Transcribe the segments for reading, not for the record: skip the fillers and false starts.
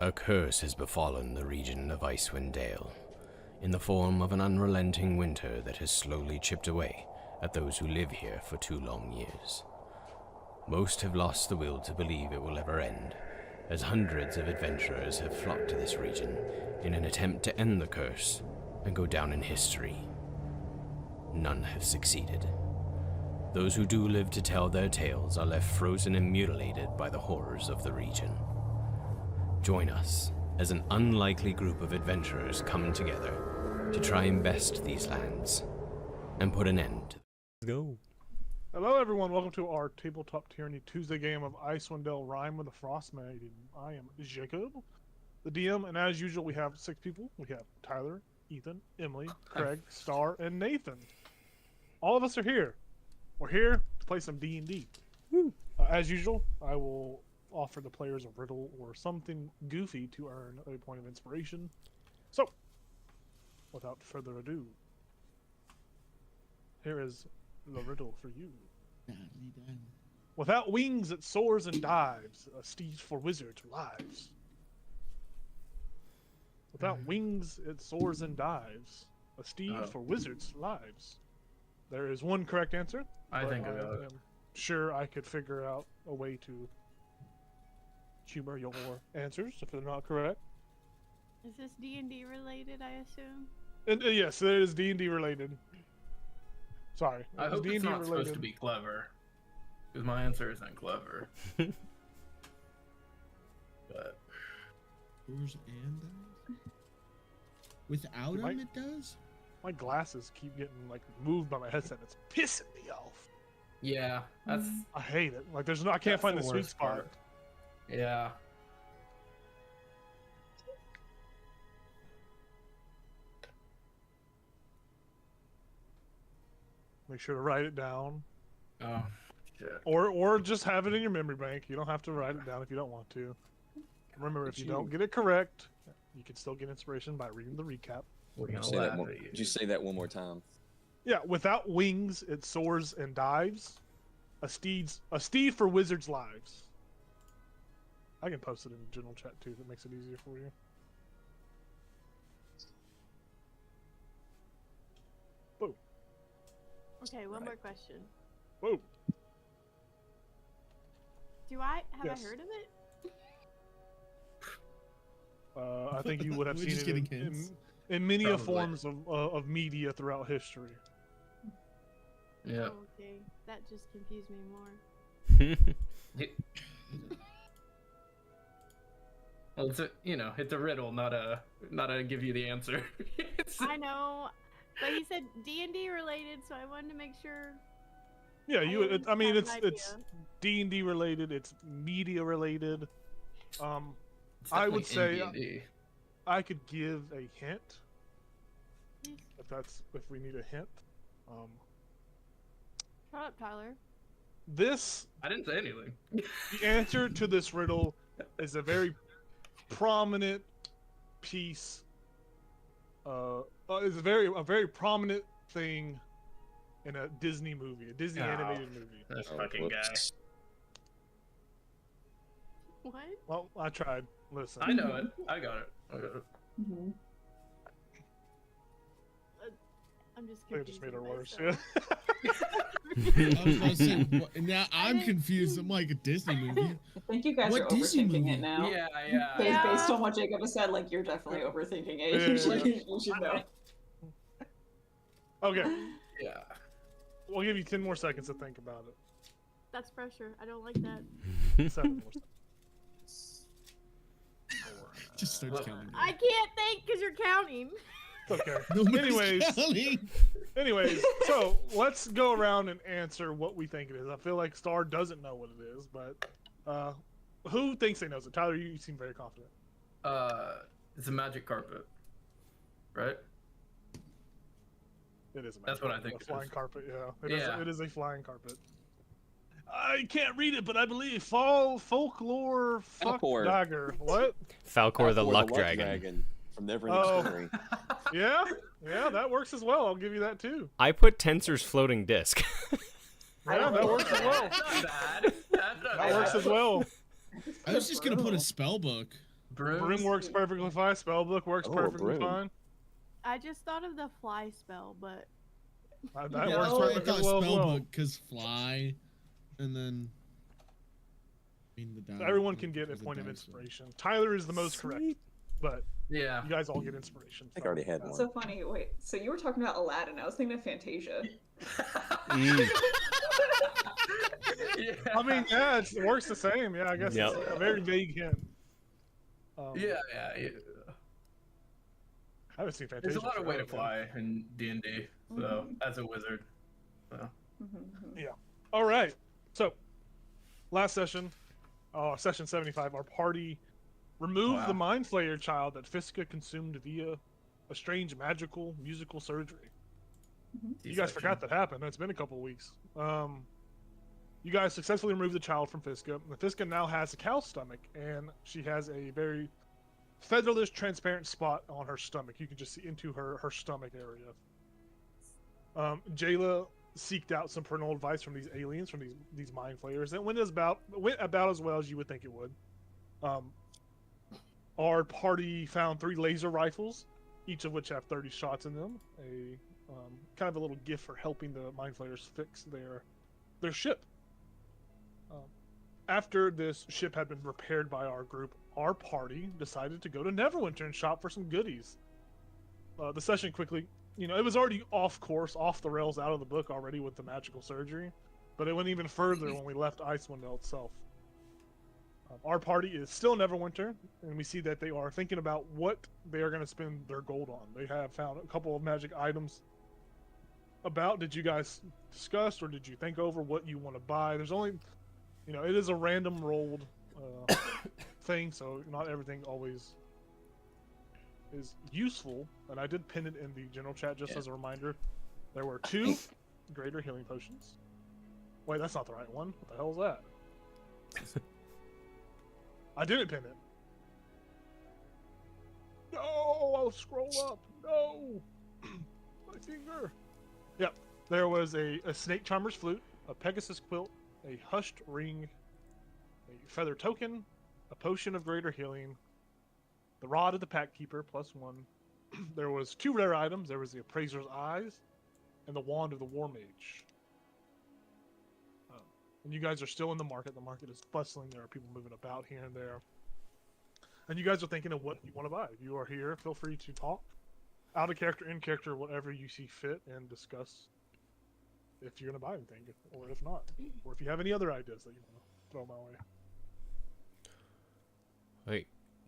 A curse has befallen the region of Icewind Dale, in the form of an unrelenting winter that has slowly chipped away at those who live here for 2 long years. Most have lost the will to believe it will ever end, as hundreds of adventurers have flocked to this region in an attempt to end the curse and go down in history. None have succeeded. Those who do live to tell their tales are left frozen and mutilated by the horrors of the region. Join us as an unlikely group of adventurers come together to try and best these lands and put an end to them. Let's go. Hello everyone, welcome to our Tabletop Tyranny Tuesday game of Icewind Dale Rime with the Frost Maiden. I am Jacob, the DM, and as usual we have 6 people. We have Tyler, Ethan, Emily, Craig, Star, and Nathan. All of us are here. We're here to play some D&D. As usual, I will offer the players a riddle or something goofy to earn a point of inspiration. So, without further ado, here is the riddle for you. Without wings it soars and dives, a steed for wizards' lives. Without wings it soars and dives, a steed for wizards' lives. There is one correct answer. I think I am sure I could figure out a way to humor your answers if they're not correct. Is this D&D related, I assume? And, yes, it is D&D related. Sorry. I hope D&D it's not related. supposed to be clever, because my answer isn't clever. But Soars and dies? Without them, it does? My glasses keep getting like moved by my headset. It's pissing me off. yeah, that's I hate it. Like I can't That's find the the sweet worst spot. part. yeah. Make sure to write it down. Oh shit. Or just have it in your memory bank. You don't have to write it down if you don't want to. Remember, if you don't get it correct, you can still get inspiration by reading the recap. We're gonna Say that laugh one, at you. could you say that one more time? Yeah, without wings, it soars and dives. A steed for wizards' lives. I can post it in the general chat too. That makes it easier for you. Boom. Okay, one more question. Whoa. Have I Yes. heard of it? I think you would have We're seen just it getting hints. in many Probably. forms of media throughout history. Yeah. Oh, okay, that just confused me more. Well, it's a it's a riddle, not a give you the answer. I know, but he said D&D related, so I wanted to make sure. Yeah, I mean, have an it's D&D related. It's media related. It's I would definitely say in D&D. I could give a hint Please. if we need a hint. Shut up, Tyler. I didn't say anything. The answer to this riddle is a very prominent piece. Is a very prominent thing in a Disney movie, a Disney animated movie. This Oh, fucking guy. whoops. What? Well, I tried. Listen. I know it. I got it. I'm just I confused. just made it worse. myself. Yeah. I was about to say, now I'm confused. I'm like a Disney movie. I think you guys What are Disney overthinking movie? it now. Yeah. Based on what Jacob has said, like you're definitely overthinking it. Yeah. You should know. Okay, Yeah. we'll give you 10 more seconds to think about it. That's pressure. I don't like that. 7 more seconds. Just starts counting. I can't think because you're counting. It's okay. Nobody's counting. Anyways, so let's go around and answer what we think it is. I feel like Star doesn't know what it is, but who thinks they knows it? Tyler, you seem very confident. It's a magic carpet, right? It is a That's what I think A it flying is. carpet, yeah. Yeah. It is a flying carpet. I can't read it, but I believe folklore fuck Falcor. dagger. What? Falcor the Or Luck Dragon. from Neverending Oh. Story. Yeah, that works as well. I'll give you that too. I put Tensor's floating disc. Yeah, that works as well. That's not bad. That's not That bad. works as well. I was just gonna put a spell book. Broom works perfectly fine. Spellbook works Oh, perfectly broom. fine. I just thought of the fly spell, but That Yeah, works I perfectly thought well as well. spellbook because fly, and then. Everyone can get a point of inspiration. Tyler is the most correct, but Yeah. you guys all get inspiration. I think I already had That's one. so funny. Wait, so you were talking about Aladdin. I was thinking of Fantasia. Yeah. I mean, yeah, it works the same. Yeah, I guess Yep. it's a very vague hint. Yeah. I haven't seen Fantasia. There's a lot of way to forever, man. fly in D&D, so as a wizard. So. Yeah. All right. So, last session, session 75, our party removed the Mind Flayer child that Fiska consumed via a strange magical musical surgery. You guys forgot that happened. It's been a couple of weeks. You guys successfully removed the child from Fiska. The Fiska now has a cow's stomach, and she has a very featherless, transparent spot on her stomach. You can just see into her stomach area. Jayla seeked out some parental advice from these aliens, from these mind flayers, and went about as well as you would think it would. Our party found 3 laser rifles, each of which have 30 shots in them. A kind of a little gift for helping the mind flayers fix their ship. After this ship had been repaired by our group, our party decided to go to Neverwinter and shop for some goodies. The session quickly, it was already off course, off the rails, out of the book already with the magical surgery, but it went even further when we left Icewind Dale itself. Our party is still in Neverwinter, and we see that they are thinking about what they are going to spend their gold on. They have found a couple of magic items. Did you guys discuss, or did you think over what you want to buy? There's only, it is a random rolled thing, so not everything always is useful. And I did pin it in the general chat just as a reminder. There were 2 greater healing potions. Wait, that's not the right one. What the hell is that? I didn't pin it. No, I'll scroll up. No, my finger. Yep, there was a snake charmer's flute, a Pegasus quilt, a hushed ring, a feather token, a potion of greater healing, the rod of the pack keeper +1. There was 2 rare items. There was the appraiser's eyes and the wand of the war mage. And you guys are still in the market. The market is bustling. There are people moving about here and there. And you guys are thinking of what you want to buy. If you are here, feel free to talk. Out of character, in character, whatever you see fit, and discuss if you're going to buy anything, or if not. Or if you have any other ideas that you want to throw my way. Wait,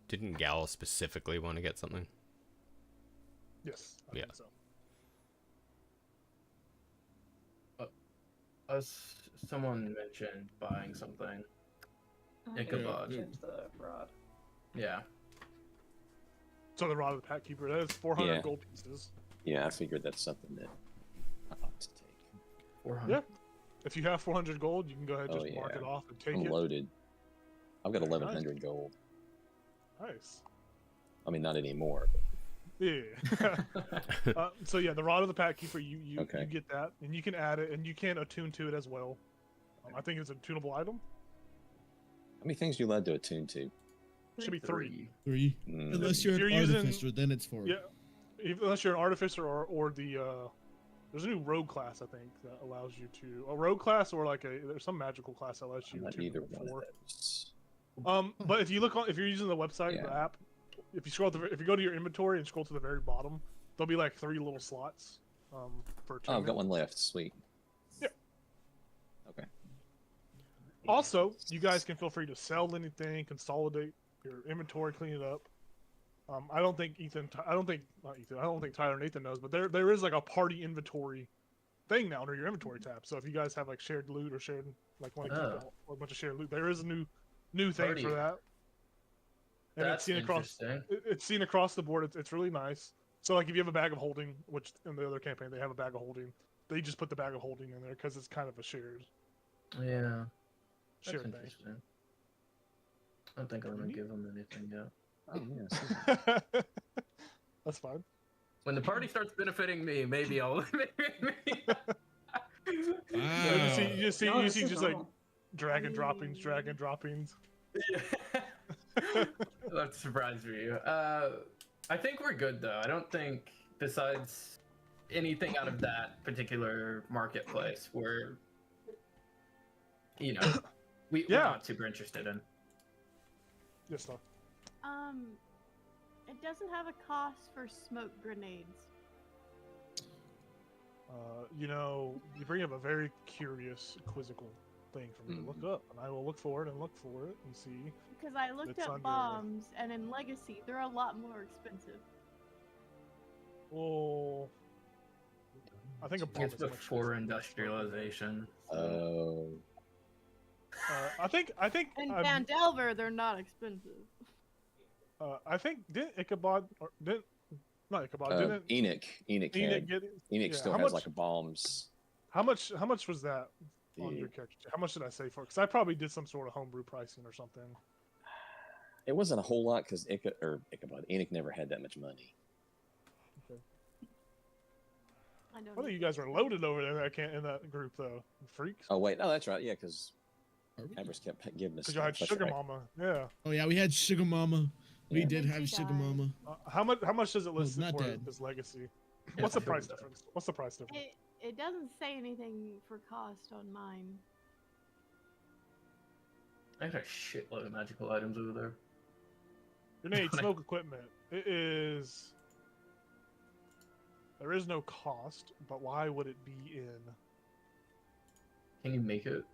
didn't Gal specifically want to get something? Yes, I think so. Someone mentioned buying something. Ichabod. Mentioned the rod. Yeah. So the rod of the pack keeper, that is 400 Yeah. gold pieces. Yeah, I figured that's something that I ought to take. 400. Yeah. If you have 400 gold, you can go ahead and just mark it off and take I'm it. loaded. I've got 1,100 gold. Nice. I mean, not anymore. But Yeah. So yeah, the rod of the pack keeper, you Okay. get that, and you can add it, and you can attune to it as well. I think it's a tunable item. how many things are you allowed to attune to? Should be 3. 3. Mm. Unless you're, If you're an using- artificer, then it's 4. Yeah, unless you're an artificer or the there's a new rogue class I think that allows you to a rogue class or there's some magical class that lets I'm you not tune either to one of 4. those. But if you look if you're using the website, Yeah. the app, if you if you go to your inventory and scroll to the very bottom, there'll be 3 little slots for Oh, I've attunement. got one left. Sweet. Yeah. Okay. Also, you guys can feel free to sell anything, consolidate your inventory, clean it up. I don't think Tyler or Nathan knows, but there is a party inventory thing now under your inventory tab. So if you guys have shared loot or shared want to keep a bunch of shared loot, there is a new thing Party. for that. And That's interesting. it's seen across the board. It's really nice. So if you have a bag of holding, which in the other campaign they have a bag of holding, they just put the bag of holding in there because it's kind of a shared Yeah. That's thing. interesting. I don't think I'm gonna give them anything yet. Oh, yeah. That's fine. When the party starts benefiting me, maybe I'll. Wow. You see No, this just is normal. drag and droppings. Yeah. That surprised me. I think we're good though. I don't think, besides anything out of that particular marketplace, we're we're not super interested in. Yes, sir. It doesn't have a cost for smoke grenades. You bring up a very curious, quizzical thing for me to look up, and I will look for it and see. Because I looked It's up under- bombs, and in Legacy, they're a lot more expensive. Well, I think a bomb It's is much before expensive. industrialization. Oh. I think In Vandelver, they're not expensive. I think didn't Ichabod or didn't not Ichabod didn't Enoch Enoch had, get Enoch yeah, still how has much- like a bombs. How much was that on The- your character? How much did I say for? Because I probably did some sort of homebrew pricing or something. It wasn't a whole lot because Ichabod Enoch never had that much money. I don't I think know. you guys are loaded over there. In that group though, freaks. Oh wait, no, that's right. Yeah, because Are we? Avarice kept giving us. Because you had stuff. That's Sugar right. Mama. Yeah. Oh yeah, we had Sugar Mama. We Yeah. did Then have she Sugar died. Mama. How much does it list not for dead. as legacy? Yeah, What's the I price think so. difference? What's the price difference? It doesn't say anything for cost on mine. I had a shitload of magical items over there. Grenade smoke equipment. It is. There is no cost, but why would it be in? Can you make it?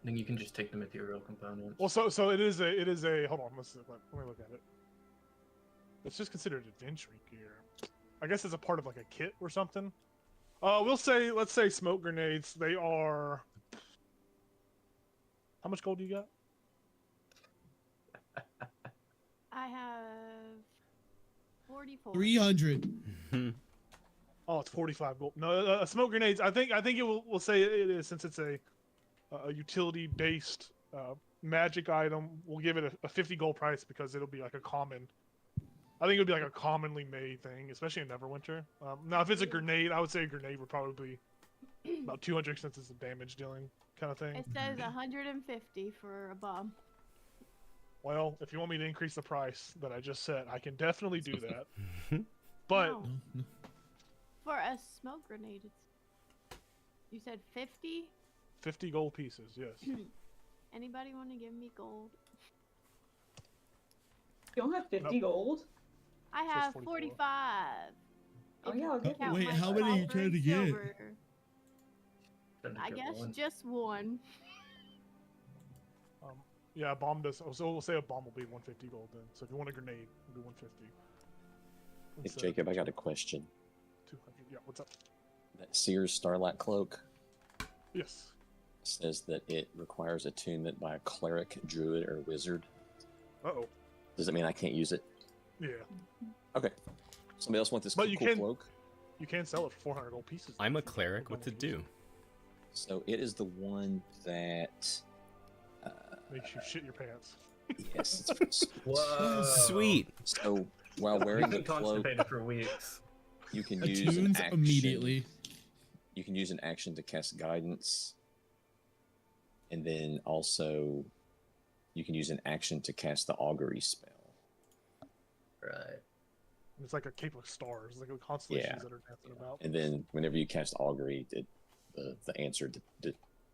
Then you can just take the material components. Well, so it is a. Hold on, let me look at it. It's just considered adventuring gear. I guess it's a part of like a kit or something. Let's say smoke grenades. They are. How much gold do you got? I have 44. 300. Oh, it's 45 gold. No, smoke grenades. I think it will say it is, since it's a utility based magic item. We'll give it a 50 gold price because it'll be like a common. I think it would be like a commonly made thing, especially in Neverwinter. Now, if it's a grenade, I would say a grenade would probably be about 200 since it's a damage dealing kind of thing. It says 150 for a bomb. Well, if you want me to increase the price that I just said, I can definitely do that. But No. No. For a smoke grenade, you said 50? 50 gold pieces, yes. Anybody want to give me gold? You don't have 50 gold? I Says have 44. 45. Oh, If yeah, you I'll give count Wait, my how many are you silver trying and to get? silver. Then I get guess one. just one. Yeah, a bomb does. So we'll say a bomb will be 150 gold then. So if you want a grenade, it'll be 150. Hey, Instead of Jacob, I got a question. 200. Yeah, what's up? That Sears Starlight cloak Yes. says that it requires attunement by a cleric, druid, or wizard. Uh-oh. Does that mean I can't use it? Yeah. Okay. Somebody else want this But cool, you cool can- cloak? You can sell it for 400 gold pieces. I'm a if you cleric. don't What to wanna use do? So it is the one that. it. Makes you shit your pants. Yes. It's, Whoa. Sweet. so while We've wearing the been cloak, constipated for weeks. you can use an Attunes action. immediately. You can use an action to cast guidance, and then also you can use an action to cast the augury spell. Right. And it's like a cape of stars, like the constellations Yeah. that are dancing about. And then whenever you cast augury, the answer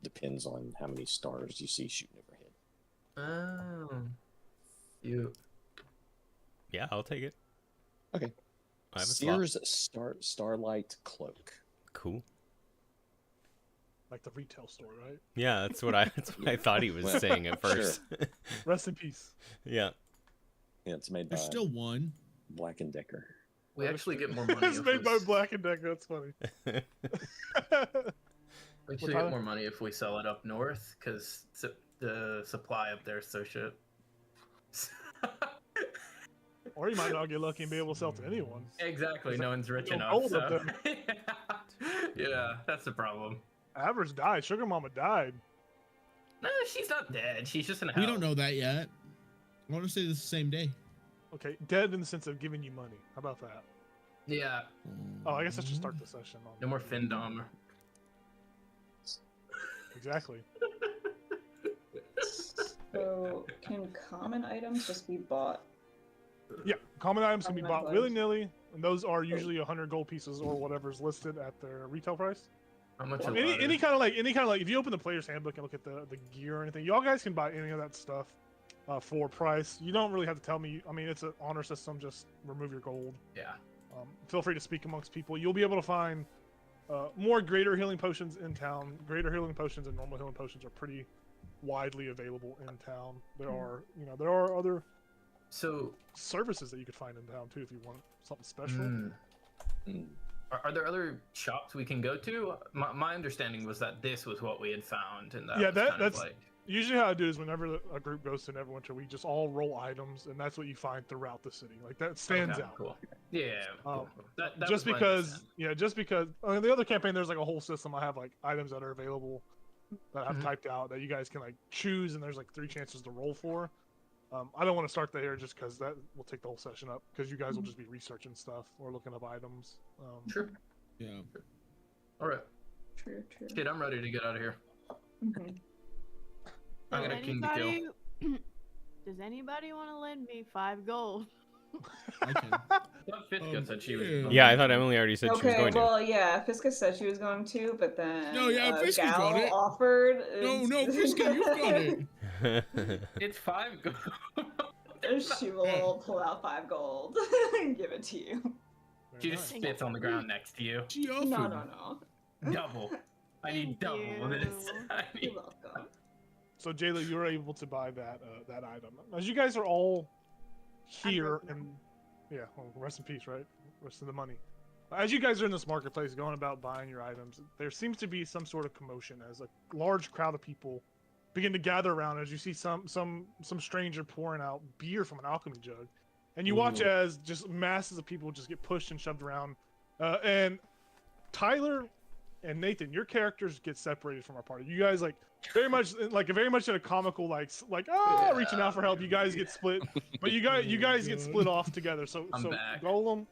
depends on how many stars you see shooting overhead. Oh. You. Yeah, I'll take it. Okay. I have a slot. Sears Starlight cloak. Cool. Like the retail store, right? Yeah, that's what I thought he was Well, saying at sure. first. Rest in peace. Yeah. Yeah, it's made by There's still one. Black and Decker. We actually get more money. It's if made we by s- Black and Decker. That's funny. We actually Tyler? get more money if we sell it up north, because the supply up there is so shit. Or you might not get lucky and be able to sell to anyone. Exactly, no one's rich no enough. gold So. up Yeah, that's the problem. Average died. Sugar Mama died. No, she's not dead. She's just in hell. We don't know that yet. I want to say this the same day. Okay, dead in the sense of giving you money. How about that? Yeah, Oh, I guess I should start the session. On no more Findom. Exactly. So, can common items just be bought? Yeah, common items can be Common bought items. willy-nilly, and those are usually 100 gold pieces or whatever's listed at their retail price. How much a Any ladder? kind of like, if you open the player's handbook and look at the gear or anything, y'all guys can buy any of that stuff for price. You don't really have to tell me. I mean, it's an honor system. Just remove your gold. Yeah. Feel free to speak amongst people. You'll be able to find more greater healing potions in town. Greater healing potions and normal healing potions are pretty widely available in town. There are other So, services that you could find in town too if you want something special. Mm. are there other shops we can go to? My understanding was that this was what we had found, and that Yeah, was kind of that's like usually how I do is whenever a group goes to Neverwinter, we just all roll items, and that's what you find throughout the city. Like that stands okay, out. Cool. Yeah. Cool. That Just was my because, understanding. just because the other campaign, there's like a whole system. I have like items that are available that I've Mhm. typed out that you guys can like choose, and there's like 3 chances to roll for. I don't want to start there just because that will take the whole session up. Because you guys will just be researching stuff or looking up items. Sure. Yeah. All right. True. Kid, I'm ready to get out of here. Mm-hmm. I got a king to kill. Does anybody want to lend me 5 gold? I can. I thought Fiska said she was. yeah. going Yeah, I to. thought Emily already said she was Okay, going to. well, yeah, Fiska said she was going to, but then No, yeah, Fiska's Gal got it. offered. No, Fiska, you've got it. It's 5 gold. She will pull out 5 gold and give it to you. She just nice. spits on the ground next to you. She offered. No. Double. I need Thank double this. you. I You're need... welcome. So Jayla, you're able to buy that that item. As you guys are all here, broken. and yeah, well, rest in peace, right? Rest of the money. As you guys are in this marketplace going about buying your items, there seems to be some sort of commotion as a large crowd of people begin to gather around as you see some stranger pouring out beer from an alchemy jug, and you watch Ooh. as just masses of people just get pushed and shoved around, and Tyler and Nathan, your characters get separated from our party. You guys very much in a comical reaching out for help. You guys get split, but you guys get split off together. So I'm so back. Golem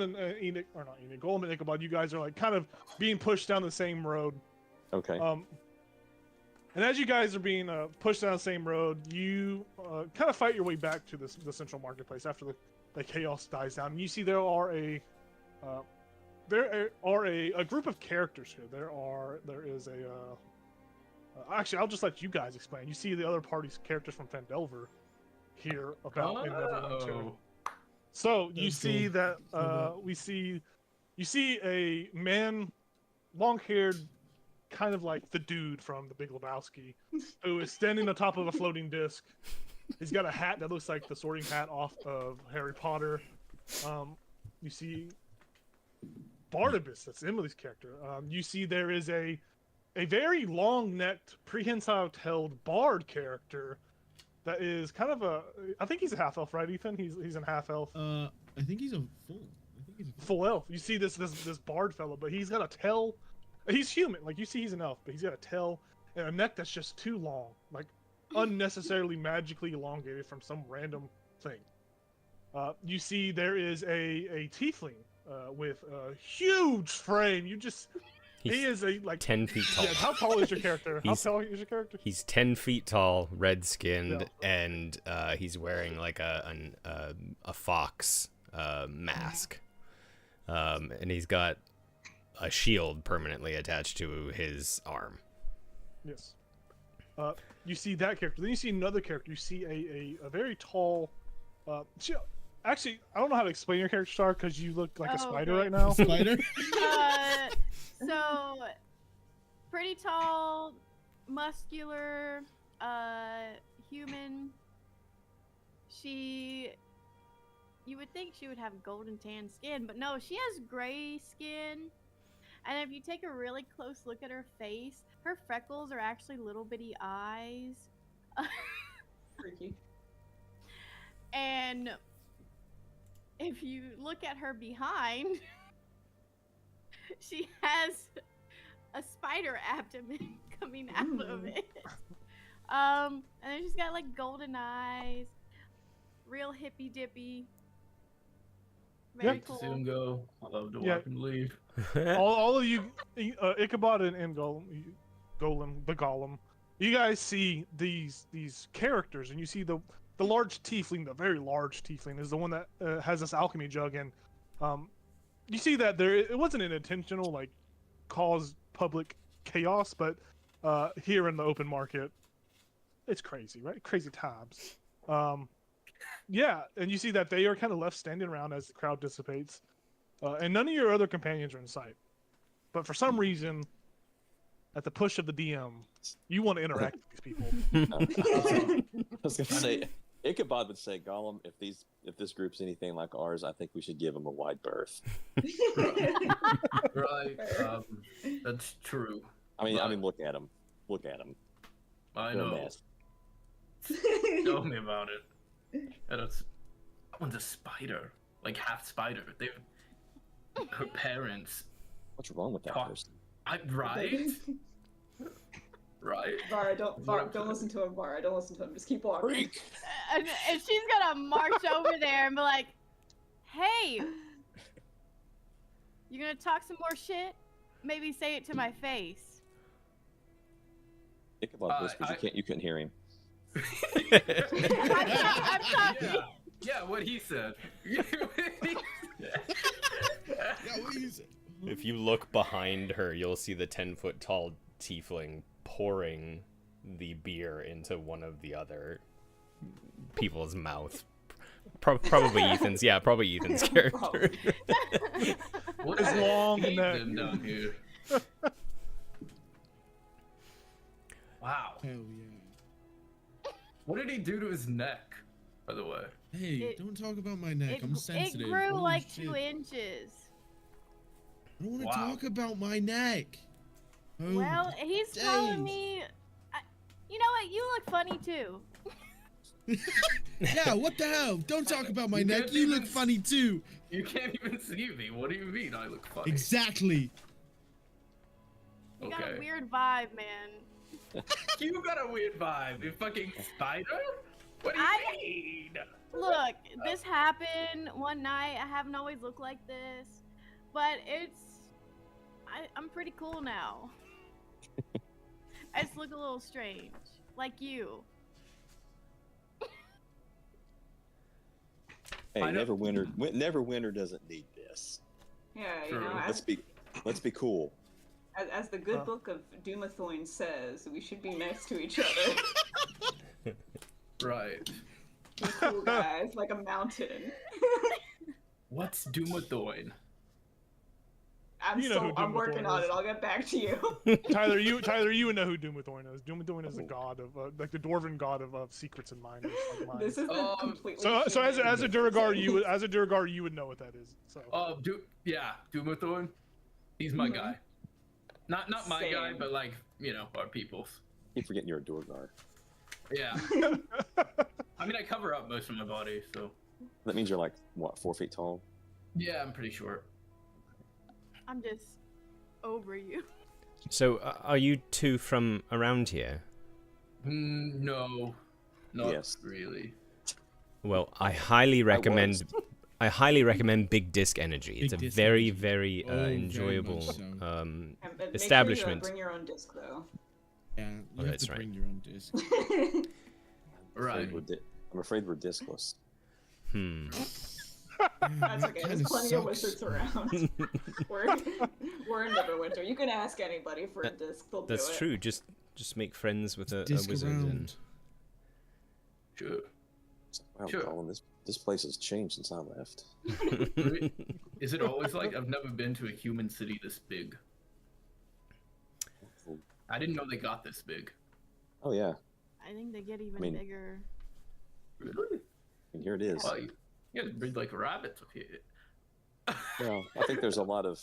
and Enoch, or not Enoch, Golem and Ichabod, you guys are like kind of being pushed down the same road. Okay. And as you guys are being pushed down the same road, you kind of fight your way back to the central marketplace after the chaos dies down. And you see there are a group of characters here. There is actually, I'll just let you guys explain. You see the other party's characters from Fandelver here about in Neverwinter. Oh. So you That's see cool. that you see a man, long-haired, kind of like the dude from The Big Lebowski, who is standing on top of a floating disc. He's got a hat that looks like the Sorting Hat off of Harry Potter. You see Barnabas, that's Emily's character. You see there is a very long-necked, prehensile-tailed bard character that is kind of I think he's a half-elf, right, Ethan? He's a half-elf. I think he's a full. Full elf. You see this bard fellow, but he's got a tail. He's human. Like, you see he's an elf, but he's got a tail and a neck that's just too long, like unnecessarily magically elongated from some random thing. You see there is a tiefling with a huge frame. He He's is a like 10 feet tall. Yeah, how tall is your character? How He's- tall is your character? He's 10 feet tall, red-skinned, Yeah. and he's wearing like a fox mask. And he's got a shield permanently attached to his arm. Yes. You see that character. Then you see another character. You see a very tall. Actually, I don't know how to explain your character, Star, because you look like a Oh, spider okay. right now. Spider. So pretty tall, muscular, human. You would think she would have golden tan skin, but no, she has gray skin. And if you take a really close look at her face, her freckles are actually little bitty eyes. Freaky. And if you look at her behind, she has a spider abdomen coming out of it. And then she's got like golden eyes, real hippy dippy. Very Yep. cool. Soon go. I love to Yeah. watch him leave. all of you, Ichabod and Golem, the Golem, you guys see these characters, and you see the large tiefling, the very large tiefling, is the one that has this alchemy jug, and you see that it wasn't an intentional like cause public chaos, but here in the open market, it's crazy, right? Crazy times. Yeah, and you see that they are kind of left standing around as the crowd dissipates, and none of your other companions are in sight. But for some reason, at the push of the DM, you want to interact with these people. I was gonna say, Ichabod would say, Gollum, if this group's anything like ours, I think we should give them a wide berth. Right. That's true. I mean, look at them. Look at them. I They're a know. mess. Tell me about it. And that one's a spider, like half spider. Her parents. What's wrong with that Talk- person? Right? Right? Vara, don't listen to him, Vara. Don't listen to him. Just keep walking. And she's gonna march over there and be like, "Hey, you gonna talk some more shit? Maybe say it to my face." Ichabod whispers, you couldn't hear him. I'm talking. Yeah, what he said. Yeah, what you say? If you look behind her, you'll see the 10-foot tall tiefling pouring the beer into one of the other people's mouth. Probably Ethan's. Yeah, probably Ethan's character. What It's is long and that- Ethan down here? Wow. Hell yeah. What did he do to his neck, by the way? Hey, don't talk about my neck. I'm It sensitive. grew Holy like shit. 2 inches. I don't want to Wow. talk about my neck. Oh, Well, he's telling days. me. You know what? You look funny too. Yeah, what the hell? Don't talk about my You neck. can't You even look funny too. You can't even see me. What do you mean I look funny? Exactly. You got Okay. a weird vibe, man. You got a weird vibe. You fucking spider? What do you mean? Look, this happened one night. I haven't always looked like this, but I'm pretty cool now. I just look a little strange, like you. Hey, I know- Neverwinter doesn't need this. Yeah, you True. know, Let's be cool. as the good book of Doomathoin says, we should be nice to each other. Right. Be cool guys, like a mountain. What's Doomathoin? You know who I'm Doomathoin working on is. it. I'll get back to you. Tyler, you would know who Doomathoin is. Doomathoin is a god of like the dwarven god of secrets and minds. Like mines. This is the completely. So as a human Durgar, existence. you would know what that is. So Oh, Doomathoin. He's my guy. Not my guy, Same. but like, our people's. Keep forgetting you're a Durgar. Yeah. I mean, I cover up most of my body, so. That means you're like, what, 4 feet tall? Yeah, I'm pretty short. I'm just over you. So, are you two from around here? No. Not Yes. really. Well, I highly recommend. was. I highly recommend Big Disc Energy. It's Big a Disc very, Energy. very Oh, very enjoyable much so. And make establishment. Sure you bring your own disc though. Yeah, you Oh, have that's to right. bring your own disc. Right. I'm afraid we're discless. That's okay. There's plenty of wizards around. we're in Neverwinter. You can ask anybody for a disc. They'll do it. That's true. Just make friends with a Disc wizard. around. Sure. Wow, Sure. Colin, this place has changed since I left. Is it always like I've never been to a human city this big? I didn't know they got this big. Oh yeah, I think they get even mean- bigger. Really? and here it is. Well, you guys breed like rabbits up here. Well, I think there's a lot of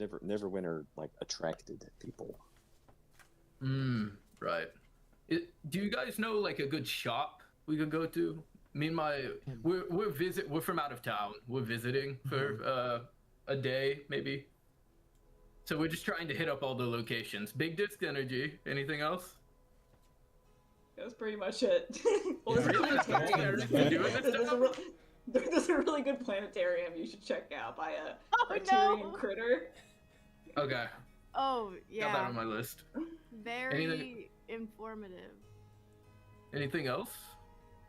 Neverwinter like attracted people. Right. Do you guys know like a good shop we could go to? Me and we're from out of town. We're visiting for a day maybe. So we're just trying to hit up all the locations. Big Disc Energy. Anything else? That was pretty much it. Well, Yeah. there's a planetarium. Doing There's a really good planetarium you should check out by a Oh Tyrian no! critter. Okay. Oh Got that yeah. on my list. Very informative. Anything else?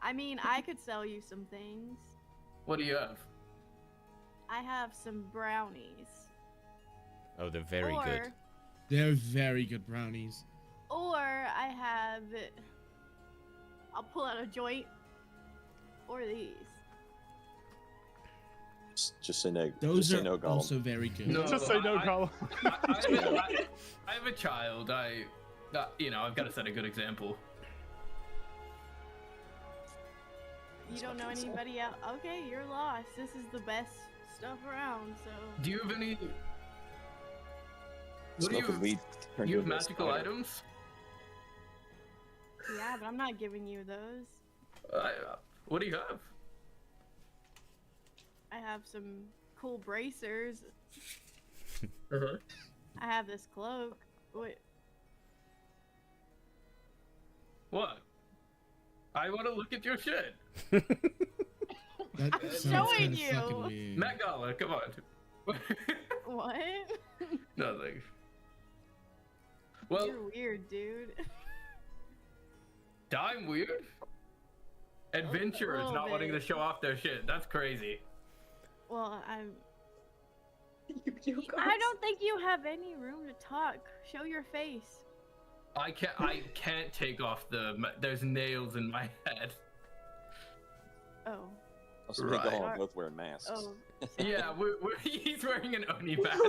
I mean, I could sell you some things. What do you have? I have some brownies. Oh, they're very or, good. They're very good brownies. Or I have... I'll pull out a joint. Or these. Just say no. Those just say are no, Gollum. also very good. No. Just say no, I- Colin. I have a child. I've got to set a good example. You don't know anybody else? Okay, you're lost. This is the best stuff around, so... Do you have any? What do Smoke a weed, turn you have into a magical spider. items? Yeah, but I'm not giving you those. What do you have? I have some cool bracers. Uh-huh. I have this cloak. Wait, What? I want to look at your shit. That I'm sounds showing kinda fucking you. weird. Matt Gala, come on. what? Nothing. Well, You're weird, dude. I'm weird. Adventurers little not wanting to bit. show off their shit. That's crazy. Well, I'm... You I guys. don't think you have any room to talk. Show your face. I can't take off there's nails in my head. Oh. Also, me and Right. Gollum both wearing masks. Oh. Yeah, he's wearing an Oni mask.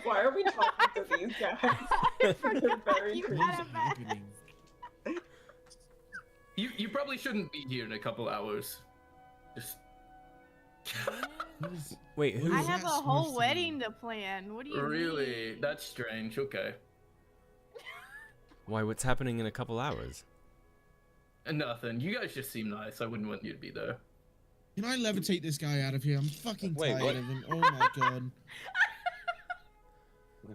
Why are we talking to these guys? I forgot very you crazy. had a What's mask. happening? You probably shouldn't be here in a couple hours. Just Who's- Wait, What who? I is have that a supposed whole to wedding mean? to plan. What do you really, mean? that's strange. Okay, Why? What's happening in a couple hours? nothing. You guys just seem nice. I wouldn't want you to be there. Can I levitate this guy out of here? I'm fucking Wait, tired what? of him. Oh my god.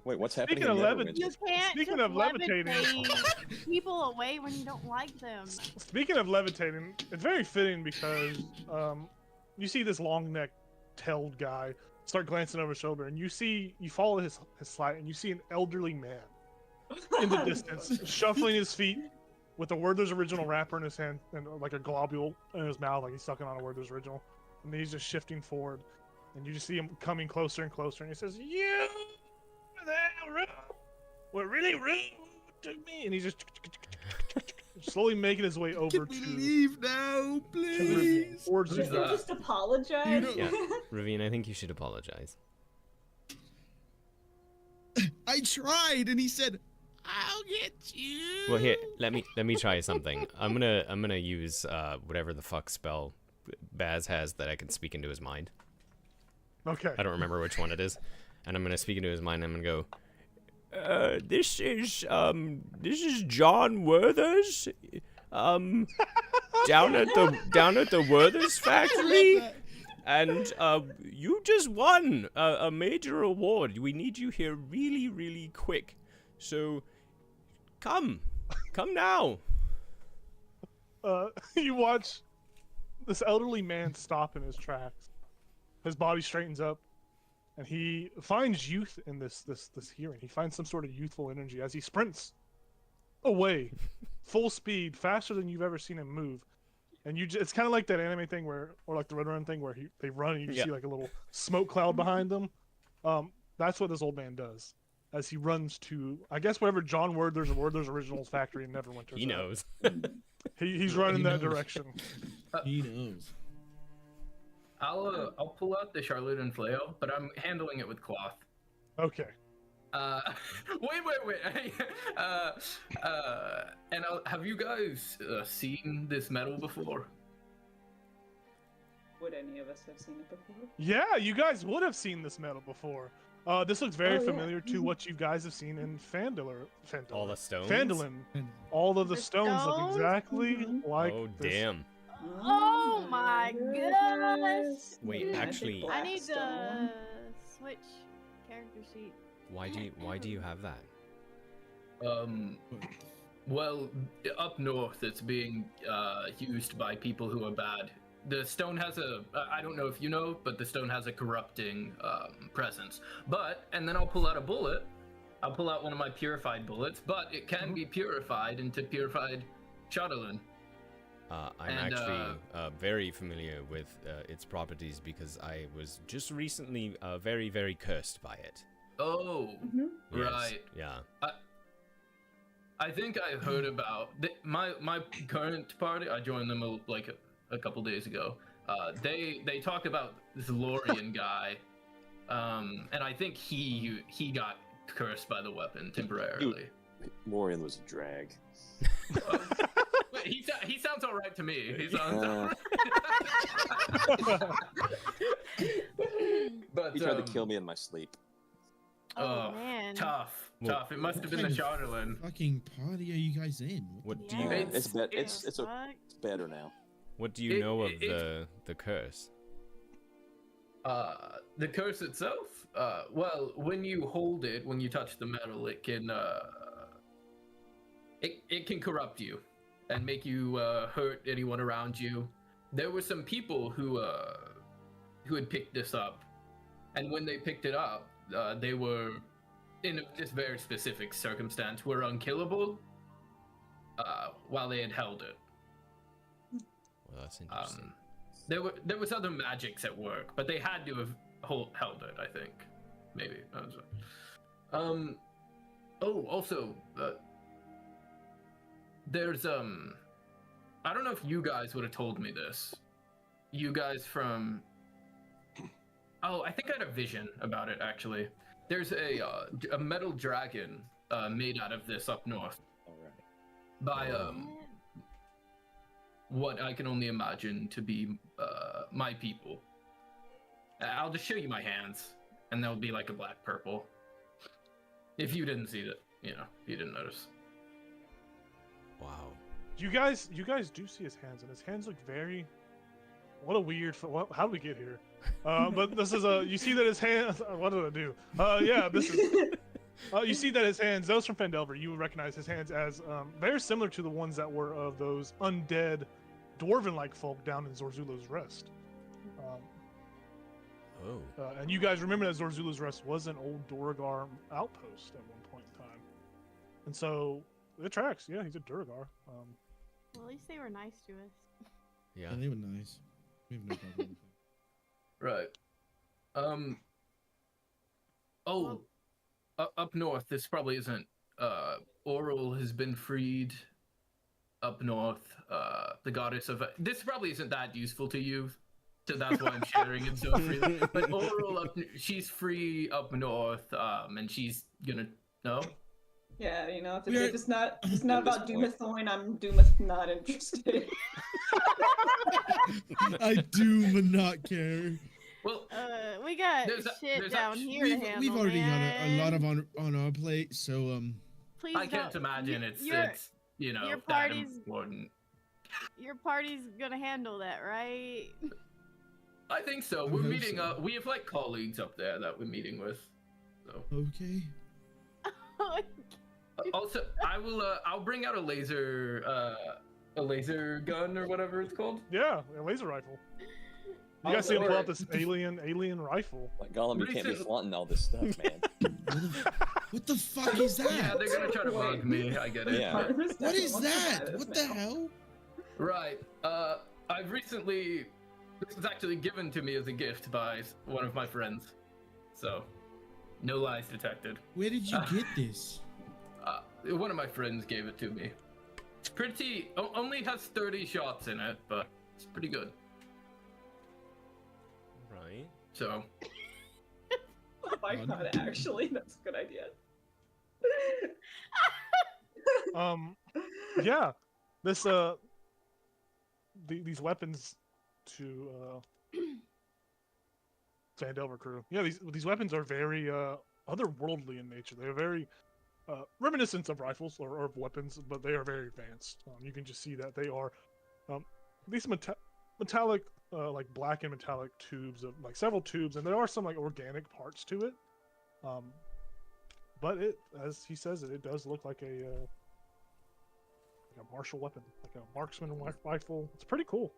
Wait, what's happening Speaking in of Neverwinter? You can't Speaking just of levitating. levitate people away when you don't like them. Speaking of levitating, it's very fitting because you see this long-necked, tailed guy start glancing over his shoulder, and you follow his slide, and you see an elderly man in the distance, shuffling his feet with a Werther's Original wrapper in his hand and like a globule in his mouth, like he's sucking on a Werther's Original, and then he's just shifting forward, and you just see him coming closer and closer, and he says, "You there, rude. Were really rude to me," and he's just slowly making his way over Can we to leave now, please? towards Who's Just, the that? just apologize. You know- Yeah. Ravine, I think you should apologize. I tried, and he said, "I'll get you." Well, here, let me try something. I'm gonna use whatever the fuck spell Baz has that I can speak into his mind. Okay. I don't remember which one it is, and I'm gonna speak into his mind. And I'm gonna go. This is John Werther's, down at the Werther's factory, and you just won a major award. We need you here really, really quick. So, come now. You watch this elderly man stop in his tracks. His body straightens up, and he finds youth in this hearing. He finds some sort of youthful energy as he sprints away, full speed, faster than you've ever seen him move. And it's kind of like that anime thing or like the Red Run thing where they run and you Yeah. see like a little smoke cloud behind them. That's what this old man does as he runs to, I guess, whatever John Werther's Originals factory in Neverwinter. He knows. He's running He that knows. direction. He knows. I'll pull out the Charlotte and flail, but I'm handling it with cloth. Okay. Wait. And have you guys seen this metal before? Would any of us have seen it before? Yeah, you guys would have seen this metal before. This looks very Oh, yeah. familiar to what you guys have seen in All the stones. Phandalin. All of the The stones look stones? exactly Mhm. like Oh this. damn. Oh my goodness. Wait, Magic actually- black I need stone. to switch character sheet. Why do you have that? Well, up north, it's being used by people who are bad. The stone has I don't know if you know, but the stone has a corrupting presence. And then I'll pull out a bullet, I'll pull out one of my purified bullets, but it can be purified into purified Shadowland. I'm And, actually very familiar with its properties because I was just recently very, very cursed by it. Oh, Mhm. Yes, right. Yeah. I think I heard about my current party. I joined them a couple days ago. They talk about this Lorian guy, and I think he got cursed by the weapon temporarily. Lorian was a drag. Wait, he sounds all right to me. He sounds. But He tried to kill me in my sleep. Oh, man. Tough. Well, It must have been What the kind of Shadowland. fucking party are you guys in? What do Yeah. you It's It's- Fuck. it's better now. What do you It- know of it- the curse? The curse itself. Well, when you hold it, when you touch the metal, it can it can corrupt you and make you hurt anyone around you. There were some people who had picked this up, and when they picked it up, they were in this very specific circumstance were unkillable while they had held it. Well, that's interesting. There was other magics at work, but they had to have held it. I think, maybe. Also, there's I don't know if you guys would have told me this. You guys from. Oh, I think I had a vision about it actually. There's a metal dragon made out of this up north All right. by what I can only imagine to be my people. I'll just show you my hands, and they'll be like a black purple. If you didn't see that, if you didn't notice. Wow. You guys do see his hands, and his hands look very. What a weird. How did we get here? But this is you see that his hands. What did I do? Yeah, this is. You see that his hands. Those from Fendelver, you would recognize his hands as very similar to the ones that were of those undead, dwarven-like folk down in Zorzula's Rest. Oh. And you guys remember that Zorzula's Rest was an old Duragar outpost at one point in time, and so it tracks. Yeah, he's a Duragar. Well, at least they were nice to us. Yeah. Yeah, they were nice. We have no problem with that. Right. Up north, this probably isn't. Oral has been freed. Up north, the goddess of this probably isn't that useful to you, so that's why I'm sharing it so freely. But Oral, she's free up north, and she's gonna no. Yeah, if We're- it's not At about this point. Doomithorn, I'm Doomith not interested. I do not care. Well, We got There's shit down actually- here to handle. We've already got a lot man. of on our plate, so Please I can't don't. imagine Y- it's your, that party's- important. Your party's gonna handle that, right? I think so. I We're hope meeting. so. We have colleagues up there that we're meeting with. So. okay. Also, I'll bring out a laser gun or whatever it's called. Yeah, a laser rifle. You guys see him pull out this alien rifle. Like Gollum, you can't be Recent- flaunting all this stuff, man. What the fuck is that? Yeah, they're gonna try to bug me. I get it. Yeah. What is that? What the hell? Right. I've recently. This was actually given to me as a gift by one of my friends. So, no lies detected. Where did you get this? One of my friends gave it to me. It's pretty. Only has 30 shots in it, but it's pretty good. Right. So. Oh my god, actually, that's a good idea. Yeah, this these weapons to Vandelver crew. Yeah, these weapons are very otherworldly in nature. They're very reminiscent of rifles or of weapons, but they are very advanced. You can just see that they are these metallic, like black and metallic tubes of like several tubes, and there are some like organic parts to it. But it, as he says it does look like a martial weapon, like a marksman rifle. It's pretty cool.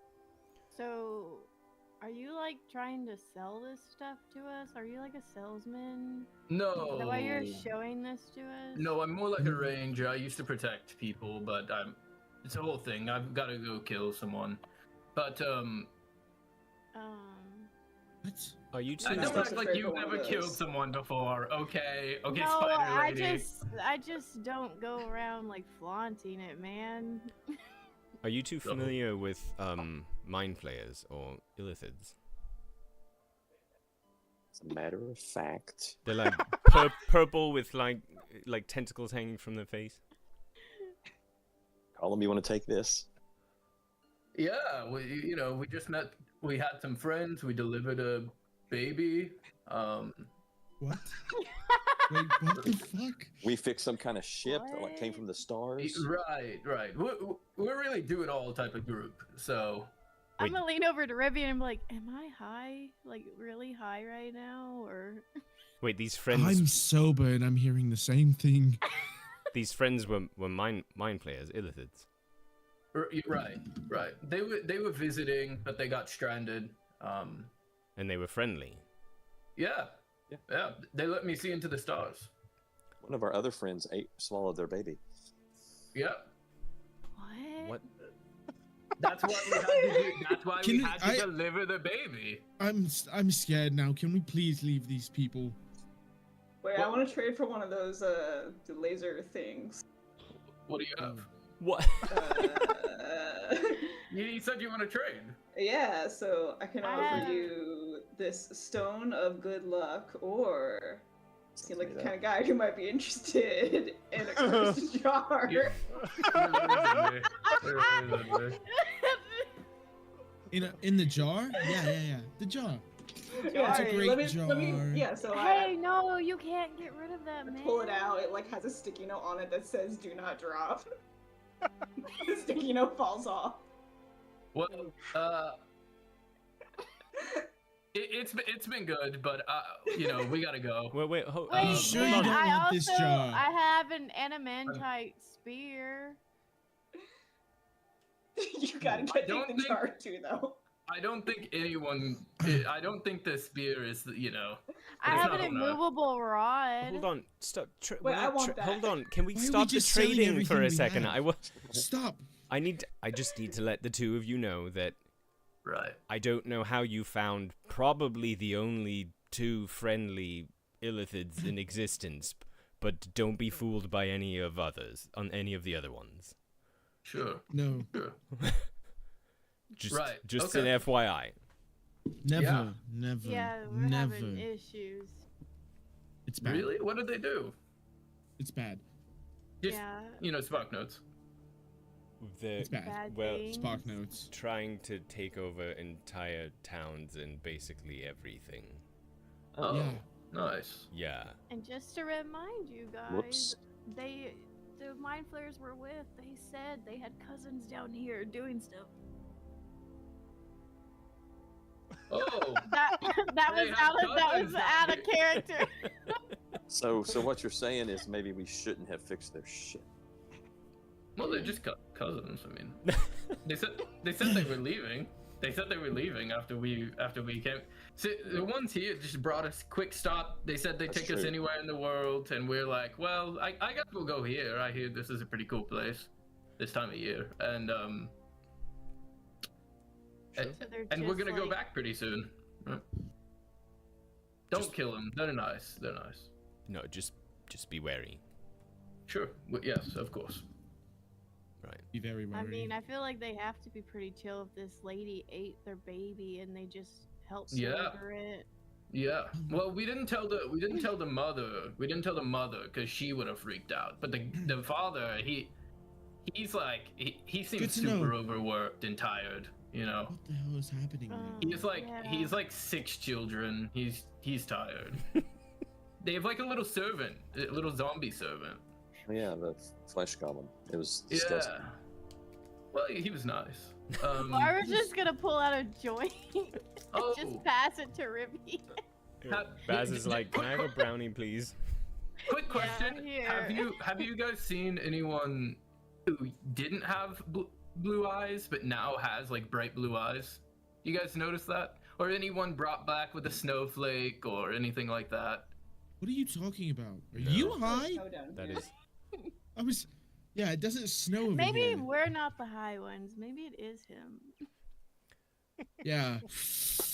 So, Are you like trying to sell this stuff to us? Are you like a salesman? No. Is that why you're showing this to us? No, I'm more like a ranger. I used to protect people, but it's a whole thing. I've got to go kill someone. But What? Are you two? I don't That's act like afraid you've for one of never killed those. someone before. Okay, No, Spider Lady. I just don't go around like flaunting it, man. Are you two familiar with mind flayers or illithids? As a matter of fact, They're like purple with like tentacles hanging from their face. Colum, you want to take this? Yeah, we just met. We had some friends. We delivered a baby. What? Wait, what the fuck? We fixed some kind of ship that like came What? from the stars. Right. We're really do it all type of group. So I'm gonna lean over to Ribby and be like, "Am I high? Like really high right now, or?" Wait, these friends. I'm sober and I'm hearing the same thing. These friends were mind flayers, illithids. right. They were visiting, but they got stranded. And they were friendly. Yeah. They let me see into the stars. One of our other friends swallowed their baby. Yeah. What? What? That's why we had to do. That's why Can we you- had to deliver the baby. I'm scared now. Can we please leave these people? Wait, I want to trade for one of those the laser things. What do you have? What? You said you want to trade. Yeah, so I can offer Ah. you this stone of good luck, or seem like the Straight kind of guy who might be interested in a cursed jar. Yeah. In the jar? Yeah. The jar. Yeah, It's a great let me, jar. yeah, so Hey, no, you can't get rid of that, I man. pull it out. It like has a sticky note on it that says "Do not drop." The sticky note falls off. Well, it's been good, but we gotta go. Wait, hold Wait, You sure man, you don't I want this also jar? I have an adamantite spear. You gotta I get don't the think- jar too, though. I don't think anyone. I don't think the spear is. I It's have not an on a- immovable rod. Hold on, stop. Wait, I want that. Hold on, can we Why are we stop the just selling trading for everything a we second? have? Stop. I just need to let the two of you know that Right. I don't know how you found probably the only two friendly illithids in existence, but don't be fooled by any of the other ones. Sure. No. Sure. Just Right, just okay. an FYI. Never. Yeah. Never. Yeah, we're never. having issues. It's bad. Really? What did they do? It's bad. Just Yeah, spark notes. It's bad. bad well, things. Spark notes. trying to take over entire towns and basically everything. Oh, Yeah. nice. Yeah. And just to remind you guys, Whoops. the mind flayers we're with, they said they had cousins down here doing stuff. Oh, That They was have out cousins of down out of character. So what you're saying is maybe we shouldn't have fixed their ship. well, they're just cousins. I mean, they said they were leaving. They said they were leaving after we came. So the ones here just brought us quick stop. They said they'd That's take us true. anywhere in the world, and we're like, well, I guess we'll go here. I hear this is a pretty cool place this time of year, and So they're and we're just gonna go like- back pretty soon. Right? Don't Just- kill them. They're nice. They're nice. No, just be wary. Sure. Yes, of course. Right. Be very wary. I mean, I feel like they have to be pretty chill if this lady ate their baby and they just helped Yeah. deliver it. Yeah. Well, we didn't tell the mother. We didn't tell the mother because she would have freaked out. But the father, he's like he seems Good to super know. overworked and tired. You know. What the hell is happening? Um, man? He's Yeah. like 6 children. He's tired. They have like a little servant, a little zombie servant. Yeah, the flesh goblin. It was disgusting. Yeah. Well, he was nice. I was just gonna pull out a joint and Oh. just pass it to Ribby. Baz is like, can I have a brownie, please? Quick question: here. Have you guys seen anyone who didn't have blue eyes but now has like bright blue eyes? You guys notice that? or anyone brought back with a snowflake or anything like that. What are you talking about? Are No. you high? Snow down That here. is. I was. Yeah, it doesn't snow over Maybe here. we're not the high ones. Maybe it is him. Yeah.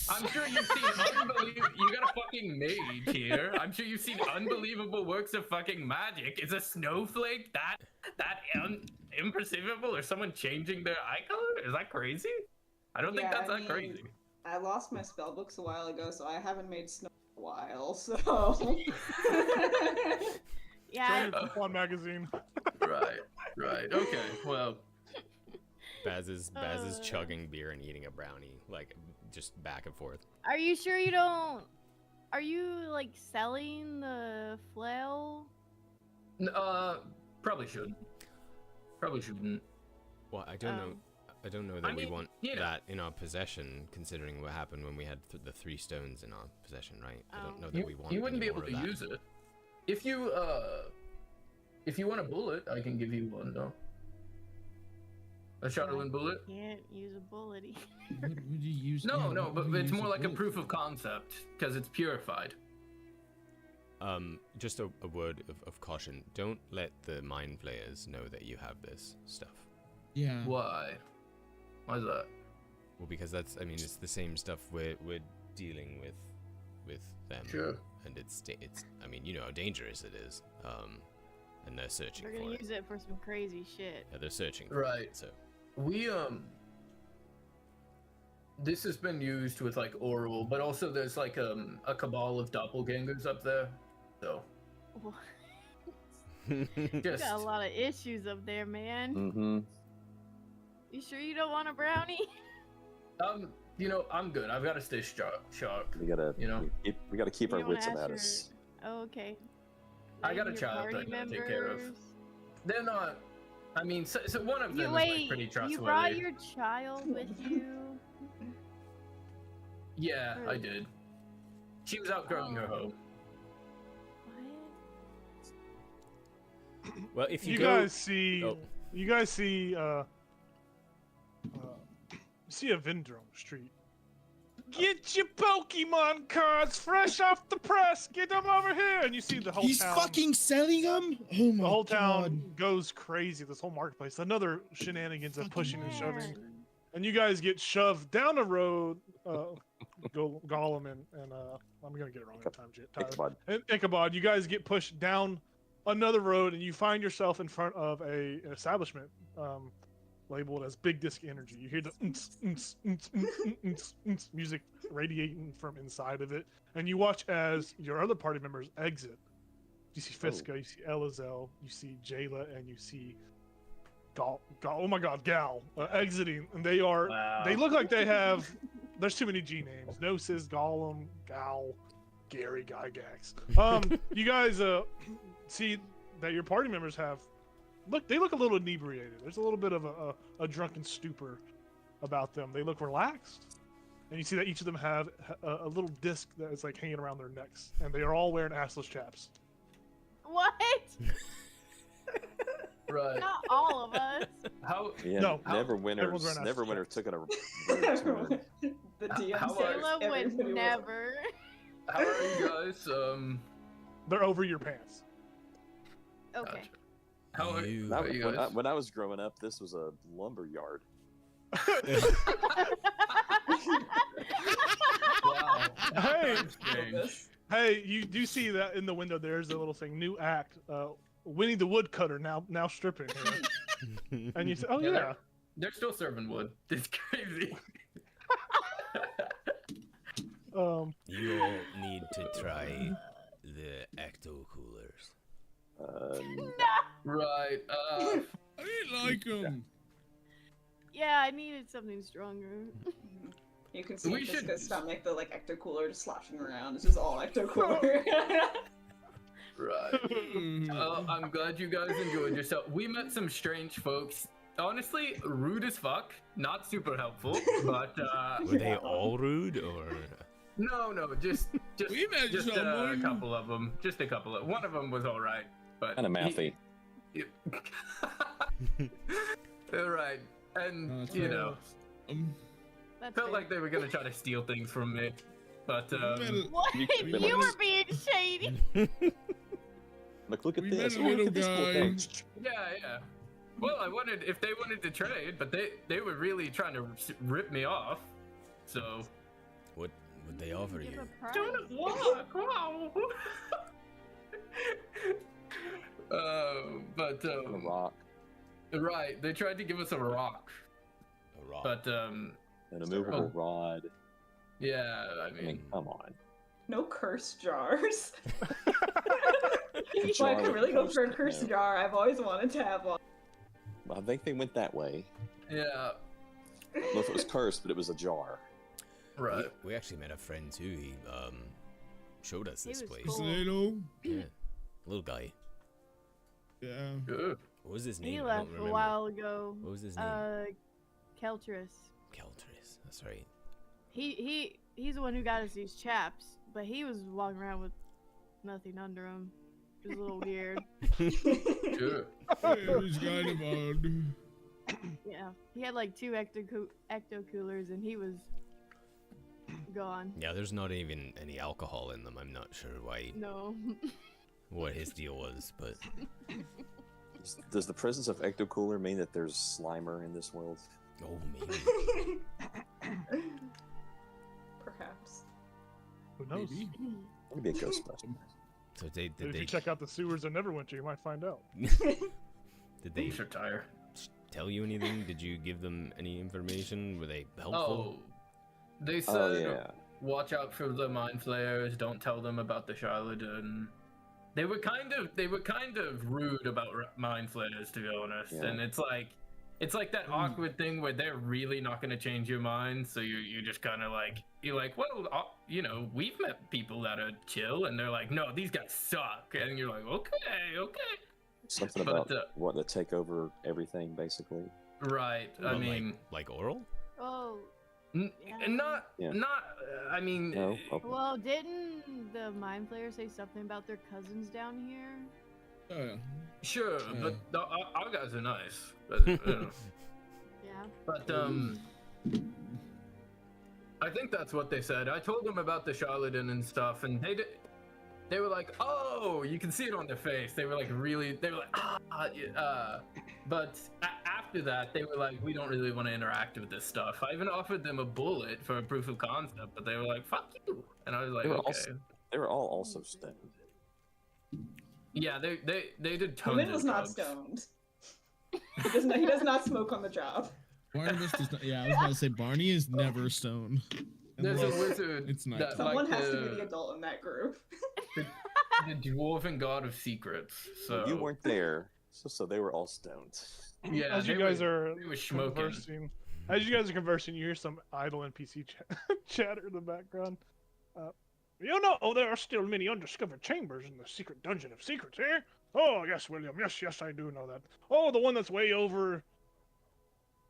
I'm sure you've seen unbelievable. You got a fucking mage here. I'm sure you've seen unbelievable works of fucking magic. Is a snowflake that imperceivable, or someone changing their eye color? Is that crazy? I don't think Yeah, that's I that mean, crazy. I lost my spell books a while ago, so I haven't made snow in a while. So. Yeah. Join your coupon magazine. Right. Okay. Well, Baz is chugging beer and eating a brownie, like just back and forth. Are you sure you don't? Are you like selling the flail? probably should. Probably shouldn't. Well, I don't know. I don't know that I we mean, want you know. that in our possession, considering what happened when we had the 3 stones in our possession, right? I don't know that we want. You wouldn't be any able more to of that. use it. If you want a bullet, I can give you one though. A Shadowland bullet? Can't use a bullet. What would you use? No, yeah, no, what but would you it's use more a like a bullet proof for? of concept because it's purified. Just a word of caution. Don't let the mind players know that you have this stuff. Yeah. Why? Why is that? Well, because that's, I mean, it's the same stuff we're dealing with them. Sure. And it's, I mean, you know how dangerous it is. And they're searching We're for gonna it. use it for some crazy shit. Yeah, they're searching for Right. it. So. We this has been used with like oral, but also there's like a cabal of doppelgangers up there. So What? just Got a lot of issues up there, man. Mm-hmm. You sure you don't want a brownie? you know, I'm good. I've got to stay sharp. We gotta, You know. we gotta keep You our don't wanna wits ask about your- us. Oh, okay. I got a Your child party I gotta take care of. members? They're not. I mean, so one of You them is like wait. pretty trustworthy. You brought your child with you? Yeah, I Or- did. She was outgrowing her Oh. home. What? Well, if you, You go, guys see, Oh. you guys see, see a vendor on the street. Get your Pokemon cards fresh off the press. Get them over here, and you see the whole He's town. fucking selling them. Oh my The whole god. town goes crazy. This whole marketplace. Another shenanigans of pushing and shoving. Man. And you guys get shoved down the road. Gollum and I'm gonna get it wrong every time. Tyler. Ichabod. And Ichabod, you guys get pushed down another road, and you find yourself in front of an establishment labeled as Big Disc Energy. You hear the music radiating from inside of it, and you watch as your other party members exit. You see Fiska, you see Elizel, you see Jayla, and you see Gal. Oh my God, Gal exiting, and they are. Wow. They look like they have. There's too many G names. Gnosis, Gollum, Gal, Gary, Gygax. You guys see that your party members have. Look, they look a little inebriated. There's a little bit of a drunken stupor about them. They look relaxed, and you see that each of them have a little disc that is like hanging around their necks, and they are all wearing assless chaps. What? Right. Not all of us. How? Yeah, No, Neverwinter's everyone's wearing Neverwinter assless took it a weird turn. The DM How says are- Sayla would everybody was- never. How are you guys? They're over your pants. Okay. Gotcha. How are You- how are you guys? When I was growing up, this was a lumber yard. Wow. Hey! Strange. Hey, you do see that in the window? There's a little thing. New act. Winnie the Woodcutter now stripping here. And you say, oh Yeah, yeah. They're still serving wood. It's crazy. You all need to try the ecto coolers. Right. I didn't like him. Yeah, I needed something stronger. You can see We his should- stomach, the like ecto cooler just sloshing around. It's just all ecto cooler. Right. I'm glad you guys enjoyed yourself. We met some strange folks. Honestly, rude as fuck. Not super helpful, but Were they all rude, or? no, just We met just a someone. couple of them. Just a couple of. One of them was all right, but Kind of mouthy. All right, and Oh, that's you right. know, That's Felt fair. like they were gonna try to steal things from me, but What? You- You were being shady. Look at We this. met a Oh, look little at this cool guy. thing. yeah. Well, I wanted if they wanted to trade, but they were really trying to rip me off. So What would they offer Give you? a prize. don't walk. Wow. But A rock right, they tried to give us a rock, A rock. but and a movable rod. yeah, I I mean, mean, come on. No curse jars. A So I jar could with really go post for a it, curse no. jar. I've always wanted to have one. I think they went that way. yeah, I don't know if it was cursed, but it was a jar. right. We actually met a friend too. He showed us He this was place. It's cool. little. Yeah, little guy. Yeah. Good. What was his name? He I don't left a remember. while ago. What was his name? Keltris. Keltris. That's right. He's the one who got us these chaps, but he was walking around with nothing under him. It was a little weird. Good. It was kind of odd. Yeah, he had like 2 ecto coolers, and he was gone. Yeah, there's not even any alcohol in them. I'm not sure why, No. what his deal was, but Does the presence of Ecto Cooler mean that there's Slimer in this world? oh maybe. Perhaps. Who knows? Maybe. Let me be a Ghostbuster. So did If they you check out the sewers of Neverwinter, you might find out. did they Retire. tell you anything? Did you give them any information? Were they Oh, helpful? they said Oh yeah. watch out for the mind flayers. Don't tell them about the charlatan. They were kind of rude about mind flayers, to be honest. Yeah. And it's like that awkward thing where they're really not going to change your mind. So you just kind of like you're like, well, you know, we've met people that are chill, and they're like, no, these guys suck, and you're like, okay, Something But, about what to take over everything, basically. right. I Well, mean, like oral? Oh, n- yeah. not Yeah. not. I mean, No. Okay. well, didn't the mind flayer say something about their cousins down here? Oh, yeah. sure, Yeah. but our guys are nice. But, Yeah. But I think that's what they said. I told them about the charlatan and stuff, and they were like, "Oh, you can see it on their face." They were like, But after that, they were like, "We don't really want to interact with this stuff." I even offered them a bullet for a proof of concept, but they were like, "Fuck you," and I was like, They were "Okay." They were all also stoned. Yeah, they did tons Newman of was not drugs. stoned. He does not smoke on the job. Barnabas does not. Yeah, I was about to say Barney is never stoned. There's a Unless wizard it's night. that Someone like has to be the adult in that group. the dwarven god of secrets. So You weren't there, so they were all stoned. Yeah, As you they guys were- are they were smoking. conversing, you hear some idle NPC chatter in the background. You know, there are still many undiscovered chambers in the secret dungeon of secrets here. Oh, yes, William. Yes, I do know that. Oh, the one that's way over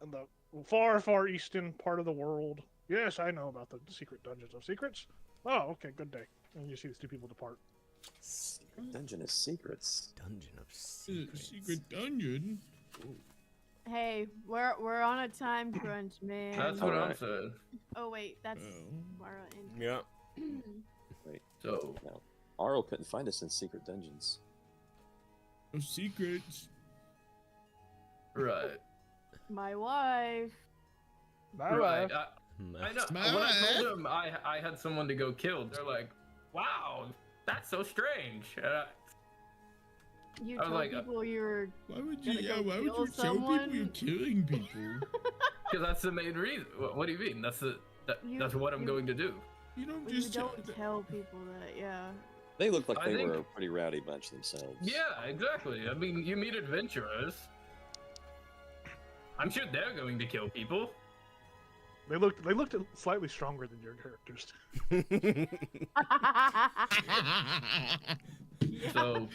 in the far, far eastern part of the world. Yes, I know about the secret dungeons of secrets. Oh, okay, good day. And you see these 2 people depart. Dungeon of Secrets. Dungeon of Secrets. Secret dungeon. Hey, we're on a time crunch, man. That's what I'm Alright. saying. Oh wait, that's Oh. Mara and Yeah. So No. Arl couldn't find us in secret dungeons. No secrets. right. my wife. Bye Right. bye. I know. My When I wife. told them I had someone to go kill, they're like, "Wow, that's so strange." You I was told like, people you were. Why would you? Gotta Yeah, go why would kill you tell people someone? you're killing people? Because that's the main reason. What do you mean? That's You- that's what I'm you- going to do. You don't You just don't tell people that, yeah. They looked like I they think- were a pretty rowdy bunch themselves. Yeah, exactly. I mean, you meet adventurers. I'm sure they're going to kill people. They looked slightly stronger than your characters. So,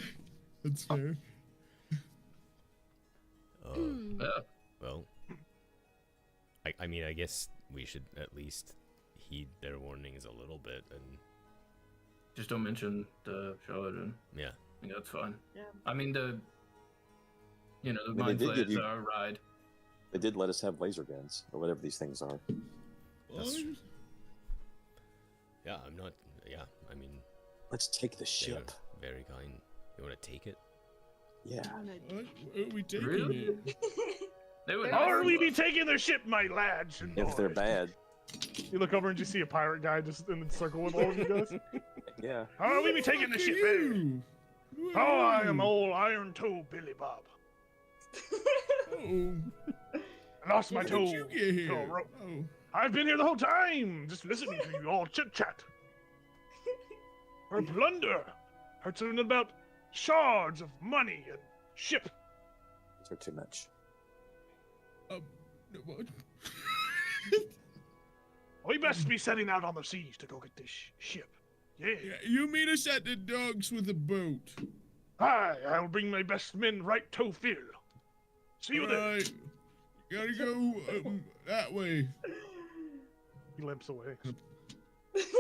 That's fair. yeah. Well, I mean, I guess we should at least heed their warnings a little bit, and Just don't mention the charlatan. yeah. I think that's fine. Yeah. I mean, the mean, mind they did give flayers you- are a ride. They did let us have laser guns, or whatever these things are. That's What? true. Yeah, I'm not. Yeah, I mean, Let's take the they ship. are very kind. You want to take it? Yeah. What? Where are we taking Really? it? They would They're How nice are to we us. be taking their ship, my lads and If they're boys? bad, You look over and you see a pirate guy just in the circle with all of you guys. yeah. How are we be taking the Fuck ship, are eh? you? Who Oh, are I am you? old Iron Toe Billy Bob. Oh, I lost my how toe. did you get to a here? rope. Oh, I've been here the whole time, just listening to you all chit chat. Her plunder. Heard something about shards of money and ship. These are too much. no, what? We best be setting out on the seas to go get this ship. Yeah. Yeah, you meet us at the docks with a boat. Aye, I'll bring my best men right to Phil. See you there. Right. Gotta go that way. He limps away.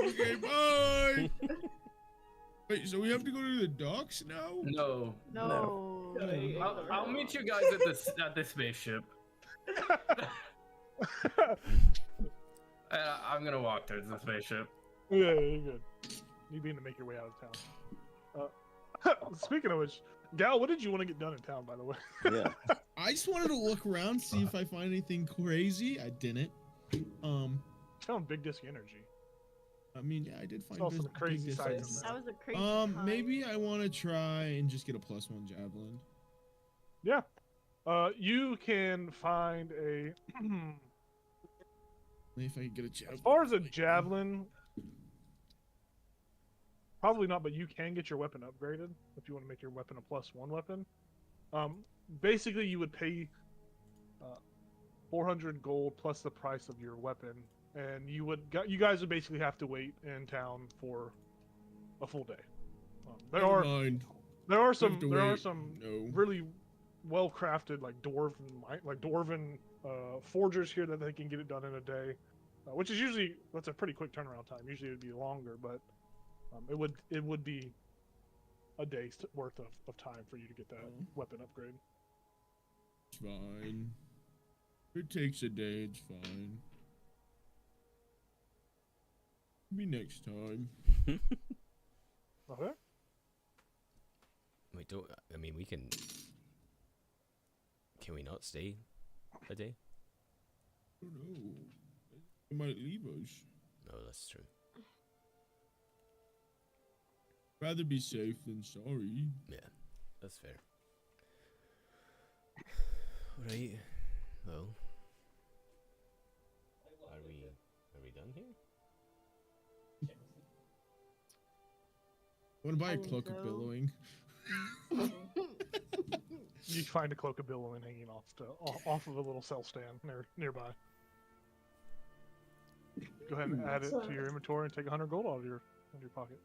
Okay, bye. Wait, so we have to go to the docks now? No. No. I'll meet you guys at the spaceship. I'm gonna walk towards the spaceship. Yeah, you're good. You need to make your way out of town. Speaking of which, Gal, what did you want to get done in town, by the way? Yeah. I just wanted to look around, see if I find anything crazy. I didn't. Found Big Disc Energy. I mean, yeah, I did find Saw some big crazy distances. sights. That was a crazy hunt. Maybe I want to try and just get a +1 javelin. Yeah. You can find a. If I could get a javelin. As far as a javelin, probably not, but you can get your weapon upgraded if you want to make your weapon a +1 weapon. Basically, you would pay 400 gold plus the price of your weapon, and you guys would basically have to wait in town for a full day. Never mind. There are have some to wait. No. really well crafted like dwarven forgers here that they can get it done in a day, which is usually that's a pretty quick turnaround time. Usually it'd be longer, but it would be a day's worth of time for you to get that weapon upgrade. It's fine. If it takes a day, it's fine. Maybe next time. Okay. Wait, don't. I mean, we can. Can we not stay a day? I don't know. They might leave us. No, that's true. Rather be safe than sorry. Yeah, that's fair. Right. Well, are we done here? I want to buy a I think cloak of so. billowing. You find a cloak of billowing hanging off of a little cell stand nearby. Go ahead and add it to your inventory and take 100 gold out of your pocket.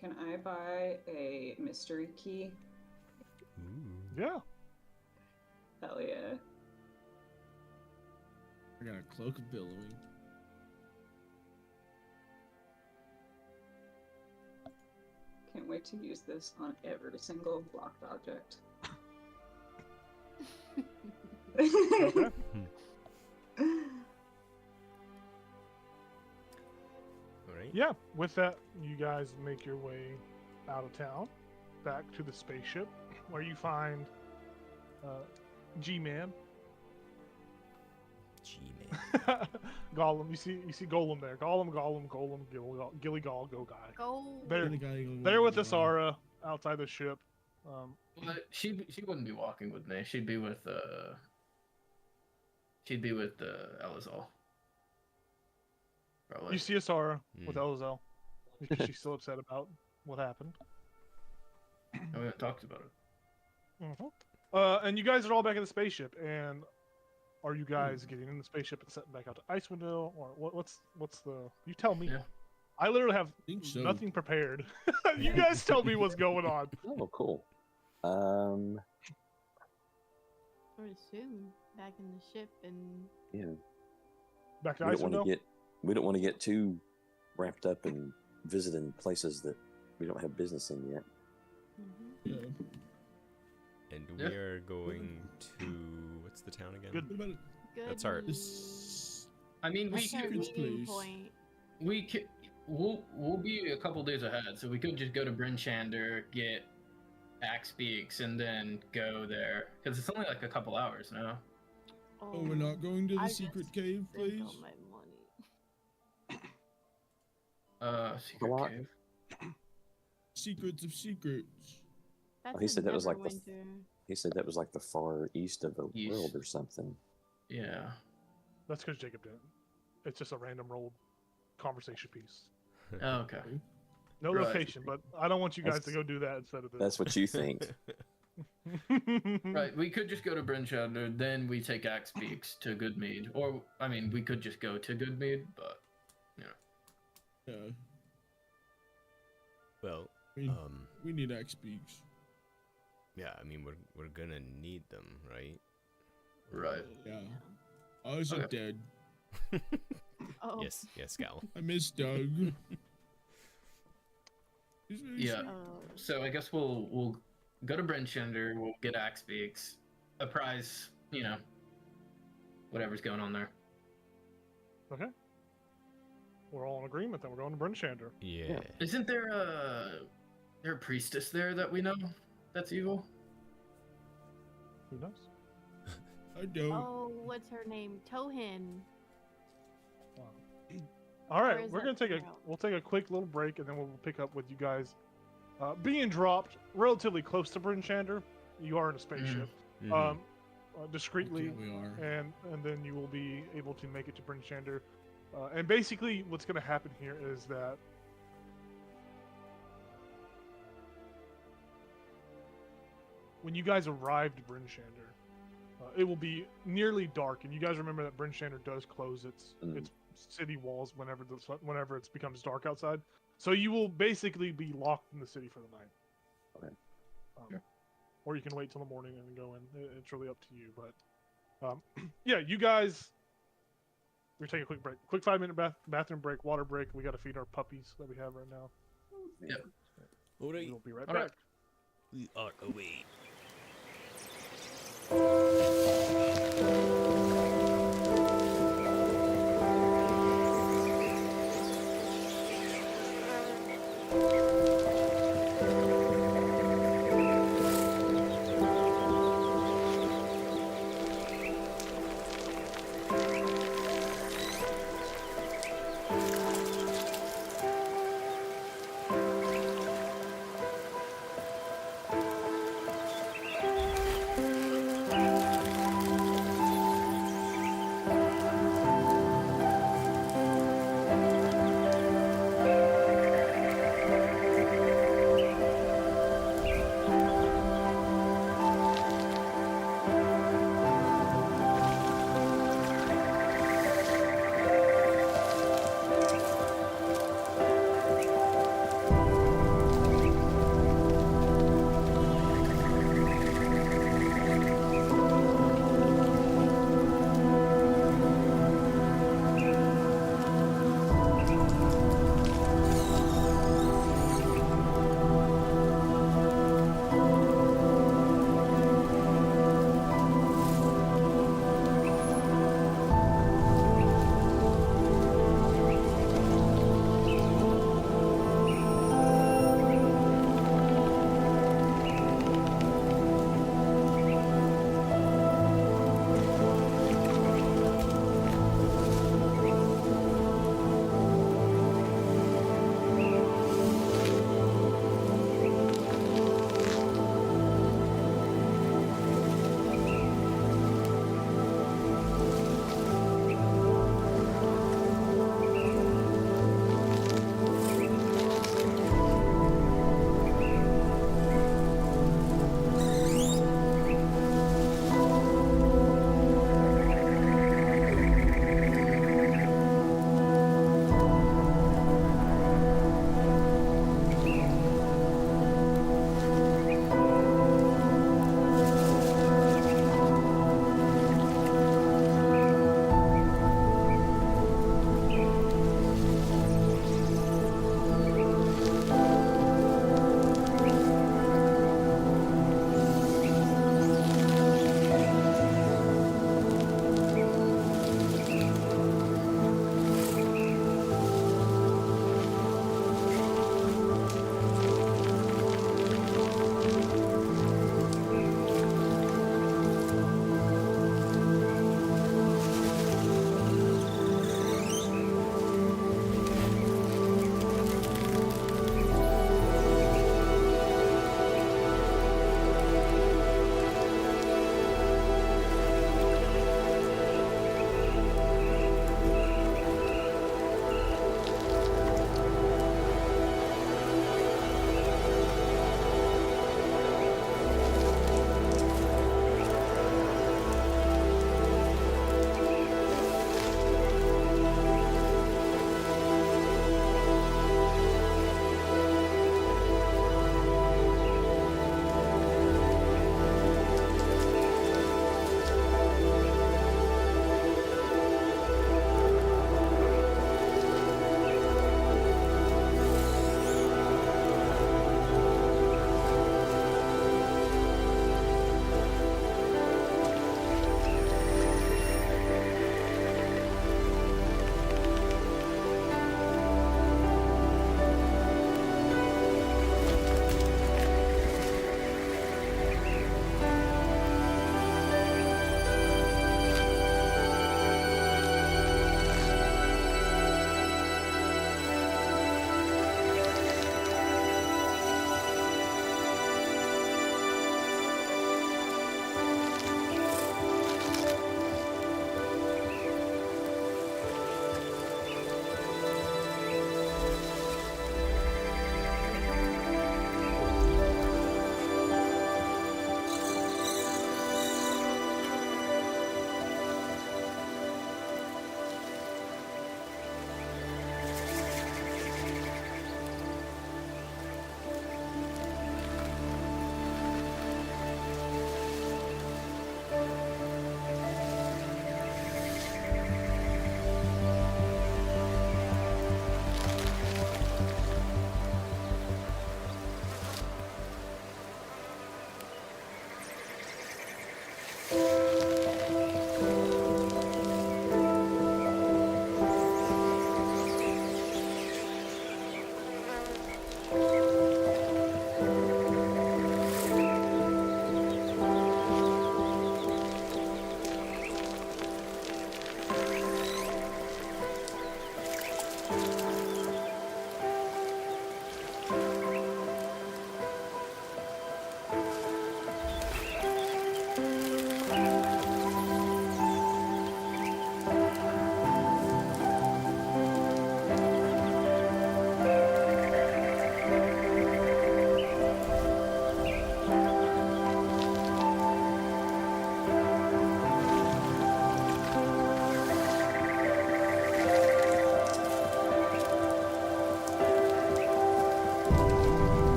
Can I buy a mystery key? Yeah. Hell yeah. I got a cloak of billowing. Can't wait to use this on every single blocked object. Okay. All right. Yeah. With that, you guys make your way out of town, back to the spaceship, where you find G-Man, G-man. Gollum. You see Golem there. Gollum, Gilly Gall, Go Guy. Go. They're The guy who- there with Asara outside the ship. But she wouldn't be walking with me. She'd be with Elazal. Probably. You see Asara with Hmm. Elzel. Because she's still upset about what happened. I haven't talked about it. And you guys are all back in the spaceship. And are you guys getting in the spaceship and setting back out to Icewind Dale, or what's the? You tell me. Yeah. I literally have think so. nothing prepared. You guys tell me what's going on. Oh, cool. I would assume back in the ship and Yeah. Back to We don't Icewind want Dale. to we don't want to get too wrapped up in visiting places that we don't have business in yet. Yeah. And Yeah. we are going to what's the town again? Good. What about Mm. good. That's our- this? I mean, we That's our secrets, meeting please. point. we could, we'll be a couple days ahead, so we could just go to Bryn Shander, get Axe Beaks, and then go there because it's only like a couple hours now. Oh, we're not going to the I secret just cave, spent please? all my money. Secret lot. cave. Secrets of secrets. That's he said that was like the Neverwinter. He said that was like the far east of the East. world or something. Yeah. That's because Jacob didn't. It's just a random rolled conversation piece. Oh, okay. No Right. location, but I don't want you guys to That's- go do that instead of this. That's what you think. Right, we could just go to Bryn Shander, then we take Axe Beaks to Goodmead, or I mean, we could just go to Goodmead, but Yeah, Well, I mean, um, we need axe beaks. yeah, I mean, we're gonna need them, right? right. Yeah. Ours are Okay. dead. Oh. Yes, yes, Gal. I miss Doug. He's very Yeah. sweet. So I guess we'll go to Bryn Shander, we'll get Axe Beaks, apprise, whatever's going on there. Okay. We're all in agreement that we're going to Bryn Shander. Yeah. Isn't there a priestess there that we know that's evil? Who knows? I don't. Oh, what's her name? Tohin. All Or right, is we're that gonna take tomorrow? we'll take a quick little break, and then we'll pick up with you guys being dropped relatively close to Bryn Shander. You are in a spaceship, Mhm. discreetly, Yeah, we are. and then you will be able to make it to Bryn Shander. And basically, what's gonna happen here is that when you guys arrive to Bryn Shander, it will be nearly dark, and you guys remember that Bryn Shander does close its city walls whenever whenever it becomes dark outside. So you will basically be locked in the city for the night. Okay. Or you can wait till the morning and go in. It's really up to you. But yeah, you guys, we're taking a quick break. Quick 5-minute bathroom break, water break. We got to feed our puppies that we have right now. Yep. All right, We'll be right All back. right. we are away.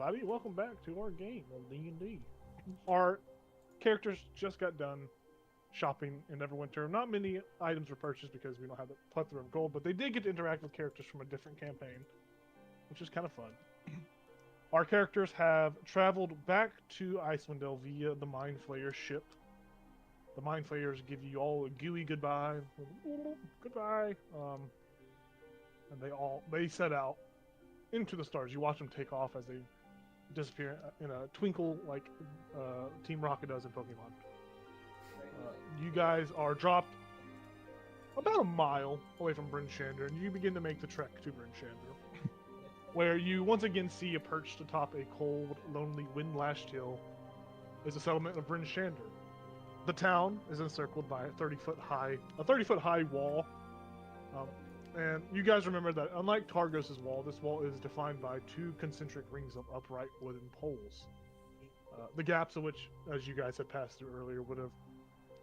everybody. Welcome back to our game of D&D. Our characters just got done shopping in Neverwinter. Not many items were purchased because we don't have the plethora of gold, but they did get to interact with characters from a different campaign, which is kind of fun. Our characters have traveled back to Icewind Dale via the Mind Flayer ship. The Mind Flayers give you all a gooey goodbye. Goodbye. And they set out into the stars. You watch them take off as they disappear in a twinkle like Team Rocket does in Pokemon. You guys are dropped about a mile away from Bryn Shander, and you begin to make the trek to Bryn Shander, where you once again see perched atop a cold, lonely, wind-lashed hill is the settlement of Bryn Shander. The town is encircled by a 30-foot high wall. And you guys remember that unlike Targos' wall, this wall is defined by two concentric rings of upright wooden poles. The gaps of which, as you guys had passed through earlier, would have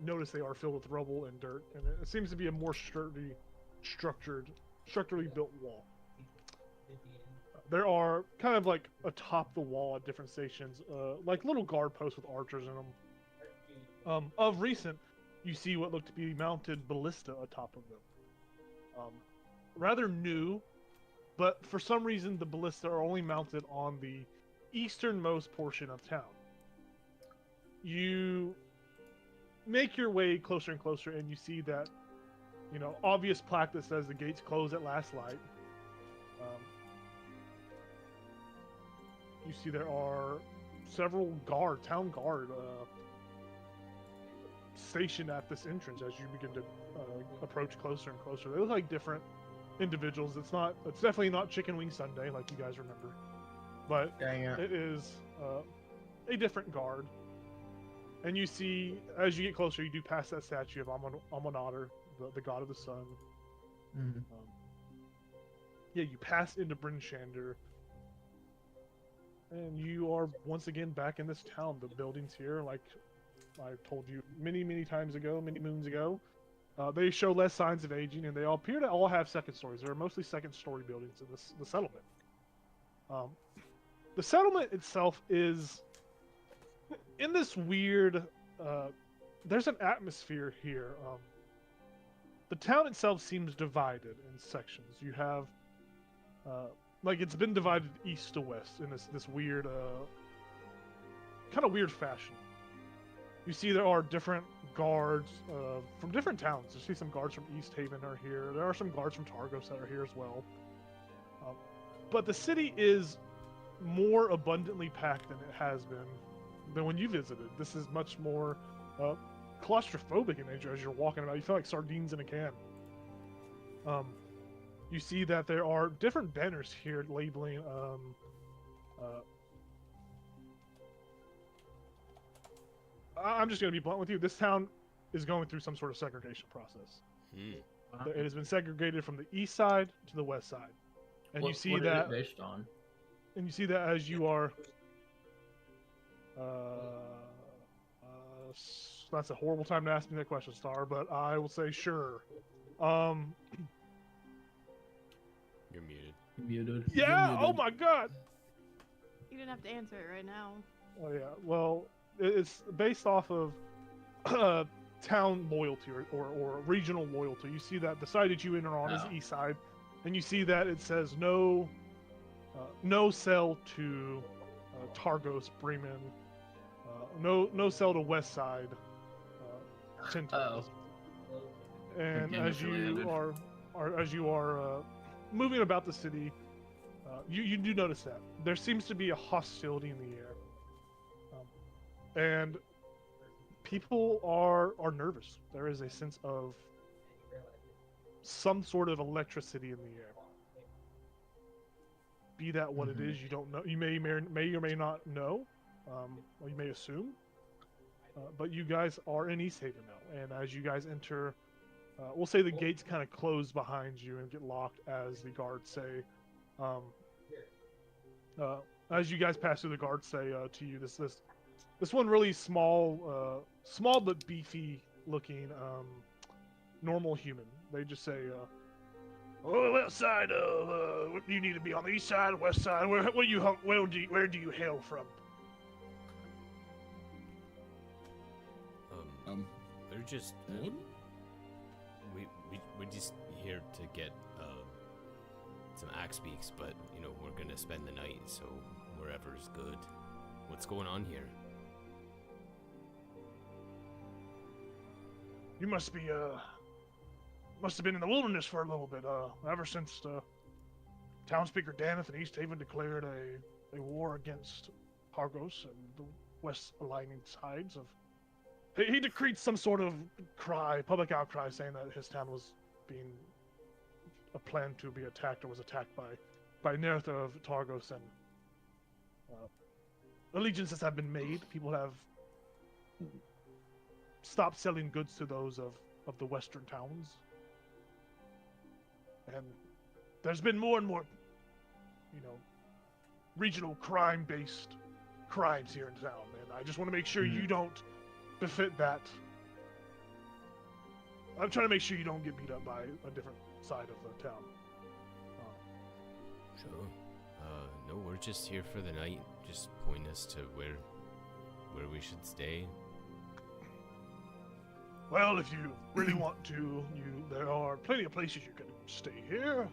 noticed they are filled with rubble and dirt, and it seems to be a more structurally built wall. There are kind of like atop the wall at different stations, like little guard posts with archers in them. Of recent, you see what look to be mounted ballista atop of them. Rather new, but for some reason the ballista are only mounted on the easternmost portion of town. You make your way closer and closer, and you see that, obvious plaque that says the gates close at last light. You see there are several town guard, stationed at this entrance as you begin to approach closer and closer. They look like different individuals. It's definitely not Chicken Wing Sunday like you guys remember, but it is a different guard. And you see, as you get closer, you do pass that statue of Amonadar, the god of the sun. Mm-hmm. You pass into Bryn Shander, and you are once again back in this town. The buildings here, like I told you many moons ago, they show less signs of aging, and they all appear to all have second stories. There are mostly second story buildings in the settlement. The settlement itself is in this weird, there's an atmosphere here. The town itself seems divided in sections. You have, like it's been divided east to west in this weird, kind of weird fashion. You see there are different guards from different towns. You see some guards from East Haven are here. There are some guards from Targos that are here as well. But the city is more abundantly packed than it has been than when you visited. This is much more claustrophobic in nature as you're walking about. You feel like sardines in a can. You see that there are different banners here labeling I'm just going to be blunt with you. This town is going through some sort of segregation process. It has been segregated from the east side to the west side. And you see that is it based on? And you see that as you are that's a horrible time to ask me that question, Star, but I will say sure. You're muted. Muted. Yeah, You're oh muted. my god! You didn't have to answer it right now. Oh yeah, well, it's based off of town loyalty or regional loyalty. You see that the side that you enter on is the east side, and you see that it says no sell to Targos, Bremen, no sell to west side, Tintos. And as you are moving about the city, you do notice that there seems to be a hostility in the air, and people are nervous. There is a sense of some sort of electricity in the air. Be that what it is, you don't know. You may or may not know, or you may assume. But you guys are in East Haven now, and as you guys enter, we'll say the gates kind of close behind you and get locked as the guards say. As you guys pass through, the guards say to you, this one really small but beefy looking normal human. They just say, Oh, west side of. What do you need to be on the east side, west side? Where do you hail from? They're just What? we're just here to get some axe beaks, but you know we're gonna spend the night, so wherever's good. What's going on here? You must be must have been in the wilderness for a little bit. Ever since Townspeaker Daneth and East Haven declared a war against Targos and the west aligning sides of. He decreed some sort of public outcry, saying that his town was being a plan to be attacked or was attacked by Nerth of Targos, and allegiances have been made. People have stopped selling goods to those of the western towns, and there's been more and more, regional crime-based crimes here in town, and I just want to make sure you don't befit that. I'm trying to make sure you don't get beat up by a different side of the town. Sure. No, we're just here for the night. Just point us to where we should stay. Well, if you really want to, there are plenty of places you can stay here.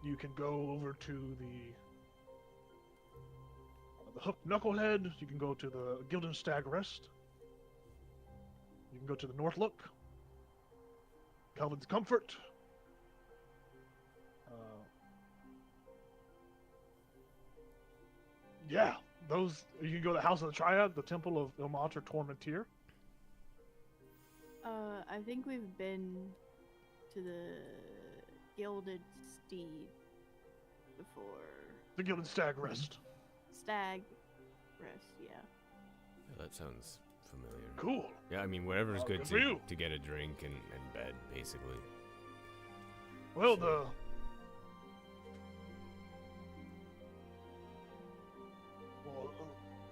You can go over to the Hook Knucklehead. You can go to the Gilden Stag Rest. You can go to the North Look, Calvin's Comfort. Yeah, those. You can go to the House of the Triad, the Temple of Ilmater Tormentir. I think we've been to the Gilded Steed before. The Gilden Stag Rest. Stag Rest, yeah. Yeah, that sounds familiar. Cool. Yeah, I mean, wherever's good good for you. to get a drink and bed, basically. Well,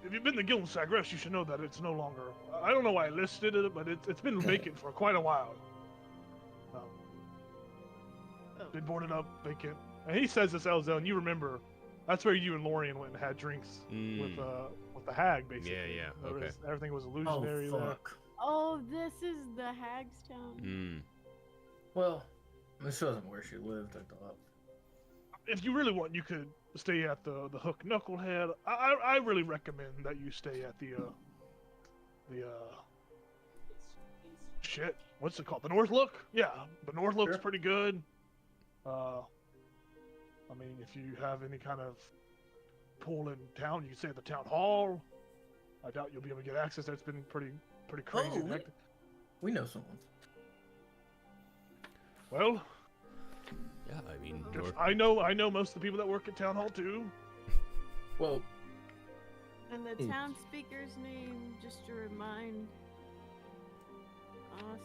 if you've been to Gilden Stag Rest, you should know that it's no longer. I don't know why I listed it, but it's been vacant for quite a while. Been boarded up, vacant. And he says this, Elzel, and you remember, that's where you and Lorian went and had drinks with the hag, basically. Yeah, There okay. Everything was illusionary there. Oh, this is the Hag's Town. Well, this wasn't where she lived, I thought. If you really want, you could stay at the Hook Knucklehead. I really recommend that you stay at the shit. What's it called? The North Look? Yeah, the North Look's pretty good. I mean, if you have any kind of pool in town, you can stay at the town hall. I doubt you'll be able to get access. That's been pretty crazy. Oh, we know someone. Well, Yeah, I mean, I know most of the people that work at town hall too. Well, And the town speaker's name, just to remind us.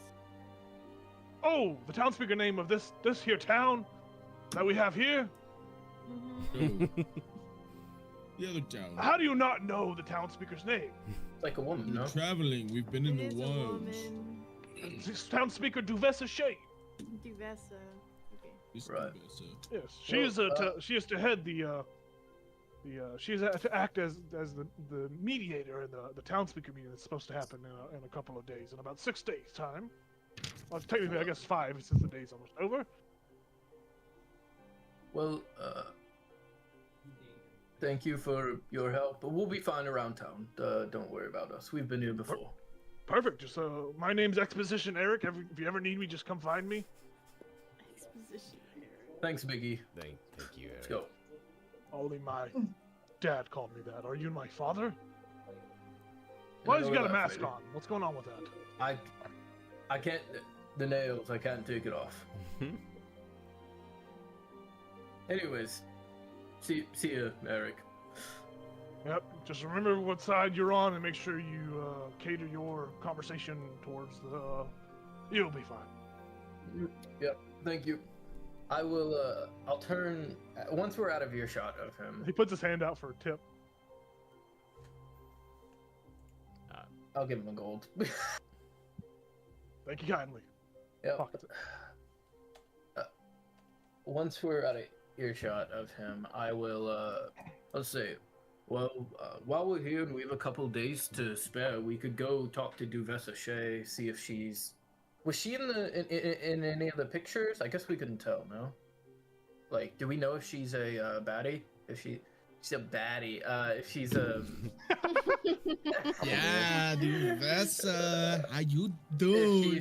Oh, the town speaker name of this here town that we have here. Mm-hmm. The other town. How do you not know the town speaker's name? like a woman, We're no? traveling. We've been in It is the a wilds. woman. This town speaker Duvessa Shea. Duvessa. Okay. It's Right. Duvessa. Yes, she Well, is to head she is to act as the mediator in the town speaker meeting that's supposed to happen in a couple of days, in about 6 days time. Well, technically, I guess 5 since the day's almost over. Well, thank you for your help, but we'll be fine around town. Don't worry about us. We've been here before. Perfect. Just my name's Exposition Eric. If you ever need me, just come find me. Exposition error. Thanks, Biggie. thank you, Eric. Let's go. Only my dad called me that. Are you my father? Why has he got a mask on? What's going on with that? I can't. The nails. I can't take it off. Anyways, see you, Eric. Yep. Just remember what side you're on and make sure you cater your conversation towards the. You'll be fine. Yep. Thank you. I will. I'll turn once we're out of earshot of him. He puts his hand out for a tip. I'll give him a gold. Thank you kindly. Yep. Pocket once we're out of earshot of him, I will. Let's say, well, while we're here and we have a couple days to spare, we could go talk to Duvessa Shea, see if she's. Was she in any of the pictures? I guess we couldn't tell. No. Like, do we know if she's a baddie? If she's a baddie. If she's a. Yeah, dude, that's how you do?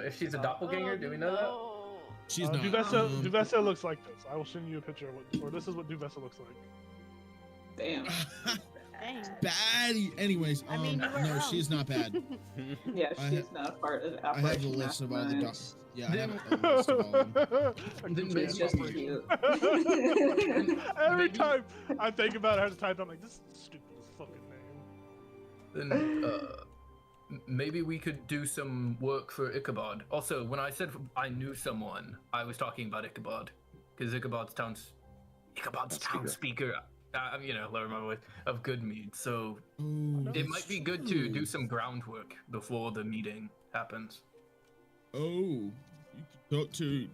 If she's a doppelganger, do we know that? She's not. Duvessa looks like this. I will send you a picture of what, or this is what Duvessa looks like. Damn. Dang. Baddie. Anyways, I mean, you were no, wrong. she's not bad. Yeah, she's not part of the I have the Operation list of all the Mastermind. dogs. Yeah, I have a list of all of them. Then It's just cute. Every time I think about it, I have to type. I'm like, this is the stupidest fucking name. Then maybe we could do some work for Ichabod. Also, when I said I knew someone, I was talking about Ichabod, because Ichabod's town speaker. You know, lower my voice, of Goodmead. So Oh, it might be good to do some groundwork before the meeting happens. Oh, you can talk to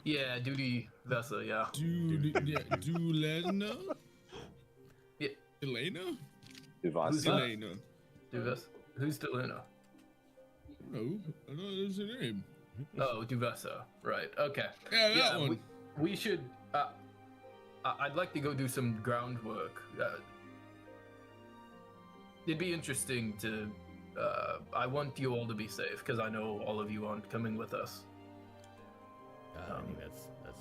Yeah, Duty Vessa. Yeah. Dulena? Yeah. Elena? Duvasa. Elena. Duvessa. Who's Delena? No, I know that's her name. Oh, Duvessa. Right. Okay. Yeah, that one. We should. I'd like to go do some groundwork. It'd be interesting to. I want you all to be safe because I know all of you aren't coming with us. I think that's a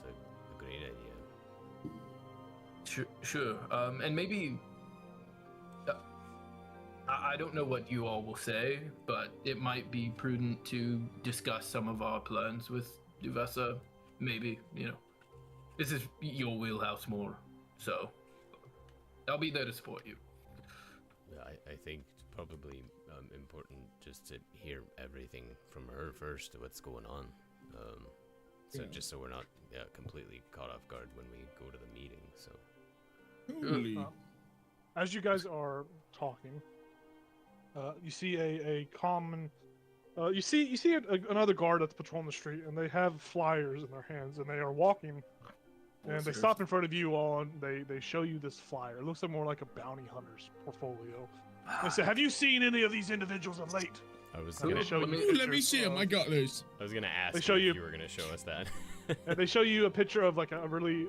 great idea. Sure. And maybe. I don't know what you all will say, but it might be prudent to discuss some of our plans with Duvessa. Maybe, you know. This is your wheelhouse more, so I'll be there to support you. I think it's probably important just to hear everything from her first, what's going on. So just so we're not completely caught off guard when we go to the meeting. So Holy. As you guys are talking, you see a common. You see another guard that's patrolling the street, and they have flyers in their hands, and they are walking. And they stop in front of you all, and they show you this flyer. It looks like more like a bounty hunter's portfolio. They say, "Have you seen any of these individuals of late?" I was I'm gonna gonna show you. Ooh, let me pictures see him. of- I got this. I was gonna ask They show if you- you were gonna show us that. And they show you a picture of like a really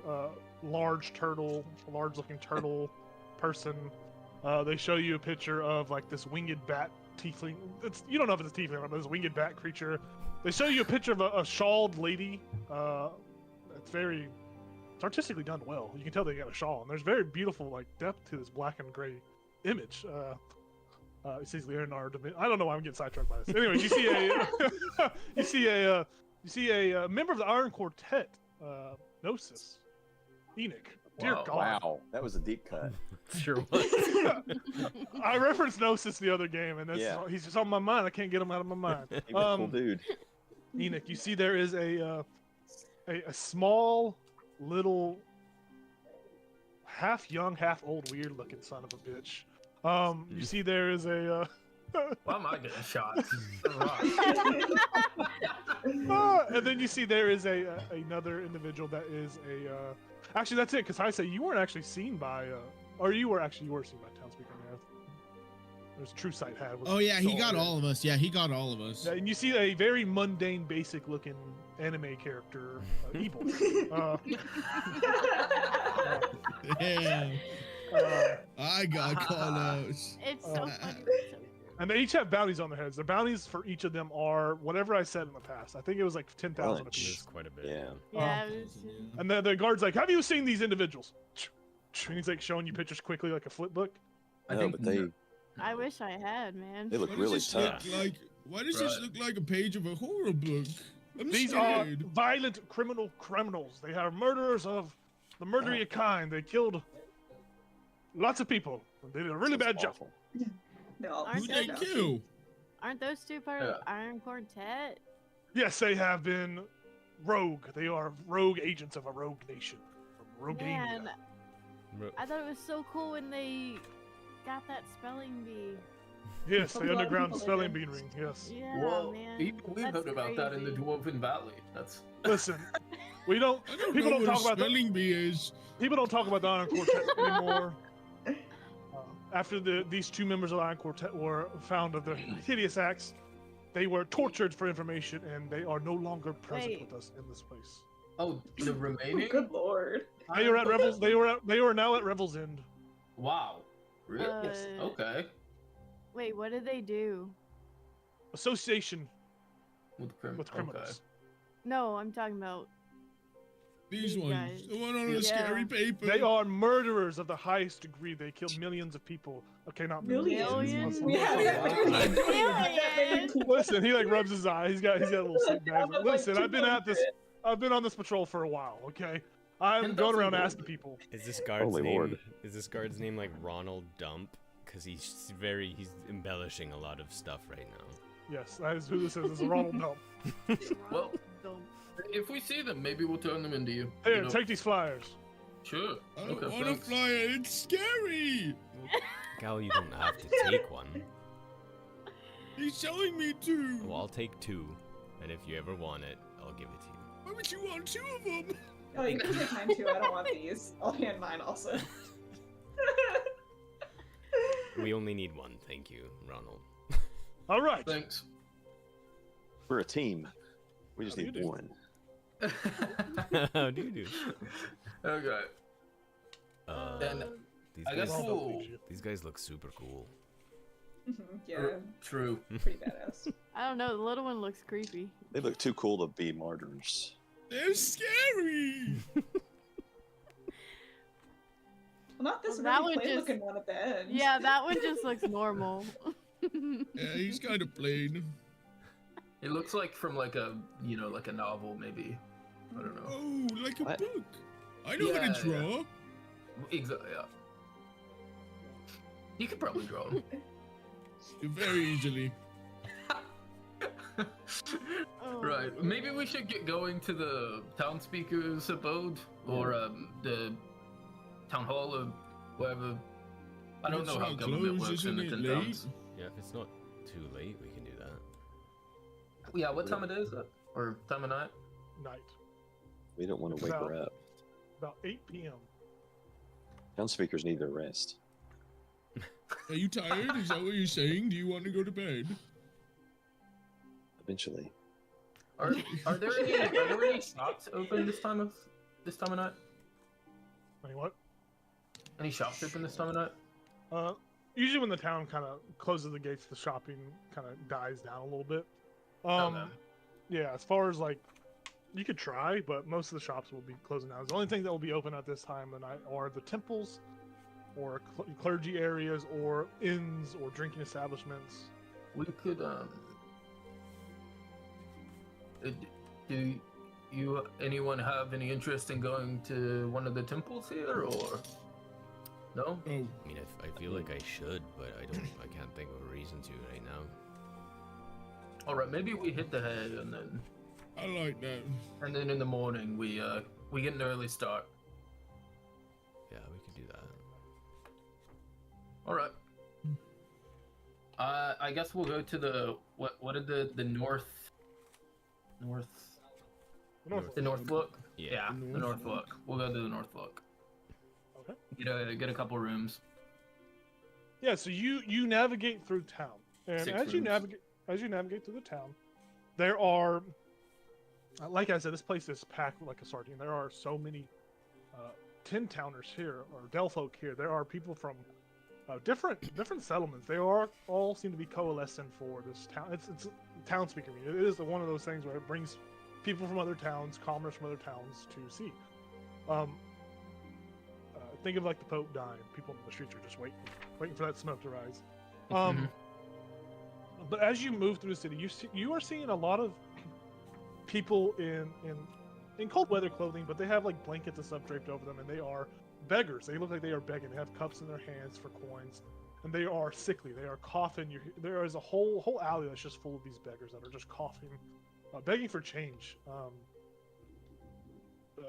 large looking turtle person. They show you a picture of like this winged bat tiefling. You don't know if it's a tiefling or not, but it's a winged bat creature. They show you a picture of a shawled lady. It's artistically done well. You can tell they got a shawl, and there's very beautiful like depth to this black and gray image. It says Leonardo. I don't know why I'm getting sidetracked by this. Anyways, you see a member of the Iron Quartet, Gnosis, Enoch. Dear Wow. God. Wow, that was a deep cut. Sure was. I referenced Gnosis the other game, and he's just on my mind. I can't get him out of my mind. He was a cool dude. Enoch, you see there is a small, little, half young, half old, weird looking son of a bitch. You see there is a. Why am I getting shot? And then you see there is another individual that is a. Actually, that's it. Because I say you weren't actually seen by, or you were seen by Townspeaker Math. There's True Sight had. Oh yeah, he got all of us. Yeah, he got all of us. Yeah, and you see a very mundane, basic-looking anime character, evil. Damn. I got called out. It's so funny. And they each have bounties on their heads. The bounties for each of them are whatever I said in the past. I think it was like 10,000 Bunch. apiece. It's quite a bit. Yeah. Yeah, it was, And the guard's like, "Have you seen these individuals?" And he's like showing you pictures quickly, like a flip book. No, but they I wish I had, man. look Why really does this tough. look like? Why does this look like a page of a horror book? I'm These are scared. violent criminals. They are murderers of the murderier kind. They killed lots of people. They did a really bad job. Awful. No, Aren't Who'd they they- kill? Aren't those two part of Iron Quartet? Yes, they have been rogue. They are rogue agents of a rogue nation. From Rogania. Man, I thought it was so cool when they got that spelling bee. Yes, the A lot of underground people spelling live bee ring. Yes. Yeah, Whoa, man. even we've That's heard about that in the crazy. Dwarven Valley. That's Listen, we don't. I don't People know don't what a talk about the, spelling bee is. people don't talk about the Iron Quartet anymore. After these two members of the Iron Quartet were found of their hideous acts, they were tortured for information, and they are no longer present Wait. with us in this place. oh, the remaining. Good lord. They were at Rebels. They were now at Rebels End. Wow. Really? Yes. Okay. Wait, what did they do? Association With with criminals. criminals. No, I'm talking about. These These ones. guys. The one on Yeah. the scary paper. They are murderers of the highest degree. They killed millions of people. Okay, not millions. Millions? We have Millions? Listen, he like rubs his eye. He's got a little sick Yeah, bag. but, like, Listen, I've been on this patrol for a while. Okay, I'm And going that's around a asking people. Is this guard's Holy name? Lord. Is this guard's name like Ronald Dump? Because he's embellishing a lot of stuff right now. Yes, that is who this is. This is Ronald Dump. Well, if we see them, maybe we'll turn them into you. Here, You know? take these flyers. Sure. I don't Okay, want thanks. to fly it. It's scary. Gal, you don't have to take one. He's telling me to. Well, I'll take 2, and if you ever want it, I'll give it to you. Why would you want 2 of them? Oh, you can take mine too. I don't want these. I'll hand mine also. We only need 1, thank you, Ronald. All right. Thanks. We're a team. We just How do need you do? one. How do you do? Okay. Then These I guess guys, Ronald we'll. leads you. these guys look super cool. Yeah, True. pretty badass. I don't know. The little one looks creepy. They look too cool to be martyrs. They're scary. Well, not this Well, that really would plain just- looking one at the end. Yeah, that one just looks normal. Yeah, he's kind of plain. It looks like from like a like a novel maybe. I don't know. Oh, like a What? book. I know how Yeah, to draw. Exactly. Yeah. You could probably draw them. Very easily. Oh, Right. Maybe we should get going to the townspeaker's abode or the town hall or wherever. I don't It's know how not government closed, works in isn't the it 10 late? towns. Yeah, if it's not too late, we can do that. Yeah. What time it is? Or time of night? Night. We don't want to wake her up. About 8 p.m. Town speakers need their rest. Are you tired? Is that what you're saying? Do you want to go to bed? Eventually. Are there any shops open this time of night? I mean, what? Any shops open this time of night? Usually when the town kind of closes the gates, the shopping kind of dies down a little bit. Okay. Yeah, as far as like, you could try, but most of the shops will be closing down. The only thing that will be open at this time of the night are the temples, or clergy areas, or inns, or drinking establishments. We could do you anyone have any interest in going to one of the temples here or no? Oh, I mean, I feel like I should, but I can't think of a reason to right now. All right, maybe we hit the head I like that. and then in the morning we get an early start. Yeah, we could do that. All right. I guess we'll go to the what did the north the north look? Yeah. The north look. We'll go to the north look. Okay. Get a couple rooms. Yeah, so you navigate through town, and 6 as you rooms. navigate through the town, there are, like I said, this place is packed like a sardine. There are so many tin towners here, or Del folk here. There are people from different settlements. They all seem to be coalescing for this town. It's a town speaker meeting. It is one of those things where it brings people from other towns, commerce from other towns to see. Think of like the Pope dying. People in the streets are just waiting for that smoke to rise. But as you move through the city, you are seeing a lot of people in cold weather clothing, but they have like blankets and stuff draped over them, and they are beggars. They look like they are begging. They have cups in their hands for coins, and they are sickly. They are coughing. There is a whole alley that's just full of these beggars that are just coughing, begging for change.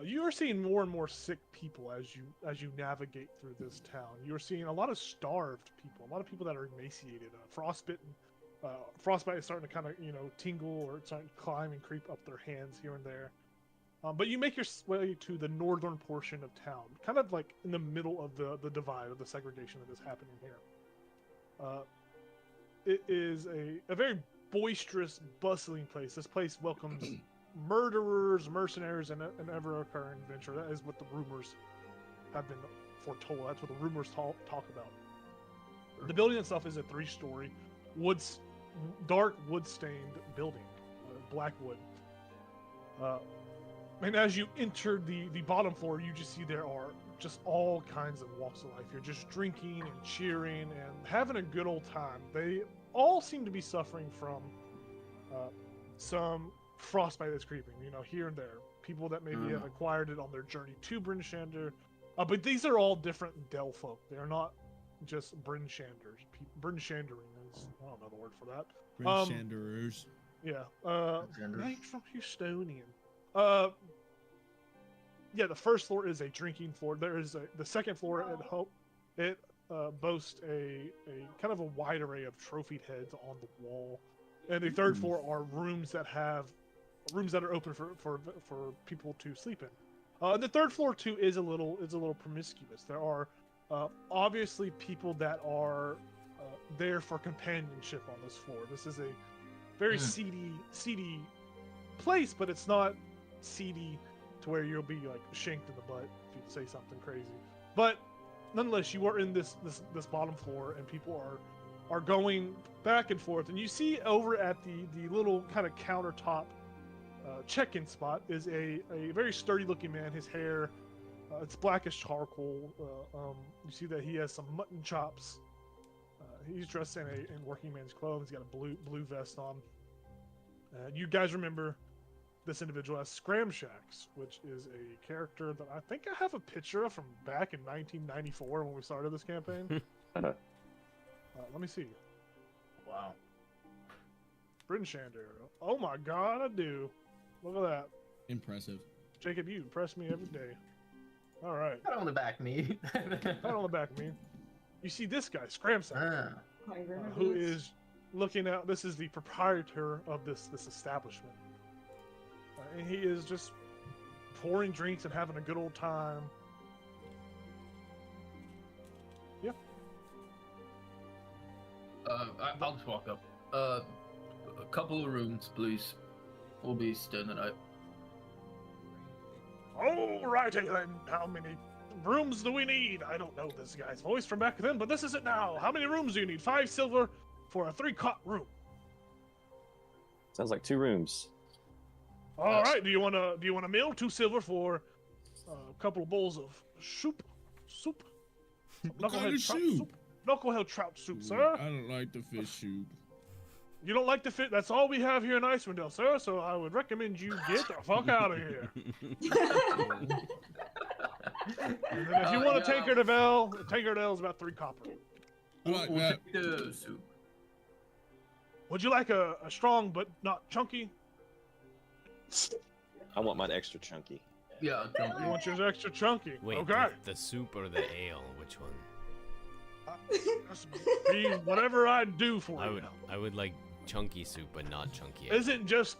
you are seeing more and more sick people as you navigate through this town. You are seeing a lot of starved people, a lot of people that are emaciated, frostbitten. Frostbite is starting to kind of tingle or starting to climb and creep up their hands here and there. But you make your way to the northern portion of town, kind of like in the middle of the divide of the segregation that is happening here. It is a very boisterous, bustling place. This place welcomes murderers, mercenaries, and an ever-occurring adventure. That is what the rumors have been foretold. That's what the rumors talk about. The building itself is a 3-story, dark wood-stained building, black wood. And as you enter the bottom floor, you just see there are just all kinds of walks of life here, just drinking and cheering and having a good old time. They all seem to be suffering from some frostbite that's creeping, here and there. People that maybe have acquired it on their journey to Bryn Shander. But these are all different Dell folk. They're not just Bryn Shanders. Bryn Shandering is, I don't know the word for that. Bryn Shanderers. Yeah. Knight from Houstonian. Yeah, the first floor is a drinking floor. There is the second floor. It boasts a kind of a wide array of trophied heads on the wall, and the third floor are rooms that are open for people to sleep in. The third floor too is a little promiscuous. There are obviously people that are there for companionship on this floor. This is a very seedy place, but it's not seedy to where you'll be like shanked in the butt if you say something crazy. But nonetheless, you are in this bottom floor, and people are going back and forth. And you see over at the little kind of countertop check-in spot is a very sturdy looking man. His hair, it's blackish charcoal. You see that he has some mutton chops. He's dressed in working man's clothes. He's got a blue vest on. You guys remember this individual as Scramshax, which is a character that I think I have a picture of from back in 1994 when we started this campaign. Let me see. Wow. Bryn Shander. Oh my god, I do. Look at that. Impressive. Jacob, you impress me every day. All right. Pat on the back, me. Pat on the back, me. You see this guy, Scramsack, who is looking out. This is the proprietor of this establishment. And he is just pouring drinks and having a good old time. Yeah. I'll just walk up. A couple of rooms, please. We'll be staying the night. Alrighty then. How many rooms do we need? I don't know this guy's voice from back then, but this is it now. How many rooms do you need? 5 silver for a 3-cot room. Sounds like 2 rooms. All right. Do you want a meal? 2 silver for a couple of bowls of soup. What kind of soup? Knucklehead trout soup, sir. I don't like the fish soup. You don't like the fish? That's all we have here in Icewind Dale, sir. So I would recommend you get the fuck out of here. And then if you want a tankard of ale, a tankard of ale is about 3 copper. I like We'll that. take the soup. Would you like a strong but not chunky? I want mine extra chunky. Yeah, You want yours extra chunky? Wait, okay. the soup or the ale? Which one? Just be whatever I do for you. I would like chunky soup, but not chunky ale. Isn't just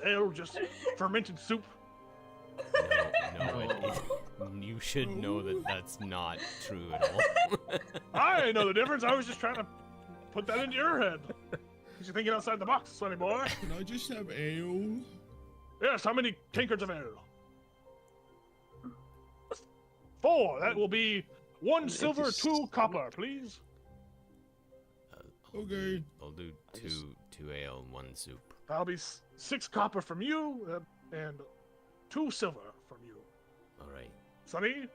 ale just fermented soup? No, you should know that that's not true at all. I know the difference. I was just trying to put that into your head. You're thinking outside the box, sonny boy. Can I just have ale? Yes, how many tankards of ale? 4. That will be 1 silver, 2 copper, please. Okay. I'll do two ale and 1 soup. That'll be 6 copper from you and 2 silver from you. All right. Sonny?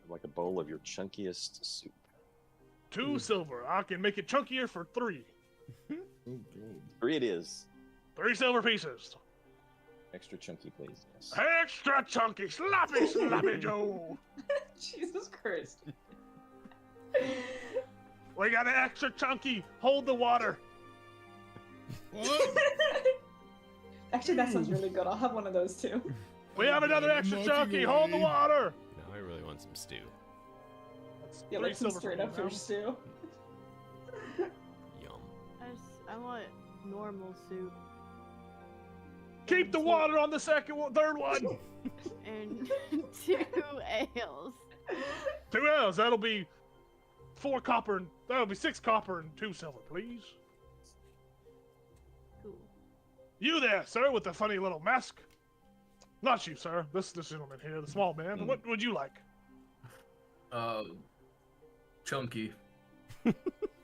I'd like a bowl of your chunkiest soup. 2 silver. I can make it chunkier for 3. Oh god. 3 it is. 3 silver pieces. Extra chunky, please. Yes. Extra chunky, sloppy Joe. Jesus Christ. We got an extra chunky. Hold the water. What? Actually, that sounds really good. I'll have one of those too. We have another extra chunky. Hold the water. Now I really want some stew. That's Yeah, 3 like some silver straight for up you now. fish stew. Yum. I want normal soup Keep the water on the third one. and 2 ales. 2 ales. That'll be 4 copper. That'll be 6 copper and 2 silver, please. Cool. You there, sir, with the funny little mask? Not you, sir. This gentleman here, the small man. What would you like? Chunky.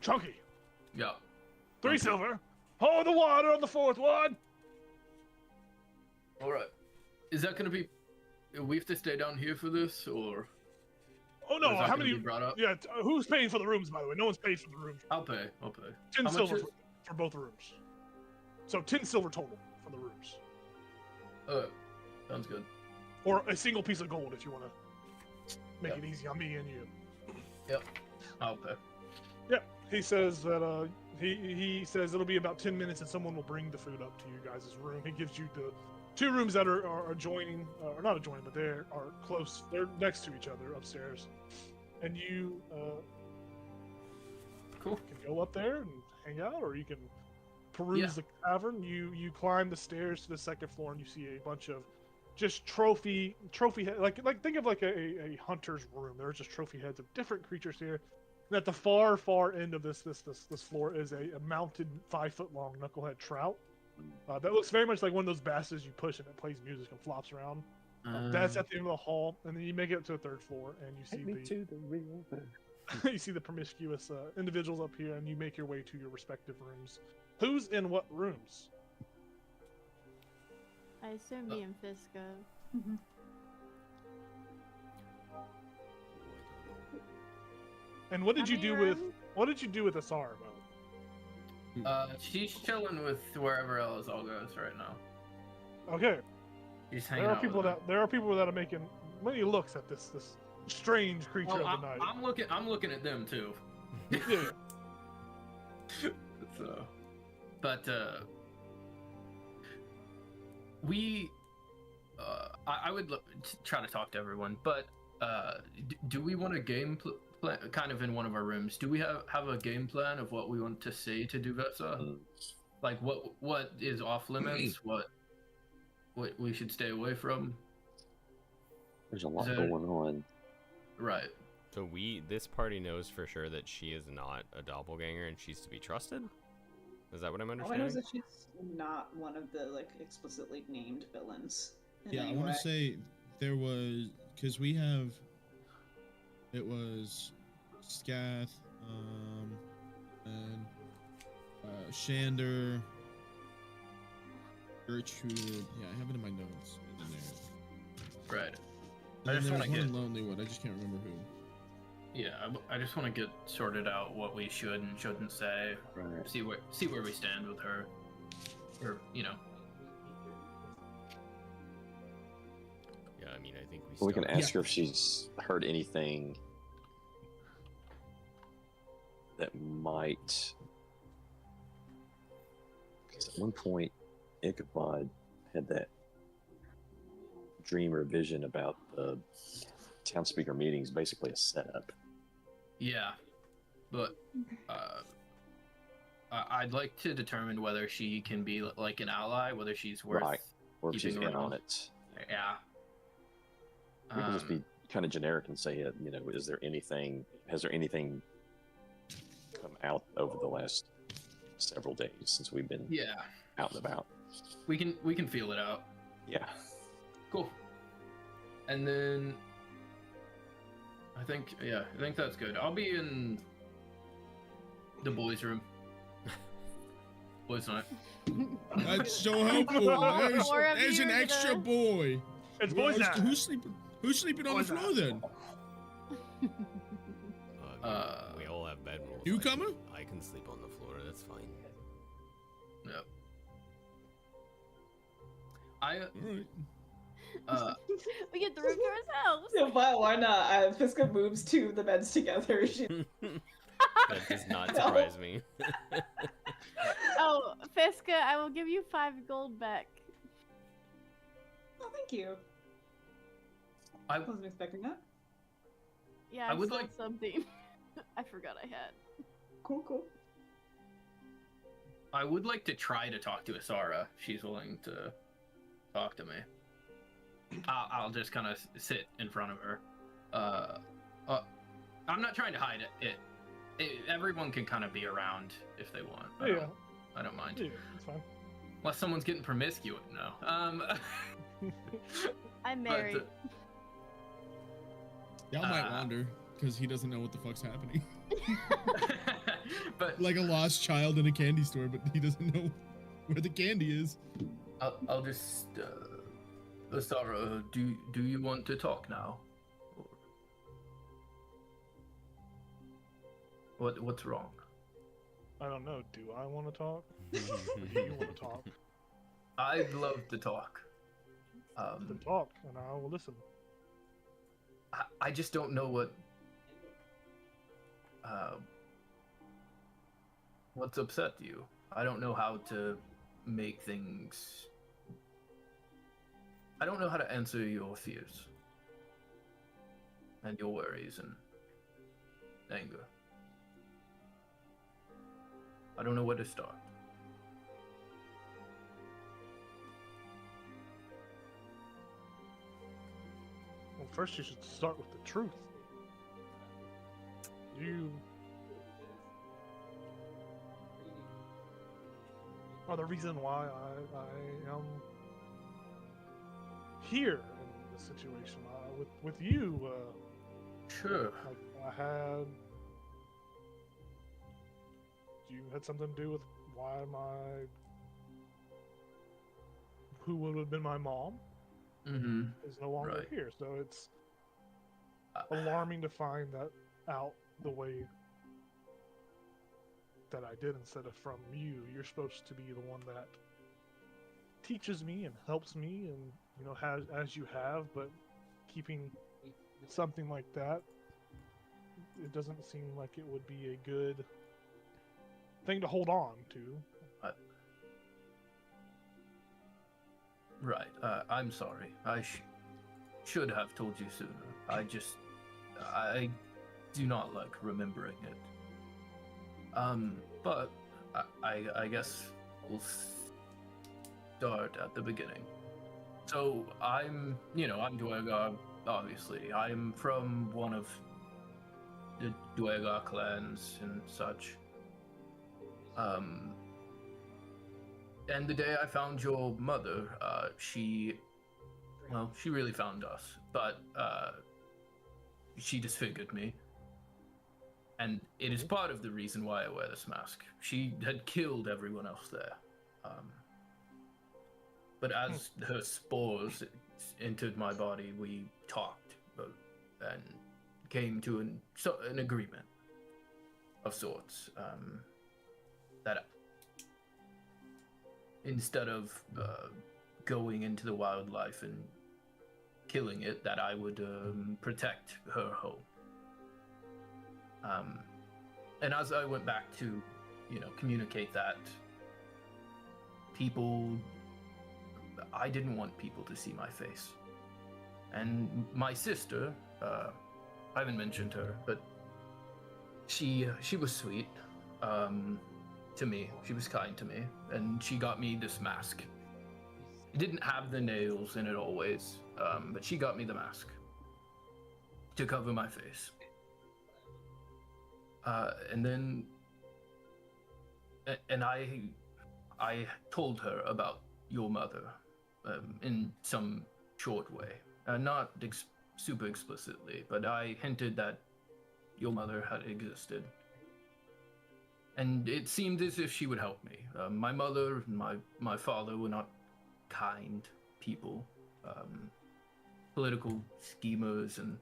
Chunky. Yeah. 3 silver. Hold the water on the 4th one. All right. Is that gonna be? We have to stay down here for this, or? Oh no! Is that How gonna many? be brought up? Yeah. Who's paying for the rooms, by the way? No one's paid for the rooms. I'll pay. 10 How much silver is- for both rooms. So 10 silver total for the rooms, Sounds good. or a single piece of gold if you want to make Yep. it easy on me and you. Yep. I'll pay. He says that he says it'll be about 10 minutes and someone will bring the food up to you guys' room. He gives you the 2 rooms that are adjoining, or not adjoining, but they are close. They're next to each other upstairs, and you Cool. can go up there and hang out, or you can peruse Yeah. the cavern. You climb the stairs to the 2nd floor, and you see a bunch of just trophy like think of like a hunter's room. There's just trophy heads of different creatures here. And at the far end of this floor is a mounted 5-foot long knucklehead trout. That looks very much like one of those basses you push and it plays music and flops around. That's at the end of the hall, and then you make it to the 3rd floor, and you see you see the promiscuous individuals up here, and you make your way to your respective rooms. Who's in what rooms? I assume me and Fiska. And what did you How many do with rooms? Asar? She's chilling with wherever Elazar goes right now. Okay, She's hanging there are out people with him. that are making many looks at this strange creature Well, of the night. I'm looking at them too. Yeah. So, but we, I would try to talk to everyone, but do we want a game plan, kind of in one of our rooms? Do we have a game plan of what we want to say to Duvessa? Like what is off limits? what we should stay away from? There's a lot Is there- going on. Right. So this party knows for sure that she is not a doppelganger and she's to be trusted? Is that what I'm All I know understanding? is that she's not one of the like explicitly named villains. in Yeah, I any want way. to say there was because it was Scath, and Shander, Gertrude. Yeah, I have it in my notes. It's in there. Right. And I then just there want was to one get. in Lonelywood. I just can't remember who. Yeah, I just want to get sorted out what we should and shouldn't say. Right. See where we stand with her, or Yeah, I mean, I think we Well, we can start- ask her if she's heard anything that might. Because at one point, Ichabod had that dream or vision about the town speaker meetings, basically a setup. Yeah, but I'd like to determine whether she can be like an ally, whether she's worth. Right. Or if she's keeping in on around. it. Yeah. We can just be kind of generic and say, has there anything come out over the last several days since we've been Yeah, out and about? we can feel it out. Yeah. Cool. And then I think that's good. I'll be in the boys' room. Boys' night. That's so helpful. All There's, four of there's you an are extra gonna- boy. It's Well, boys now. Who's sleeping on the Boys floor out. then? we all have bed rules. You I can- coming? I can sleep on the floor. That's fine. Yep. All right. We get the room to ourselves. Yeah, why not? Fiska moves to the beds together. She That does not surprise me. Oh, Fiska, I will give you 5 gold back Oh, thank you. I Wasn't expecting that. Yeah, I I would saw like- something. I forgot I had. Cool. I would like to try to talk to Asara. She's willing to talk to me. I'll just kind of sit in front of her. I'm not trying to hide it. Everyone can kind of be around if they want. I don't mind. Yeah, it's fine. Unless someone's getting promiscuous, no. I'm married. Y'all might wander because he doesn't know what the fuck's happening. But Like a lost child in a candy store, but he doesn't know where the candy is. I'll just Asara, do you want to talk now? Or what's wrong? I don't know. Do I want to talk? Or do you want to talk? I'd love to talk. Then talk, and I will listen. I just don't know what's upset you. I don't know how to make things. I don't know how to answer your fears and your worries and anger. I don't know where to start. Well, first you should start with the truth. You are the reason why I am here in this situation. With you, Sure. I had. You had something to do with why who would have been my mom Mm-hmm. is no longer Right. here. So it's alarming to find that out the way that I did instead of from you. You're supposed to be the one that teaches me and helps me, and has as you have. But keeping something like that, it doesn't seem like it would be a good thing to hold on to. Right. I'm sorry. I should have told you sooner. I do not like remembering it. But I guess we'll start at the beginning. So I'm Duergar, obviously. I'm from one of the Duergar clans and such. And the day I found your mother, she really found us, but she disfigured me. And it is part of the reason why I wear this mask. She had killed everyone else there. But as her spores entered my body, we talked and came to an agreement of sorts. That instead of going into the wildlife and killing it, that I would protect her home. And as I went back to, communicate that, I didn't want people to see my face. And my sister, I haven't mentioned her, but she was sweet. To me, she was kind to me, and she got me this mask. It didn't have the nails in it always, but she got me the mask to cover my face. And then, I told her about your mother in some short way, not super explicitly, but I hinted that your mother had existed. And it seemed as if she would help me. My mother and my father were not kind people, political schemers and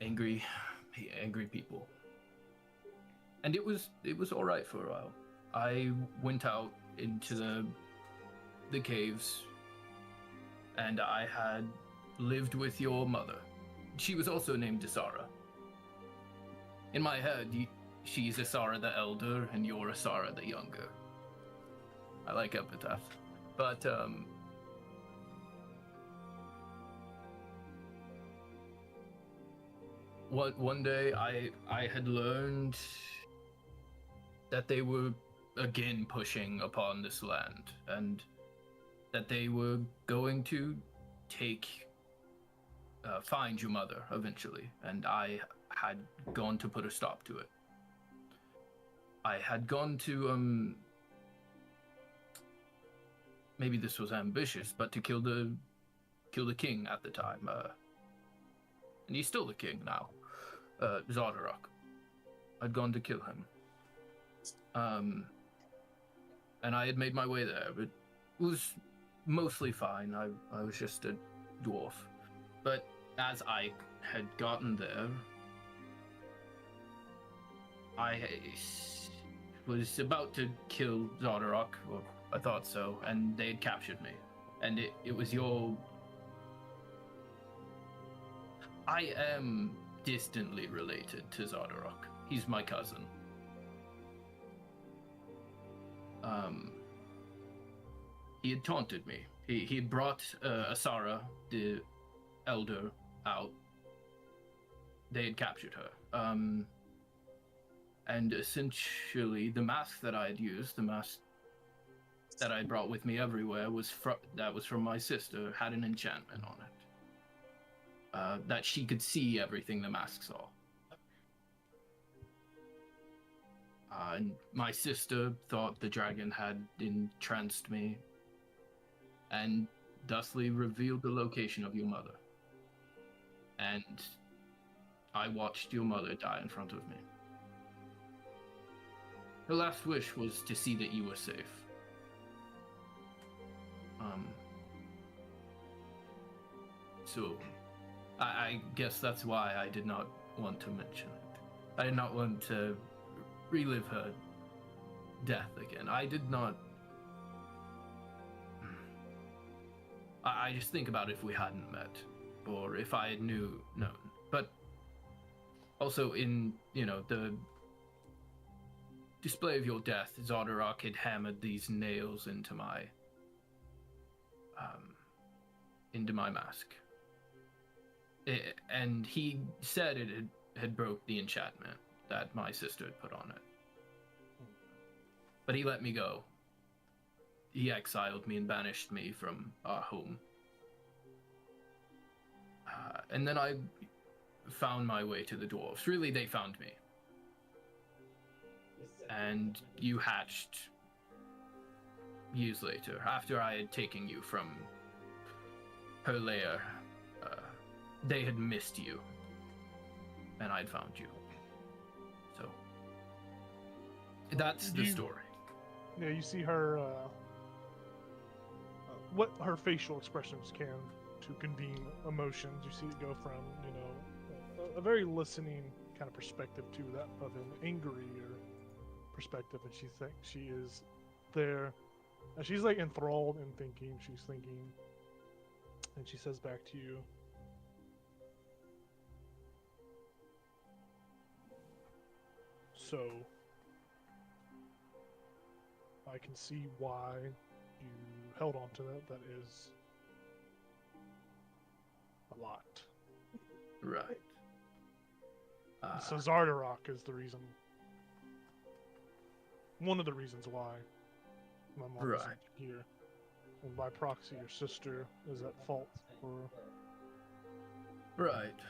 angry people. And it was all right for a while. I went out into the caves, and I had lived with your mother. She was also named Asara. In my head, she's Asara the Elder, and you're Asara the Younger. I like epitaph. But, one day I had learned that they were again pushing upon this land, and that they were going to find your mother eventually, and I had gone to put a stop to it. I had gone to maybe this was ambitious, but to kill the king at the time, and he's still the king now, Zardarok. I'd gone to kill him, and I had made my way there, but it was mostly fine. I was just a dwarf, but as I had gotten there, I was about to kill Zardarok, or I thought so, and they had captured me. And it was your... I am distantly related to Zardarok. He's my cousin. He had taunted me. He had brought Asara, the elder, out. They had captured her. And essentially, the mask that I had used, the mask that I brought with me everywhere, was from my sister, had an enchantment on it. That she could see everything the mask saw. And my sister thought the dragon had entranced me, and thusly revealed the location of your mother. And I watched your mother die in front of me. Her last wish was to see that you were safe. So, I guess that's why I did not want to mention it. I did not want to relive her death again. I did not... I just think about if we hadn't met, or if I had known. But also in, the display of your death, Zardarok had hammered these nails into my mask. And he said it had broke the enchantment that my sister had put on it. But he let me go. He exiled me and banished me from our home. And then I found my way to the dwarves. Really, they found me. And you hatched years later, after I had taken you from her lair. They had missed you, and I'd found you. So, that's the story. Yeah, you see her, what her facial expressions can to convene emotions. You see it go from, a very listening kind of perspective to that of an angrier perspective, and she thinks she is there, and she's like enthralled in thinking. She's thinking, and she says back to you, "So I can see why you held on to that. That is a lot." Right. So Zardarok is the reason, one of the reasons why my mom is here, and by proxy, your sister is at fault for. Right.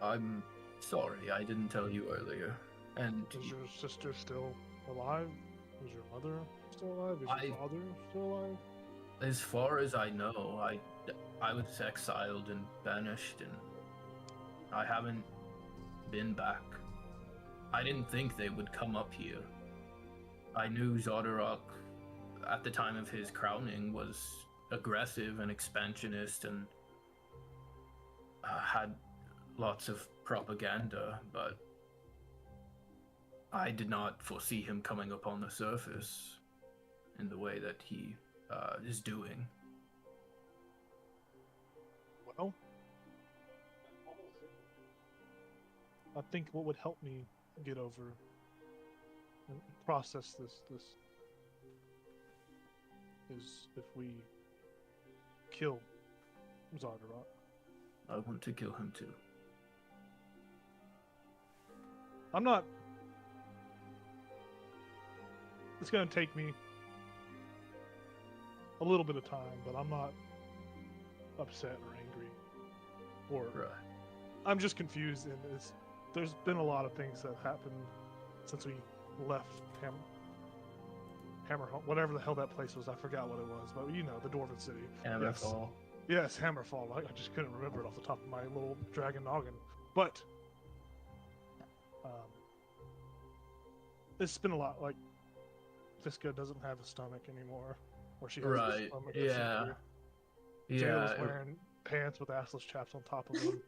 I'm sorry I didn't tell you earlier. And Is your sister still alive? Is your mother still alive? Is your father still alive? as far as I know, I was exiled and banished, and I haven't been back. I didn't think they would come up here. I knew Zardarok, at the time of his crowning, was aggressive and expansionist and had lots of propaganda, but I did not foresee him coming up on the surface in the way that he is doing. Well, I think what would help me get over and process this is if we kill Zardarok. I want to kill him too. I'm not. It's gonna take me a little bit of time, but I'm not upset or angry, or Right. I'm just confused. And there's been a lot of things that happened since we left Hammerfall, whatever the hell that place was. I forgot what it was, but you know, the Dwarven City. Hammerfall. Yes, Hammerfall. I just couldn't remember it off the top of my little dragon noggin. But it's been a lot. Like, Fiska doesn't have a stomach anymore, or she has a Right. stomach. Yeah. Jayla's Yeah. wearing pants with assless chaps on top of them.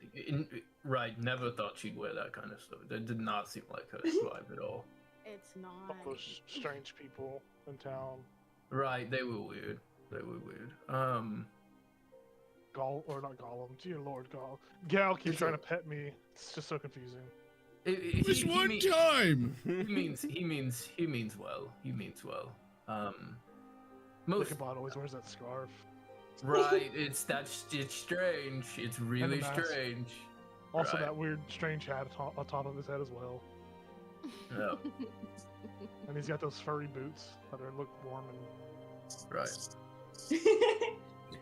Right. Never thought she'd wear that kind of stuff. That did not seem like her vibe at all. It's All not. those strange people in town. Right. They were weird. They were weird. Or not Gollum. Dear Lord, Gal keeps It's trying a- to pet me. It's just so confusing. Just one time. He means well. He means well. Most Ichabod always wears that scarf. right. It's strange. It's really mask. strange. Also, Right. that weird, strange hat on top of his head as well. Yeah. And he's got those furry boots that look warm and. Right. His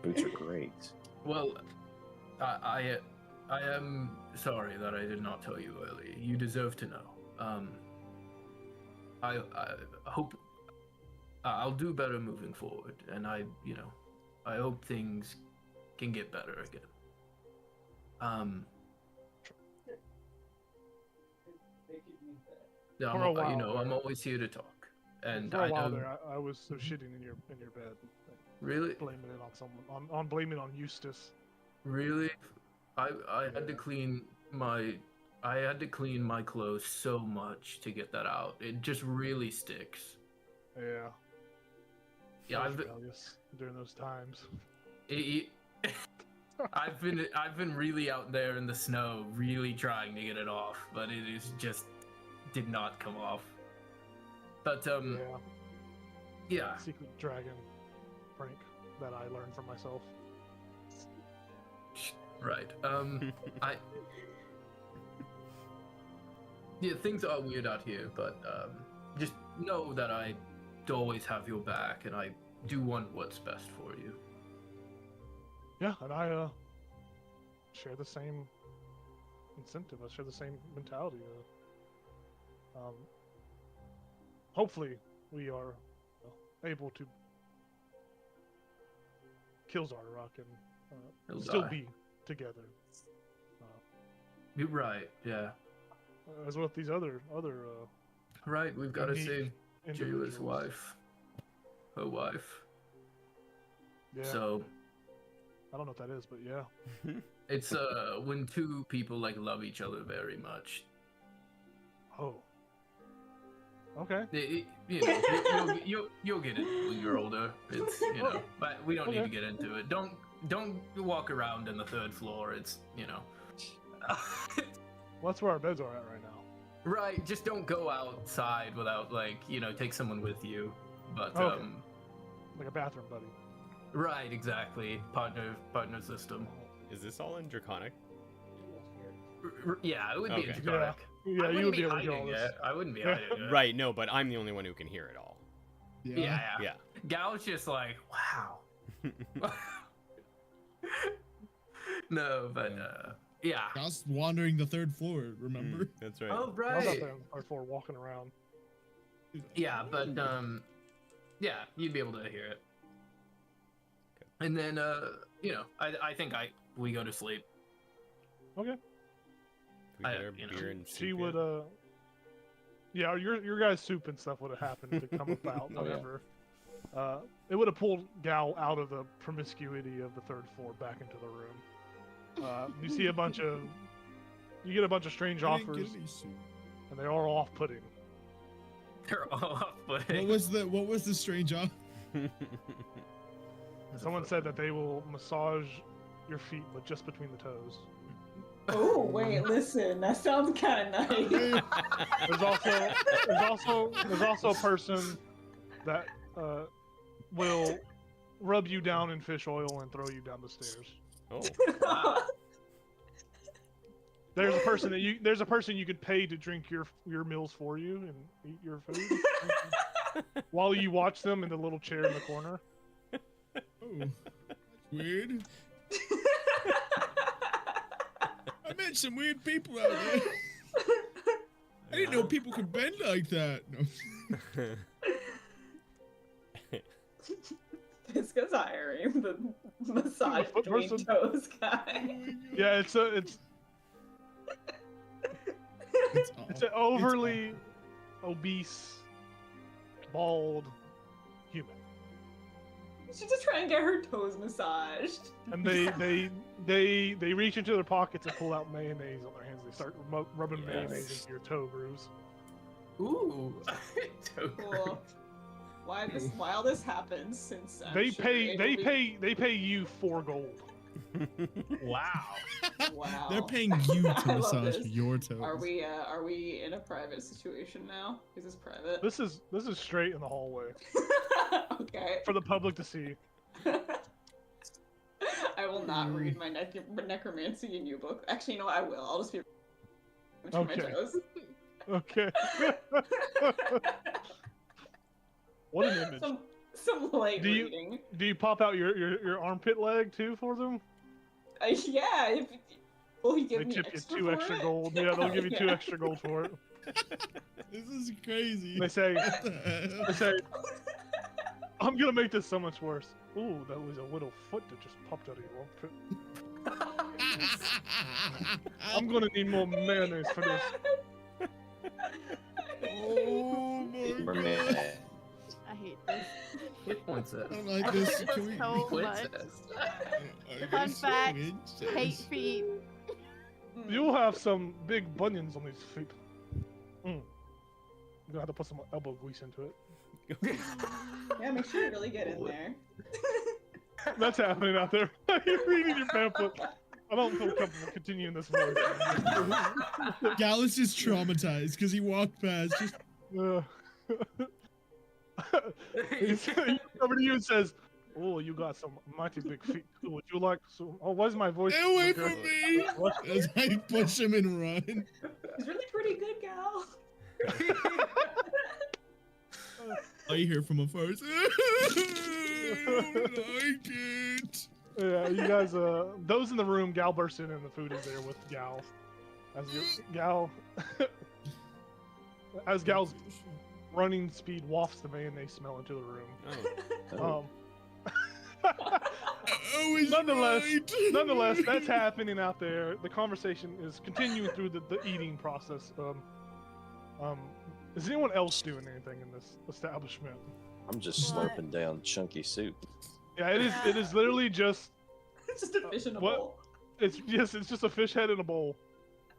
boots are great. Well, I am sorry that I did not tell you earlier. You deserve to know. I hope I'll do better moving forward, and I hope things can get better again. Yeah, For a while I'm there. always here to talk, and For a I while know there, I was so shitting in your bed, really, blaming it on someone, on blaming it on Eustace. really, I had to clean my clothes so much to get that out. It just really sticks. Yeah. Yeah, I was rebellious during those times. I've been really out there in the snow, really trying to get it off, but it is just did not come off. But yeah. Secret dragon prank that I learned from myself. Right. Yeah, things are weird out here, but just know that I always have your back, and I do want what's best for you. Yeah, and I share the same incentive. I share the same mentality. Hopefully, we are able to kill Zardarok and He'll still die. be together. You're right. Yeah. As with these other Right. We've got to Unique save individuals. Jayla's wife. Her wife. Yeah, So I don't know what that is, but yeah. it's when two people like love each other very much. Oh. Okay. You'll get it when you're older. It's but we don't need to get into it. Don't walk around in the third floor. It's Well, that's where our beds are at right now. right. Just don't go outside without take someone with you. But Okay. Like a bathroom buddy. right, exactly. Partner system. Is this all in Draconic? Yeah, it would be Okay. in Draconic. Yeah, I you wouldn't would be be able to get all hiding this. it. I wouldn't be hiding it. Right, no, but I'm the only one who can hear it all. Yeah. Yeah. Gal's just like, wow. No, but yeah. I was wandering the third floor, remember? That's right. Oh I was out right. there on our floor walking around. Yeah, but yeah, you'd be able to hear it. And then I think we go to sleep. Okay. We get our you know, beer and She soup would yet? yeah, your guys' soup and stuff would have happened to come about, Oh, yeah. whatever. It would have pulled Gal out of the promiscuity of the third floor back into the room. You see you get a bunch of strange I didn't offers, get any soup. and they are all off-putting. They're all off-putting. What was the strange off? Someone said that they will massage your feet, but just between the toes. Oh wait, listen, that sounds kind of nice. There's also a person that will rub you down in fish oil and throw you down the stairs. Oh, Wow. There's a person you could pay to drink your meals for you and eat your food while you watch them in the little chair in the corner. Oh, that's weird. I met some weird people out there. I didn't know people could bend like that. No. Fiska's hiring the massage Foot between person. toes Oh guy. my God. Yeah, it's an overly obese, bald human, She's just trying to get her toes massaged. and they reach into their pockets and pull out mayonnaise on their hands. They start rubbing mayonnaise into your toe grooves. Ooh. Cool. While this happens, since I'm They sure pay it'll be- they pay you 4 gold. Wow. Wow. They're paying you to I love massage this. your toes. Are we in a private situation now? Is this private? This is straight in the hallway Okay. for the public to see. I will not read my necromancy in your book. Actually, you know what? I will. I'll just be between my Okay. toes. Okay. What an image. Some light Do you- reading. Do you pop out your armpit leg too for them? Yeah. Will he give They me tip you extra 2 for extra it? gold. Yeah, they'll give you 2 Yeah. extra gold for it. This is crazy. They say, What the hell? they say, I'm gonna make this so much worse. Ooh, that was a little foot that just popped out of your armpit. I'm gonna need more mayonnaise for this. Oh my We're God. mad. I hate this. Hit points. I don't like this. Can we? So much. Fun fact, hate feet. You'll have some big bunions on these feet. You're gonna have to put some elbow grease into it. Yeah, make sure you really get in there. That's happening out there. You're reading your pamphlet. I don't feel comfortable continuing this voice. Gal is just traumatized because he walked past. Just, He's coming to you and says, "Oh, you got some mighty big feet. Would you like some? Oh, why's my voice? stay away okay?" from me! As I push him and run. He's really pretty good, gal. I hear from afar. I don't like it. Yeah, you guys. Those in the room, Gal bursts in, and the food is there with Gal. As Gal's running speed wafts the mayonnaise smell into the room. Oh. I was Nonetheless, right. that's happening out there. The conversation is continuing through the eating process. Is anyone else doing anything in this establishment? I'm just What? slurping down chunky soup. Yeah, it is literally just It's just a fish in a what? bowl. it's just a fish head in a bowl.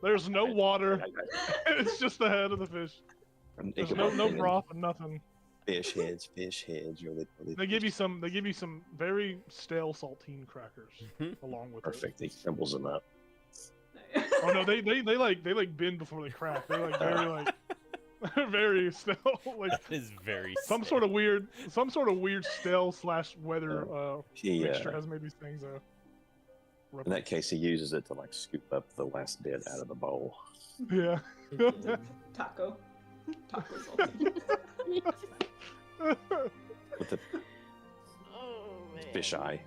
There's no water. It's just the head of the fish. There's no broth and nothing. Fish heads, really They give you some very stale saltine crackers along with it. perfect. He crumbles them up. Oh no, they like bend before they crack. They're like very stale, like That is very some sick. sort of weird stale / weather He, mixture has made these things in that case, he uses it to like scoop up the last bit out of the bowl. yeah. Taco. Taco salty. With the Oh man. fish eye.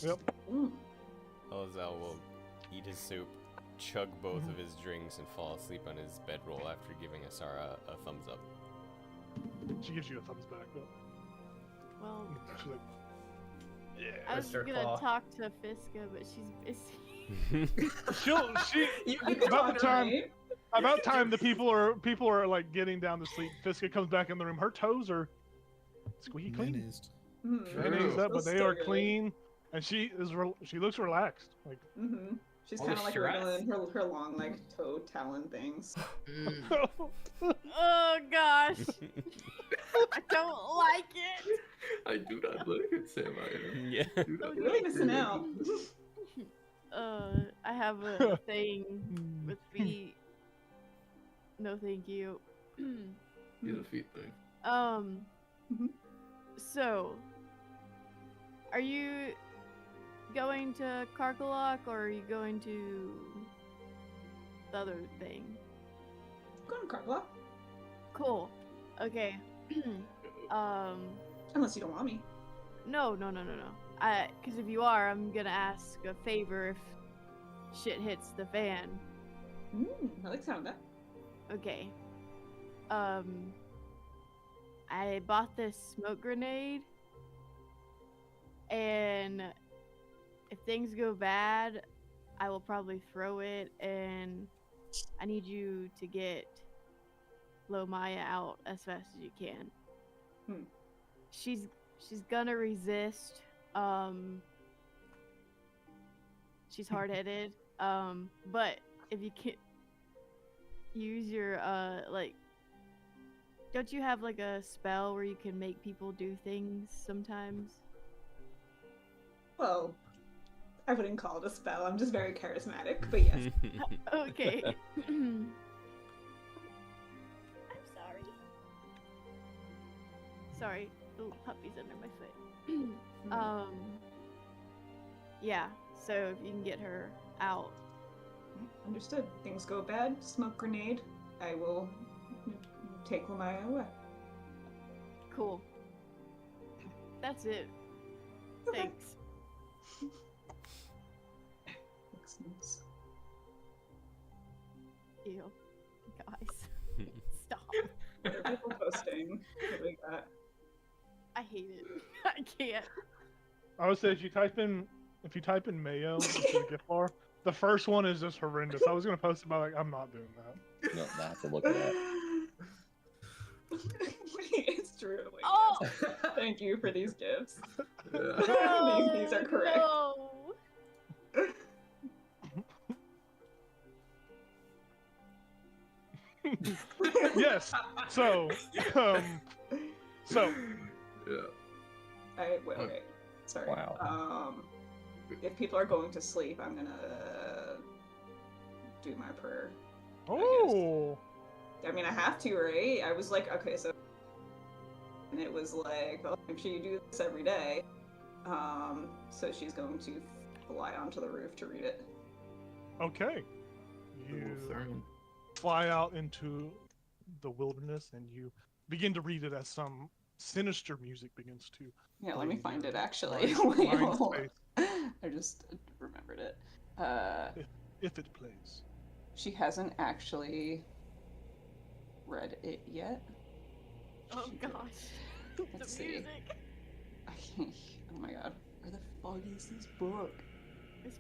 Yep. Ooh. Elazar will eat his soup, chug both of his drinks, and fall asleep on his bedroll after giving Asara a thumbs up. She gives you a thumbs back. Yep. Well, She's like, I was Mr. gonna Claw. talk to Fiska, but she's busy. she You about the time right? about time the people are like getting down to sleep. Fiska comes back in the room. Her toes are squeaky clean. Menaced. Mayonnaise up, but Feels they so are good. clean, and she looks relaxed. Like Mm-hmm. She's All kind the of like stress. wiggling her long like toe talon things. Oh gosh, I don't like it. I do not like it, Sam. Yeah. You're really missing out. I have a thing with feet. No, thank you. You're the feet thing. Mhm. So, are you going to Karkalok or are you going to the other thing. Go on, Carla. Cool. Okay. Unless you don't want me. No. Because if you are, I'm gonna ask a favor if shit hits the fan. I like the sound of that. Okay. I bought this smoke grenade, and if things go bad, I will probably throw it, and I need you to get Lomaya out as fast as you can. She's gonna resist. She's hard-headed. But if you can use your like, don't you have like a spell where you can make people do things sometimes? Well, I wouldn't call it a spell. I'm just very charismatic, but yes. Okay. I'm sorry. Sorry, the puppy's under my foot. Yeah, so if you can get her out. Understood. Things go bad, smoke grenade. I will take Lamaya away. Cool. That's it. Okay. Thanks. Makes sense. Ew. Guys. Stop. What are people posting? What do we got? I hate it. I can't. I would say if you type in mayo into the gift bar, the first one is just horrendous. I was gonna post it, but like, I'm not doing that. No, I have to look at that. It's true. Wait, Oh! yes. Thank you for these gifts. No, these are correct. No. Yes. So, Wait. Sorry. Wow. If people are going to sleep, I'm gonna do my prayer. oh, I mean, I have to, right? I was like, okay, so, and it was like, well, make sure you do this every day. So she's going to fly onto the roof to read it. okay. You fly out into the wilderness and you begin to read it as some sinister music begins to. Yeah, let me play find in it actually. your Wait, mind hold on. space, I just remembered it. if it plays. She hasn't actually read it yet. Oh gosh. Let's The see. music. I can't. Oh my god. Where the fuck is this book?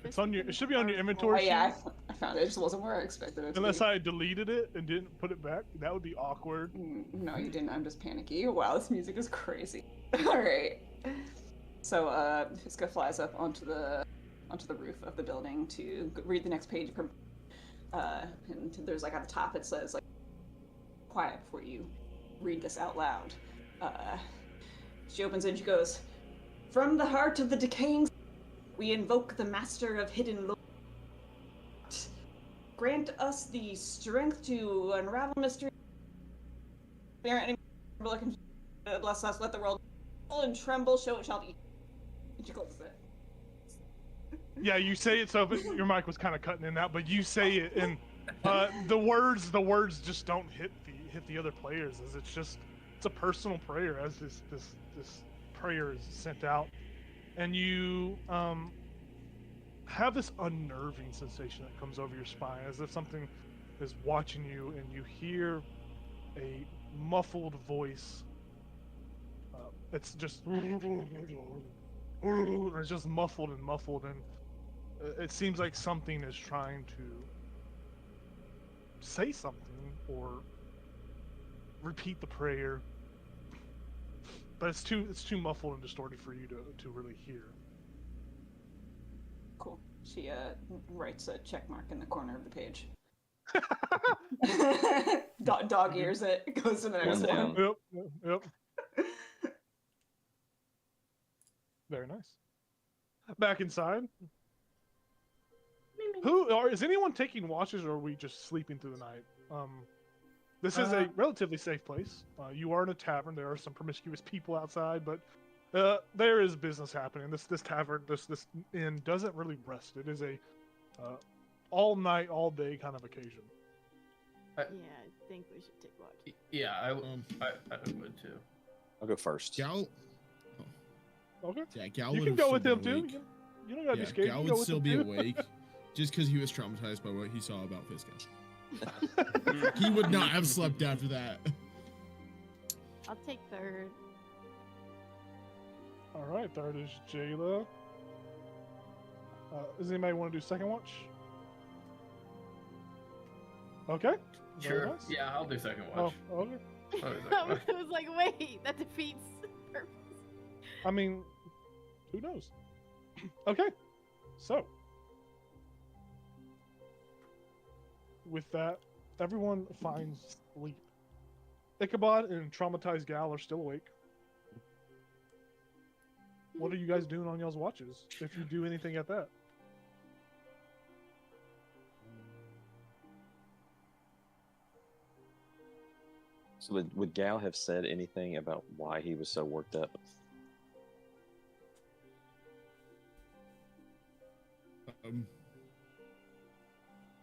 It's on your. It should be on your Oh inventory. yeah, sheet. I found it. It just wasn't where I expected it to Unless be. I deleted it and didn't put it back, that would be awkward. No, you didn't. I'm just panicky. Wow, this music is crazy. All right. So, Fiska flies up onto the roof of the building to read the next page from. And there's like at the top it says like, "Quiet before you read this out loud." She opens it and she goes, "From the heart of the decaying, we invoke the master of hidden lore. Grant us the strength to unravel mystery. Bless us, let the world and tremble, show it shall be." And she closes it. Yeah, you say it so your mic was kind of cutting in and out, but you say it and the words just don't hit the other players as it's a personal prayer as this prayer is sent out, and you have this unnerving sensation that comes over your spine as if something is watching you, and you hear a muffled voice. It's just it's just muffled, and it seems like something is trying to say something or repeat the prayer, but it's too muffled and distorted for you to really hear. Cool. She writes a check mark in the corner of the page. Dog ears it. Goes to the next One one. down. Yep. Very nice. Back inside. Is anyone taking watches, or are we just sleeping through the night? This is a relatively safe place. You are in a tavern. There are some promiscuous people outside, but there is business happening. This tavern, this inn doesn't really rest. It is a all night, all day kind of occasion. Yeah, I think we should take watch. Yeah, I would too. I'll go first. Gal. Okay. Yeah, Gal You would can have go still with been him too. awake. You don't gotta Yeah, be scared. Gal You can would go with still him be too. awake, just because he was traumatized by what he saw about Fisco. He would not have slept after that. I'll take third. All right, third is Jayla. Does anybody want to do second watch? Okay. Very Sure. nice. Yeah, I'll do second watch. Oh, okay. I'll do second watch. I was like, wait, that defeats purpose. I mean, who knows? Okay. So, with that, everyone finds sleep. Ichabod and traumatized Gal are still awake. What are you guys doing on y'all's watches? If you do anything at that. So would Gal have said anything about why he was so worked up?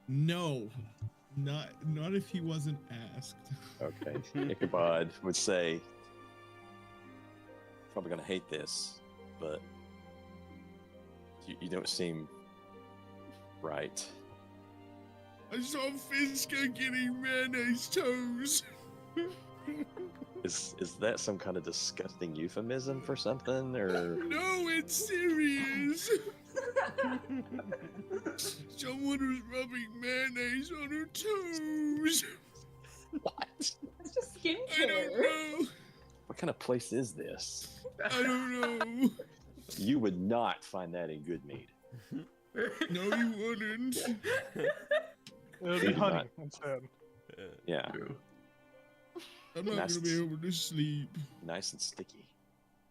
No, not if he wasn't asked. Okay. Ichabod would say, probably gonna hate this, but you don't seem right. I saw Fisco getting mayonnaise toes. Is that some kind of disgusting euphemism for something, or No, it's serious. Someone was rubbing mayonnaise on her toes. what? It's just I skincare. don't know. What kind of place is this? I don't know. You would not find that in good mead. No, you wouldn't. It would be Maybe honey not. instead. Yeah, True. I'm not Nice. gonna be able to sleep. nice and sticky.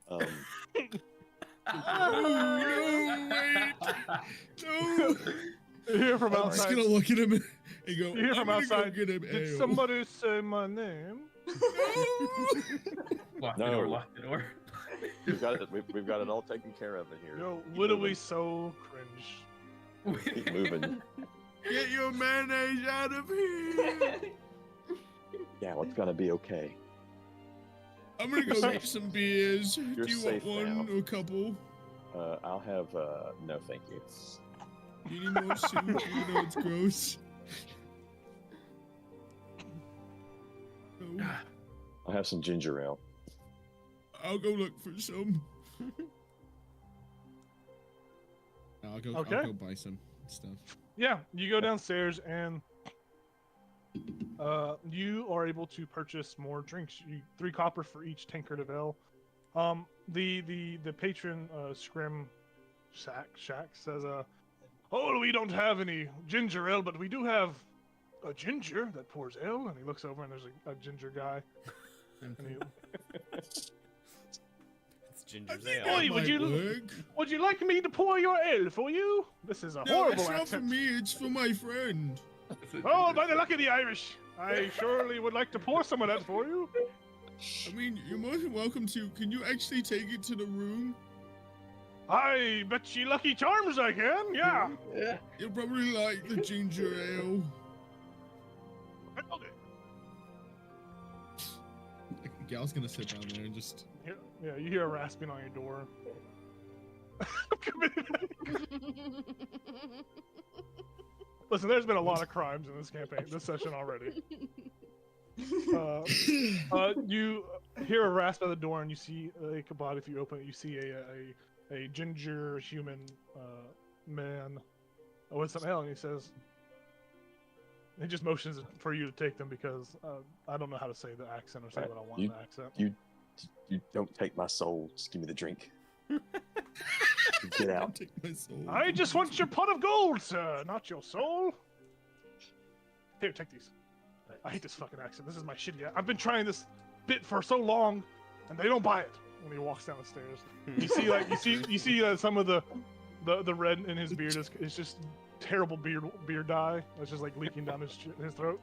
Oh, no, wait. No. You hear from I'm just outside. gonna look at him and go, You hear I'm from gonna outside. go get him Did ale. somebody say my name? Lock the No. door, lock the door. We've got it. We've got it all taken care of in here. Yo, Keep literally moving. so cringe. Keep moving. Get your mayonnaise out of here. Yeah, it's gonna be okay. I'm gonna go get some beers. You're Do you safe want one now. or a couple? I'll have no, thank you. You need more soup, even though it's gross. No. I'll have some ginger ale. I'll go look for some. I'll go Okay. buy some stuff. Yeah, you go downstairs and you are able to purchase more drinks. 3 copper for each tankard of ale. The patron Scrim Shack says, "Oh, we don't have any ginger ale, but we do have a ginger that pours ale." And he looks over and there's a ginger guy. And he, It's ginger's I think ale. Oi, that would might you- work. "Would you like me to pour your ale for you?" This is a No, horrible it's not for accent. me. It's for my friend. Oh, by the luck of the Irish, I surely would like to pour some of that for you. I mean, you're more than welcome to. Can you actually take it to the room? I bet you lucky charms I can, yeah. You'll probably like the ginger ale. Okay. Gal's gonna sit down there and just. Yeah, you hear a rasping on your door. I'm coming back. Listen, there's been a lot of crimes in this campaign, this session already. You hear a rasp at the door, and you see Ichabod. If you open it, you see a ginger human man with some ale, and he says, he just motions for you to take them because I don't know how to say the accent or say what I want in the accent. You don't take my soul. Just give me the drink. Get out. Take my soul. I just want your pot of gold, sir, not your soul. Here, take these. I hate this fucking accent. This is my shitty. I've been trying this bit for so long, and they don't buy it. When he walks down the stairs, you see some of the red in his beard is just terrible beard dye. It's just like leaking down his throat.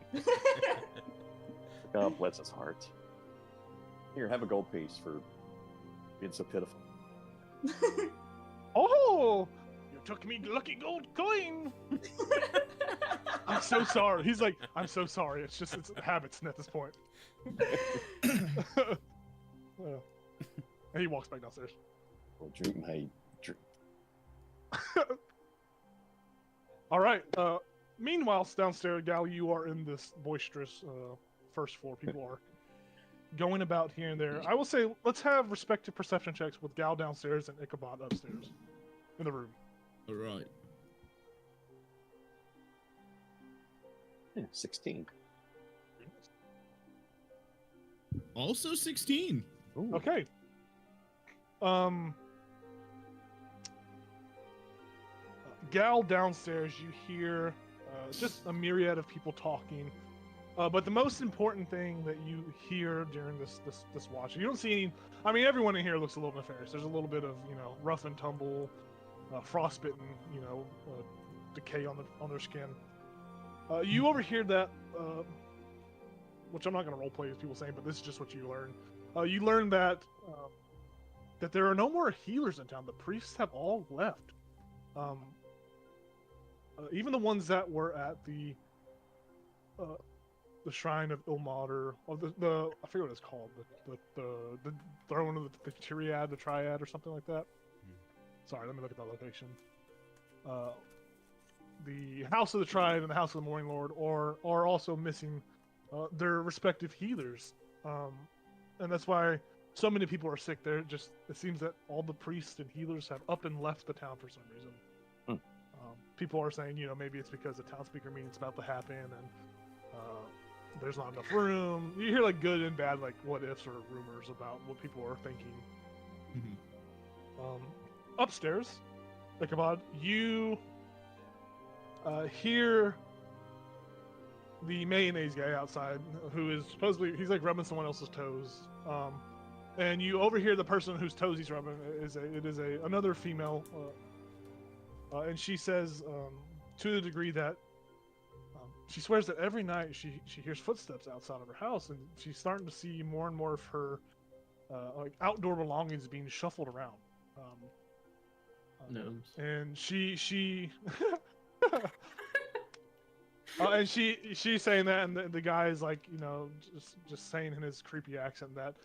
God bless his heart. Here, have a gold piece for being so pitiful. Oh, you're took me lucky gold coin. I'm so sorry. He's like, I'm so sorry. It's habits at this point. And he walks back downstairs. Well, drink my drink. All right. Meanwhile, downstairs, Gal, you are in this boisterous first floor. People are going about here and there. I will say, let's have respective perception checks with Gal downstairs and Ichabod upstairs in the room. All right. Yeah, 16. Also 16. Ooh. Okay. Gal downstairs, you hear just a myriad of people talking. But the most important thing that you hear during this watch, you don't see any. I mean, everyone in here looks a little nefarious. There's a little bit of rough and tumble, frostbitten, decay on their skin. You overhear that, which I'm not going to roleplay as people saying, but this is just what you learn. You learn that that there are no more healers in town. The priests have all left. Even the ones that were at the shrine of Ilmater, or the I forget what it's called, the throne of the Tyriad, the Triad, or something like that. Sorry, let me look at that location. The House of the Triad and the House of the Morning Lord are also missing their respective healers, and that's why so many people are sick. There, it seems that all the priests and healers have up and left the town for some reason. People are saying, maybe it's because the town speaker meeting's about to happen and there's not enough room. You hear like good and bad, like what ifs or rumors about what people are thinking. Mm-hmm. Upstairs, Ichabod, you hear the mayonnaise guy outside, who is supposedly, he's like rubbing someone else's toes. And you overhear the person whose toes he's rubbing is another female. And she says, to the degree that she swears that every night she hears footsteps outside of her house, and she's starting to see more and more of her like outdoor belongings being shuffled around. And she and she's saying that, and the guy is like, just saying in his creepy accent that,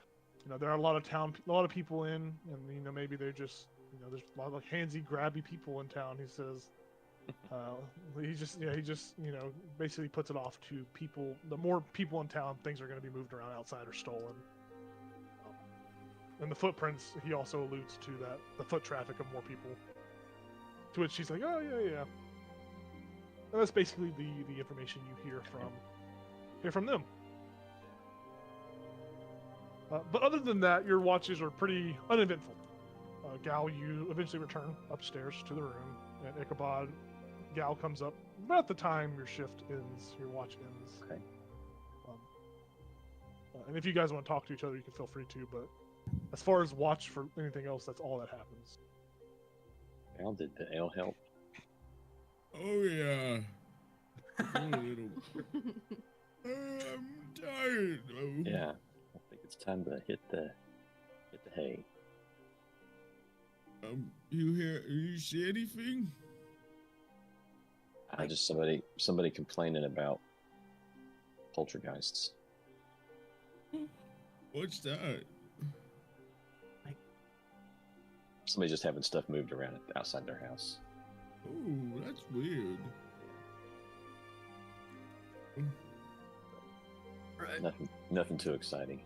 there are a lot of people in, and maybe they're just, there's a lot of like handsy, grabby people in town. He says, he just basically puts it off to people. The more people in town, things are going to be moved around outside or stolen. And the footprints, he also alludes to that, the foot traffic of more people. To which she's like, oh yeah. And that's basically the information you hear from them. But other than that, your watches are pretty uneventful. Gal, you eventually return upstairs to the room, and Ichabod, Gal comes up about the time your shift ends, your watch ends. Okay. And if you guys want to talk to each other, you can feel free to, but as far as watch for anything else, that's all that happens. Gal, did the ale help? Oh yeah. A little. I'm tired though. Yeah. I think it's time to hit the hay. You see anything? I just somebody complaining about poltergeists. What's that? Somebody just having stuff moved around outside their house. Oh, that's weird. Right. Nothing too exciting.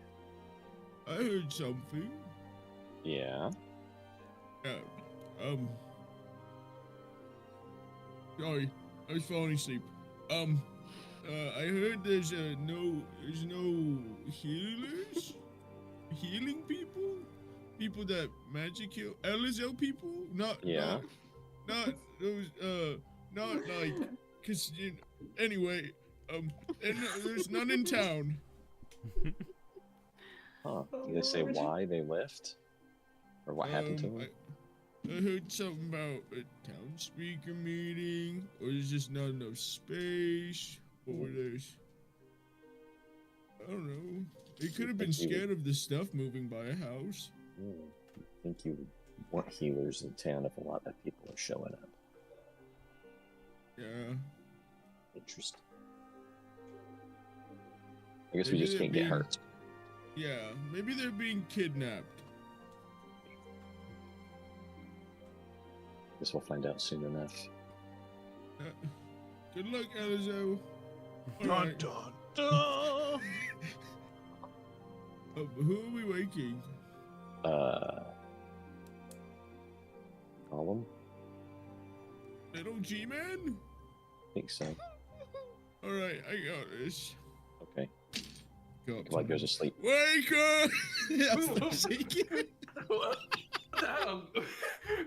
I heard something. Yeah. Sorry, I was falling asleep. I heard there's no healers, healing people that magic heal, LXXIII people, not those, not like, cause anyway, and there's none in town. Huh? Did they say why they left, or what happened to them? I heard something about a town speaker meeting, or there's just not enough space, or there's, I don't know. They could have been scared of the stuff moving by a house. I think you want healers in town if a lot of people are showing up. Yeah. Interesting. I guess we Maybe just they're can't get being- hurt. Yeah, maybe they're being kidnapped. Guess we'll find out soon enough. Good luck, Alizo. Dun, Alright. dun, dun. Who are we waking? Column? Little G-Man? I think so. Alright, I got this. Okay. Go up to Clyde him. goes to sleep. Wake up! I start shaking. What the hell?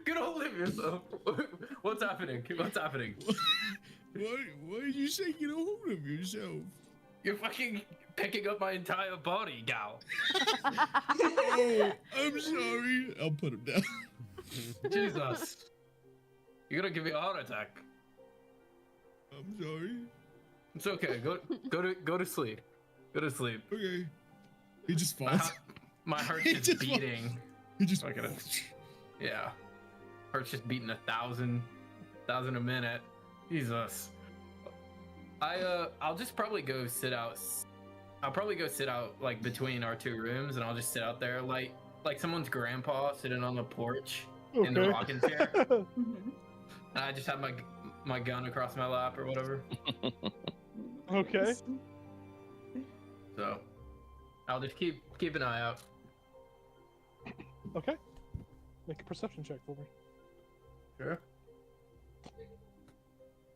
Get a hold of yourself. What's happening? What's happening? Why are you saying get a hold of yourself? You're fucking picking up my entire body, gal. Oh, I'm sorry. I'll put him down. Jesus. You're gonna give me a heart attack. I'm sorry. It's okay. Go to sleep. Go to sleep. Okay. He just My, falls. heart- my heart's He just just wa- beating. He just. Look at it. Yeah. Heart's just beating 1,000 a minute. Jesus. I'll just probably go sit out. I'll probably go sit out like between our two rooms, and I'll just sit out there like someone's grandpa sitting on the porch in the Okay. rocking chair. Mhm. And I just have my gun across my lap or whatever. Okay. So I'll just keep an eye out. Okay. Make a perception check for me. Sure.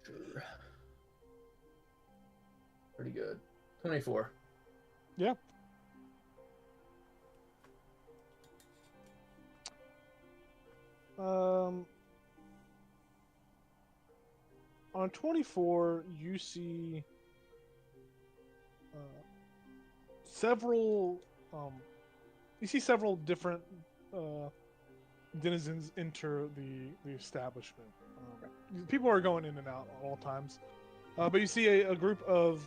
Sure. Pretty good. 24. Yeah. On 24, you see several. You see several different denizens enter the establishment. People are going in and out at all times, but you see a group of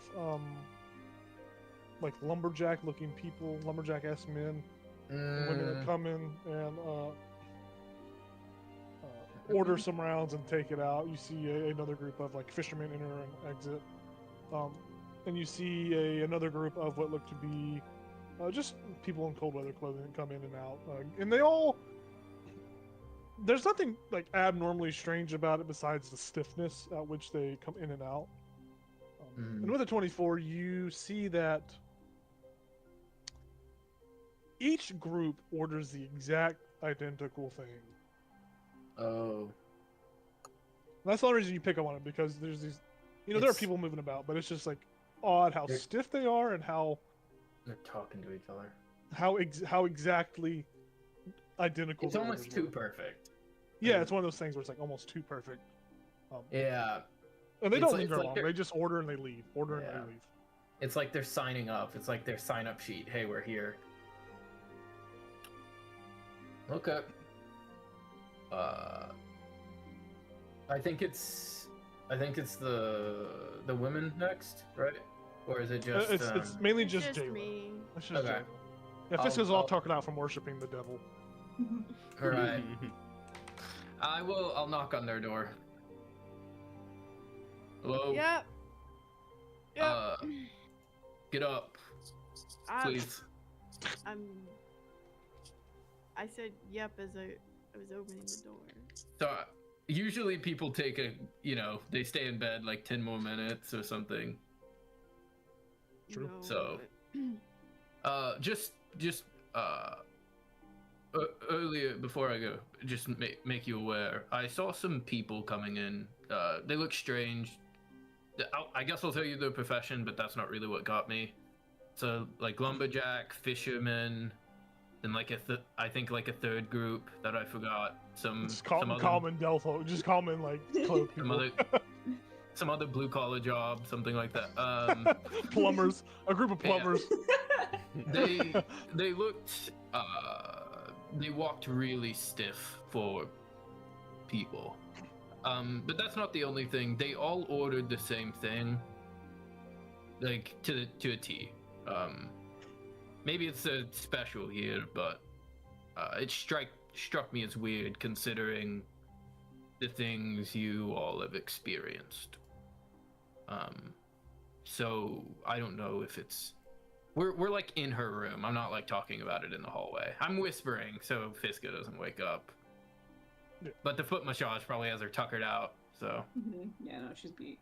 like lumberjack-looking people, lumberjack-esque men and women that come in and order some rounds and take it out. You see another group of like fishermen enter and exit, and you see another group of what look to be just people in cold weather clothing that come in and out, and they all. There's nothing like abnormally strange about it besides the stiffness at which they come in and out. And with the 24, you see that each group orders the exact identical thing. Oh. That's the only reason you pick up on it, because there's these, there are It's- people moving about, but it's just like odd how They're- stiff they are and how They're talking to each other. how exactly identical. It's the almost orders too were. perfect. Yeah, it's one of those things where it's like almost too perfect. Yeah. And they It's don't like- leave it's very like long. they're- They just order and they leave. Order and Yeah. they leave. It's like they're signing up. It's like their sign up sheet. Hey, we're here. Okay. I think it's the women next, right? Or is it just It's mainly It's just just Jayla. me. It's just Okay. Jayla. Yeah, I'll- Fiska's all I'll- talking out from worshiping the devil. all right? I'll knock on their door. Hello? Yep. Yep. Get up, please. I said yep as I was opening the door. So usually people take they stay in bed like 10 more minutes or something. True. No, So- Just earlier before I go, just make you aware. I saw some people coming in. They look strange. I guess I'll tell you their profession, but that's not really what got me. So like lumberjack, fisherman, and like I think like a third group that I forgot. Just call them in Delpho. Just call them in like clothes some people. other some other blue collar job, something like that. Plumbers. A group of Yeah. plumbers. They looked they walked really stiff for people. But that's not the only thing. They all ordered the same thing, like to a T. Maybe it's a special here, but it struck me as weird considering the things you all have experienced. So I don't know if it's we're like in her room. I'm not like talking about it in the hallway. I'm whispering so Fiska doesn't wake up. Yeah. But the foot massage probably has her tuckered out. So Yeah, no, she's beat.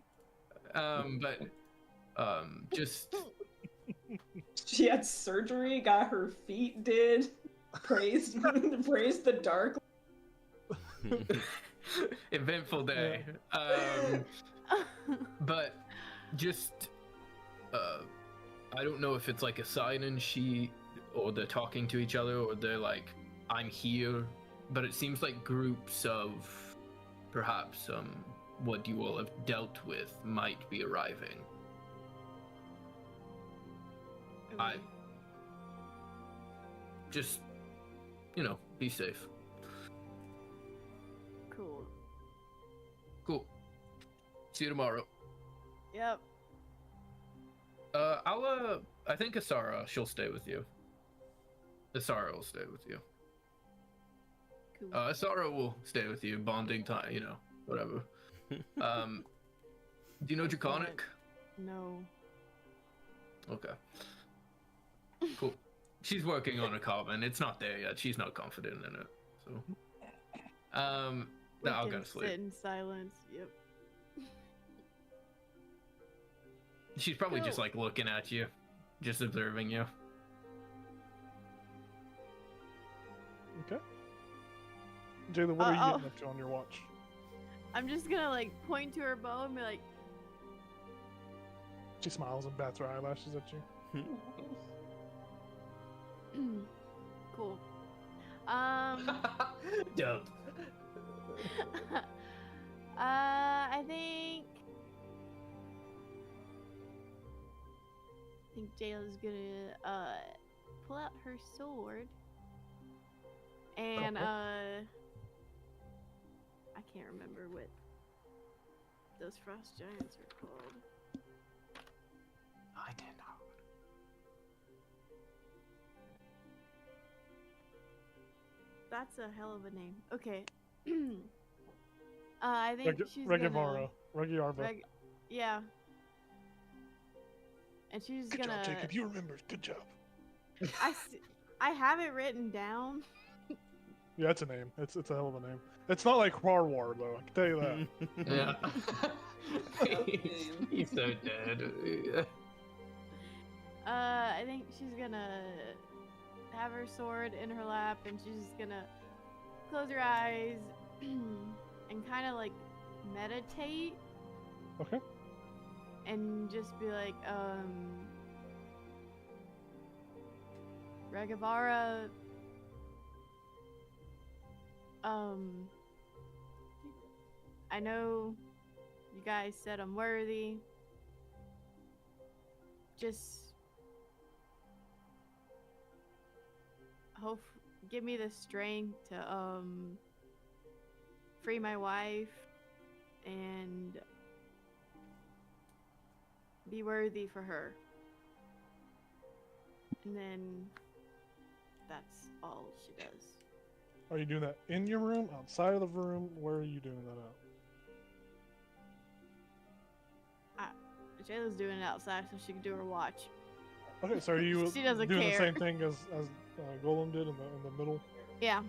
Just She had surgery, got her feet did, praised praised the dark. eventful day. But just I don't know if it's like a sign-in sheet or they're talking to each other or they're like, I'm here, but it seems like groups of perhaps what you all have dealt with might be arriving. I just, be safe. Cool. Cool. See you tomorrow. Yep. I think Asara, she'll stay with you. Asara will stay with you. Cool. Asara will stay with you, bonding time, whatever. Do you know Draconic? No. Okay. Cool. She's working on a common. It's not there yet. She's not confident in it. So, We I'll can go to sleep. sit in silence. Yep. She's probably just Cool. like looking at you, just observing you. Okay. Jayla, what are you I'll- getting up to on your watch? I'm just gonna like point to her bow and be like, She smiles and bats her eyelashes at you. cool. Dope. I think Jayla's gonna pull out her sword and Okay. I can't remember what those frost giants are called. I didn't know. That's a hell of a name. Okay. I think she's Regivaro. Regiarva. yeah. And she's Good gonna. job, Jacob. You remembered. Good job. I have it written down. Yeah, it's a name. It's a hell of a name. It's not like Harwar though. I can tell you that. Yeah. name. He's so dead. I think she's gonna have her sword in her lap and she's gonna close her eyes and kind of like meditate Okay. and just be like, Ragavara, I know you guys said I'm worthy. Just give me the strength to free my wife and be worthy for her. And then that's all she does. Are you doing that in your room, outside of the room? Where are you doing that at? Jayla's doing it outside so she can do her watch. Okay, so are you She doesn't doing the care. same thing as Golem did in the middle? Yeah.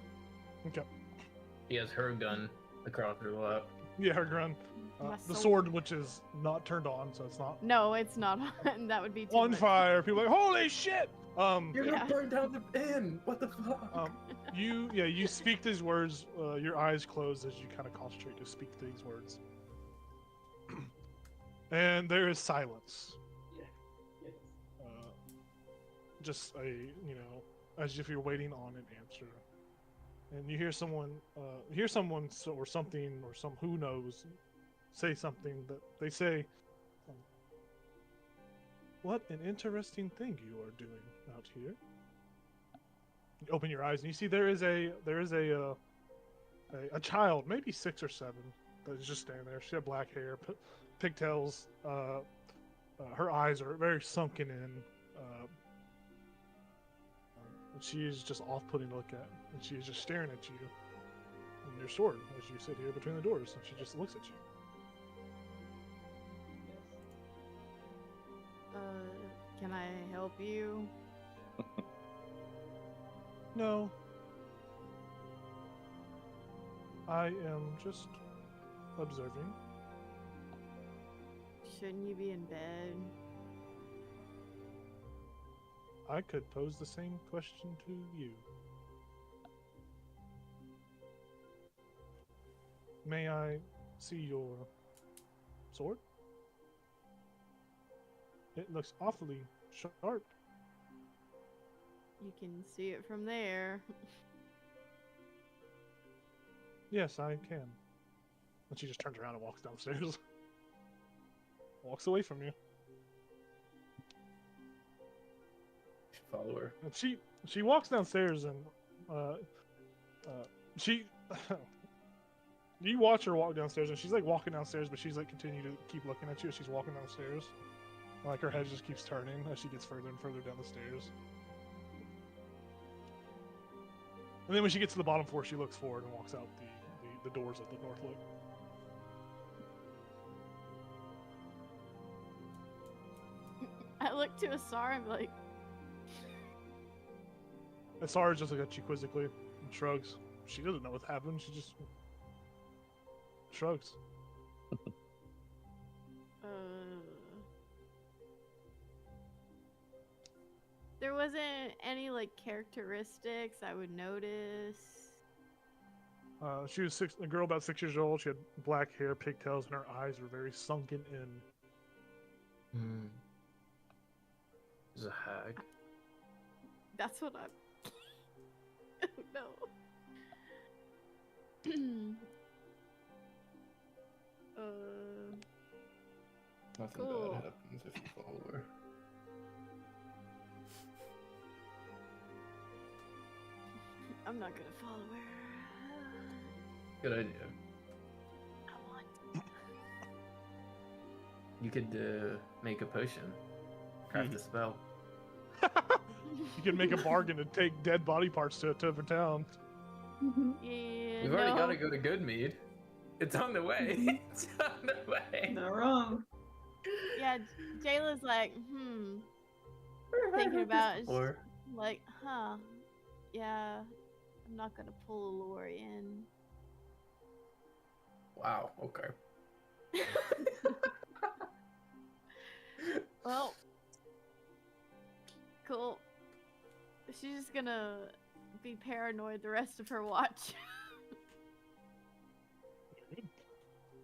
Okay. He has her gun across her lap. Yeah, her gun. My The sword. sword, which is not turned on, so it's not No, it's not on. That would be too on much. fire. People are like, holy shit! You're Yeah. gonna burn down the inn. What the fuck? You speak these words. Your eyes close as you kind of concentrate to speak these words, and there is silence. Just as if you're waiting on an answer, and you hear someone, or something, or some who knows, say something that they say. What an interesting thing you are doing out here. You open your eyes and you see there is a child, maybe 6 or 7, that is just standing there. She had black hair, pigtails. Her eyes are very sunken in. And she is just off-putting to look at, and she is just staring at you. and your sword as you sit here between the doors, and she just looks at you. Can I help you? No. I am just observing. Shouldn't you be in bed? I could pose the same question to you. May I see your sword? It looks awfully sharp. You can see it from there. Yes, I can. And she just turns around and walks downstairs. Walks away from you. Should follow her. And she walks downstairs and she you watch her walk downstairs and she's like walking downstairs, but she's like continue to keep looking at you as she's walking downstairs. Like her head just keeps turning as she gets further and further down the stairs. And then when she gets to the bottom floor, she looks forward and walks out the doors of the north look. I look to Asara and be like, Asara just looks at you quizzically and shrugs. She doesn't know what's happened. She just shrugs. There wasn't any like characteristics I would notice. She was a girl about 6 years old. She had black hair, pigtails, and her eyes were very sunken in. There's a hag. That's what I'm. Oh no. Nothing Cool. bad happens if you follow her. I'm not gonna follow her. Good idea. I want. You could make a potion. Craft a spell. You can make a bargain and take dead body parts to a different town. Yeah. We've already got to go to Goodmead. It's on the way. It's on the way. Not wrong. Yeah, Jayla's like, thinking about it. Or Like, yeah, I'm not gonna pull Lori in. wow. Okay. Well, cool. She's just gonna be paranoid the rest of her watch.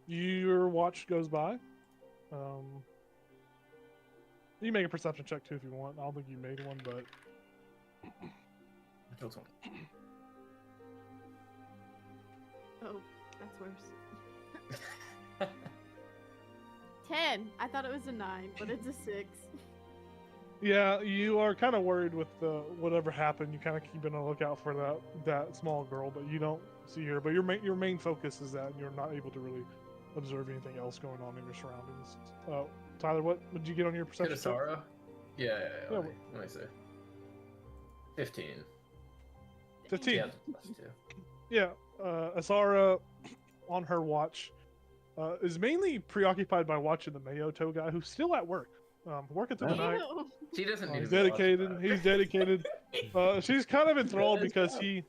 Your watch goes by. You can make a perception check too if you want. I don't think you made one, but That's one. Oh, that's worse. 10. I thought it was a 9, but it's a 6. yeah, you are kind of worried with whatever happened. You kind of keep on a lookout for that small girl, but you don't see her. But your main focus is that you're not able to really observe anything else going on in your surroundings. Tyler, what did you get on your perception check? Asara? Yeah. Yeah, What did I say? 15. 15. Yeah, +2. Yeah, Asara, on her watch, is mainly preoccupied by watching the Mayoto guy, who's still at work, working through the night. Ew. She doesn't need He's to be watched dedicated. by. He's dedicated. She's kind of enthralled Good because job.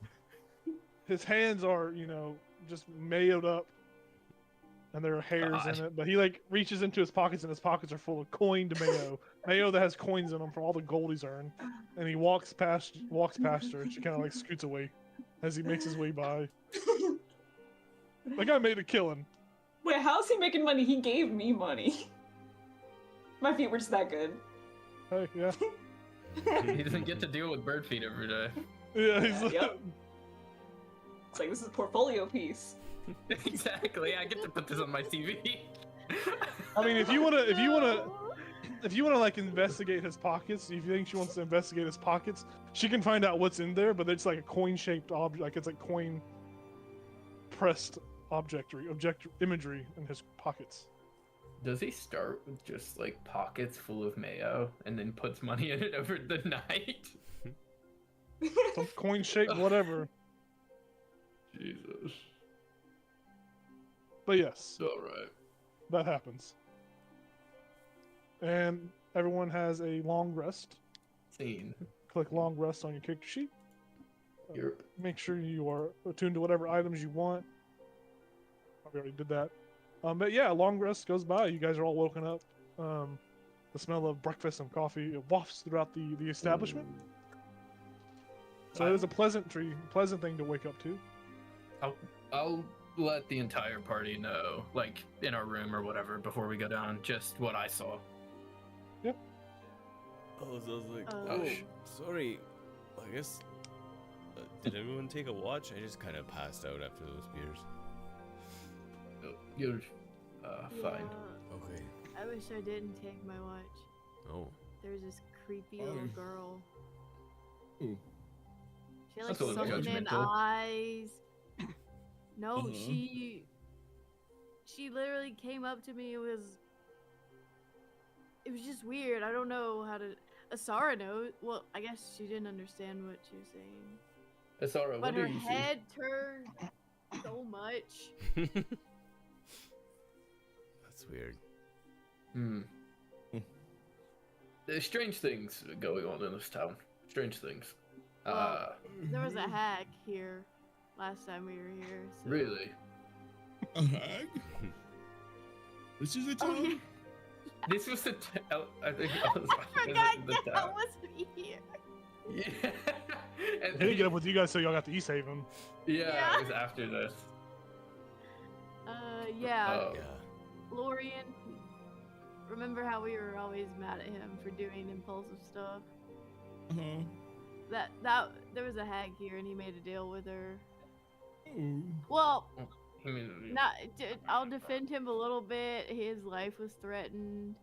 his hands are, just mayoed up, and there are hairs God. in it. But he reaches into his pockets, and his pockets are full of coined mayo that has coins in them from all the gold he's earned. And he walks past her, and she kind of scoots away as he makes his way by. That guy made a killing. Wait, how's he making money? He gave me money. My feet were just that good. Hey, yeah, He doesn't get to deal with bird feet every day. yeah. He's Yep. It's like, this is a portfolio piece. Exactly. I get to put this on my TV. I mean, if you wanna investigate his pockets, if you think she wants to investigate his pockets, she can find out what's in there. But it's like a coin-shaped object, it's like coin pressed object imagery in his pockets. Does he start with just pockets full of mayo and then puts money in it over the night? Some coin-shaped whatever. Jesus. But yes, All right. that happens. And everyone has a long rest. Scene. Click long rest on your character sheet. Yep. Make sure you are attuned to whatever items you want. We already did that. But yeah, long rest goes by. You guys are all woken up. The smell of breakfast and coffee wafts throughout the establishment. So it is a pleasant thing to wake up to. I'll let the entire party know, like in our room or whatever, before we go down, just what I saw. Yep. Oh, so I was like, Oh. sorry. I guess. Did everyone take a watch? I just kind of passed out after those beers. You're fine. Yeah, Okay. I wish I didn't take my watch. Oh. There's this creepy little Oh. girl. Ooh. She had like That's a little sunken in judgmental. eyes. No, Uh-huh. she literally came up to me. It was just weird. I don't know how to. Asara knows. Well, I guess she didn't understand what she was saying. Asara, But what her do you see? head turned so much. That's weird. There's strange things going on in this town. Strange things. Well, there was a hag here last time we were here. So. Really? A hag? This is a Oh, town? yeah. This was the I think I forgot Gal wasn't here. Yeah. I didn't get up with you guys, so y'all got to East Haven. Yeah, it was after this. Yeah. Oh. Yeah. Lorian, remember how we were always mad at him for doing impulsive stuff? Uh-huh. That there was a hag here, and he made a deal with her. Oh. Well, I mean, not. I'll defend him a little bit. His life was threatened,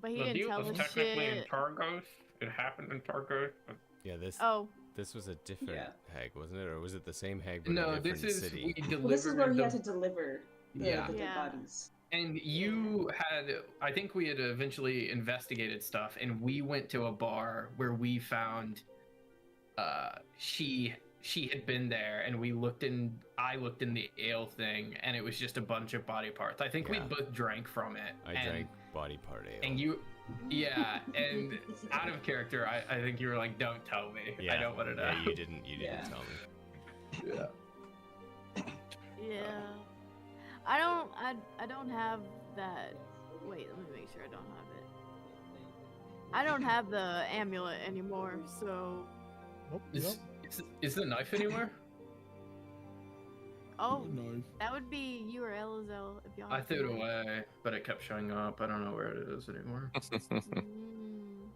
but he the didn't deal tell was us technically in shit. Targos. It happened in Targos. But Yeah, this Oh, was a different Yeah. hag, wasn't it? Or was it the same hag but no, a different this is city? we delivered. Well, this is where he the- had to deliver the Yeah. dead Yeah. bodies. And you had, I think we had eventually investigated stuff, and we went to a bar where we found, she had been there, and I looked in the ale thing, and it was just a bunch of body parts. I think we Yeah. both drank from it. I and, drank body part ale. And you, yeah, and out of character, I think you were like, "Don't tell me. yeah. I don't want to know." Yeah, you didn't Yeah. tell me. Yeah. yeah. I don't have that. Wait, let me make sure I don't have it. I don't have the amulet anymore, so. Nope. Is the knife anywhere? Oh, No. that would be you or Elizel if y'all. I have threw it to- away, but it kept showing up. I don't know where it is anymore. Mm.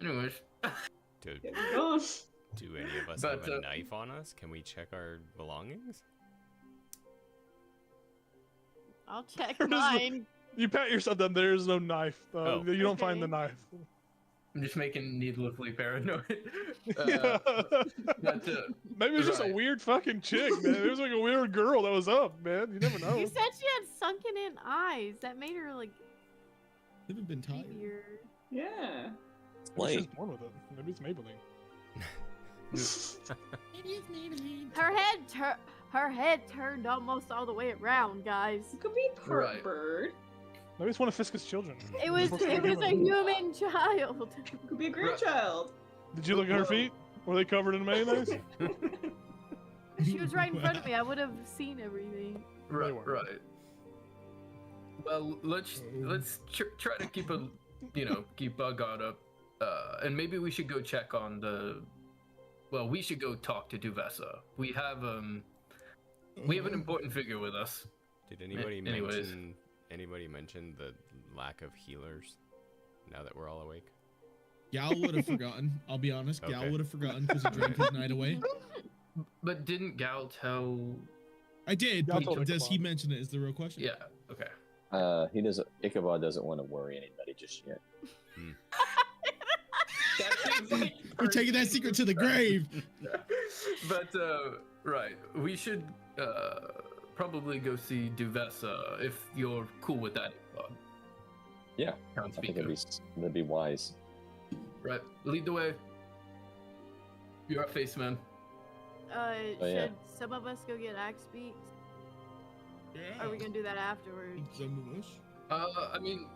Anyways, Do, There we go. do any of us But, have a knife on us? Can we check our belongings? I'll check There is no- mine. You pat yourself down. There is no knife. Oh. You don't find the Okay. knife. I'm just making needlessly paranoid. Yeah. But, Maybe it's just a right. weird fucking chick, man. It was like a weird girl that was up, man. You never know. You said she had sunken in eyes. That made her like Could have been tired. weird. Yeah. Maybe she's Late. born with it. Maybe it's Maybelline. Her head turned almost all the way around, guys. It could be part Right. bird. Maybe it's one of Fiska's children. It was a human child. It could be a grandchild. Did you look at her feet? Were they covered in mayonnaise? She was right in front of me. I would have seen everything. right, weren't. right. Well, let's try to keep our guard up, and maybe we should go check on the. Well, we should go talk to Duvessa. We have an important figure with us. Did anybody anyways. mention the lack of healers now that we're all awake? Gal would have forgotten. I'll be honest. Gal Okay. would have forgotten because he drank his night away. But didn't Gal tell? I did, Gal but told does he Ichabod. mention it is the real question. Yeah. Okay. He doesn't. Ichabod doesn't want to worry anybody just yet. That seems like We're taking that secret to the grave. But right, we should probably go see Duvessa if you're cool with that. Yeah, Town I think speaker. that'd be wise. Right, lead the way. You're our face man. Oh, yeah. Should some of us go get axe beaks? Yeah. Or are we gonna do that afterwards? Some of us. I mean,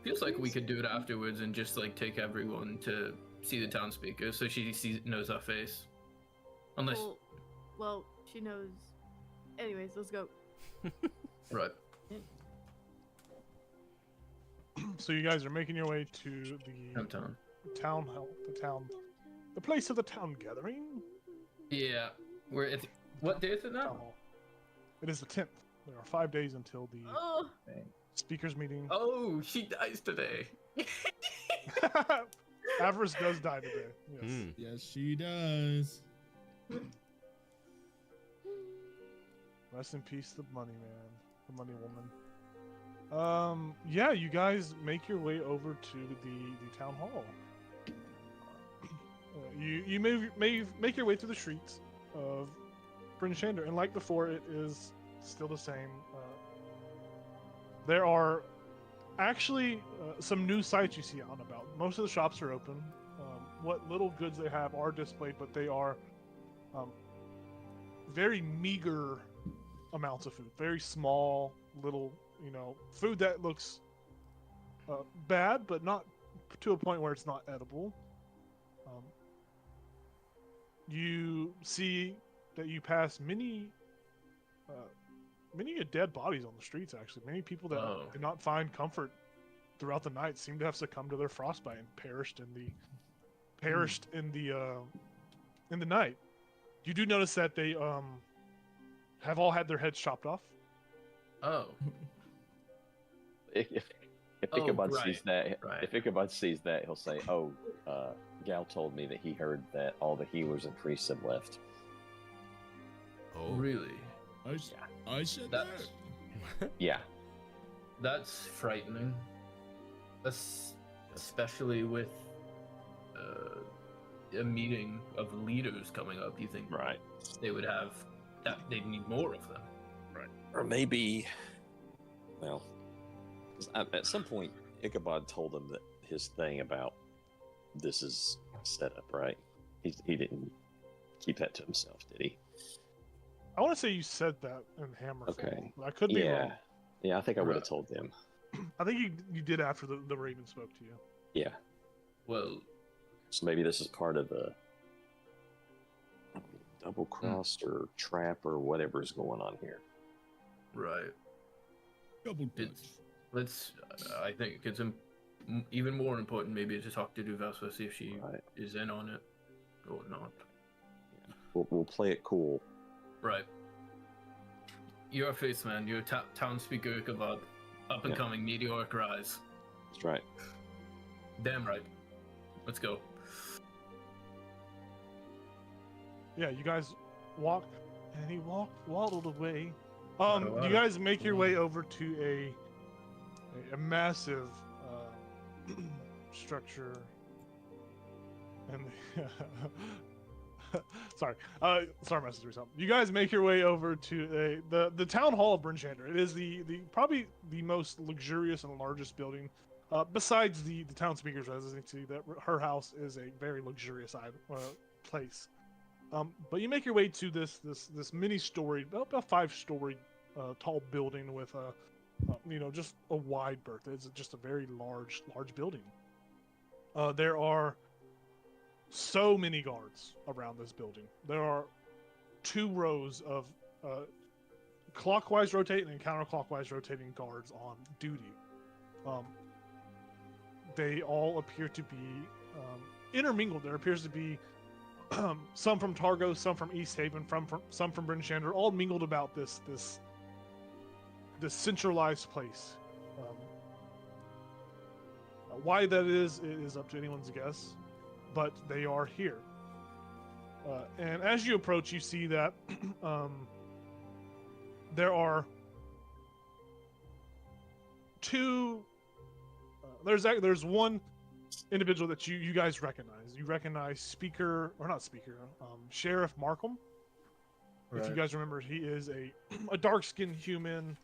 feels like we could do it afterwards and just like take everyone to see the town speaker so she knows our face. Unless, Well, she knows. Anyways, let's go. right. So you guys are making your way to the Downtown. town hall, the place of the town gathering. Yeah. What day is it Town now? hall. It is the 10th. There are 5 days until the Oh, speakers meeting. Oh, she dies today. Avarice does die today. Yes. Hmm. Yes, she does. Rest in peace, the money man, the money woman. Yeah, you guys make your way over to the town hall. You may make your way through the streets of Bryn Shander, and like before, it is still the same. There are actually some new sights you see out and about. Most of the shops are open. What little goods they have are displayed, but they are very meager amounts of food. Very small, little, food that looks bad, but not to a point where it's not edible. You see that you pass many dead bodies on the streets. Actually, many people that did not find comfort throughout the night seem to have succumbed to their frostbite and perished in the night. You do notice that they have all had their heads chopped off. Oh. If Ichabod right, sees that, right. if Ichabod sees that, he'll say, "Oh, Gal told me that he heard that all the healers and priests have left." Oh, Really? I said That's that. Yeah. that's frightening. That's especially with a meeting of leaders coming up. You think Right. they would have that? They'd need more of them. Or maybe, well, 'cause at some point, Ichabod told him that his thing about this is set up, right? He didn't keep that to himself, did he? I want to say you said that in Hammerfall. Okay. But I could be wrong. Yeah, I think I would have Right. told them. I think you did after the Raven spoke to you. Yeah. Well, So maybe this is part of the double crossed or trap or whatever's going on here. right. Double touch. Let's. I think it's even more important maybe to talk to Duvaswa, see if she Right. is in on it or not. We'll play it cool. Right. You're a face man. You're a town speaker, Ichabod. Up and Yeah. coming, meteoric rise. That's right. Damn right. Let's go. Yeah, you guys walk, and he waddled away. Waddle. You guys make your way over to a massive structure, and sorry, message or something. You guys make your way over to the town hall of Bryn Shander. It is the probably the most luxurious and largest building. Besides the town speaker's residency, that her house is a very luxurious place. But you make your way to this mini-story, about 5-story tall building with just a wide berth. It's just a very large building. There are so many guards around this building. There are 2 rows of clockwise rotating and counterclockwise rotating guards on duty. They all appear to be intermingled. There appears to be some from Targo, some from East Haven, some from Bryn Shander, all mingled about this centralized place. Why that is up to anyone's guess, but they are here. And as you approach, you see that there are 2. There's one individual that you guys recognize. You recognize Sheriff Markham. If you guys remember, he is a dark-skinned human.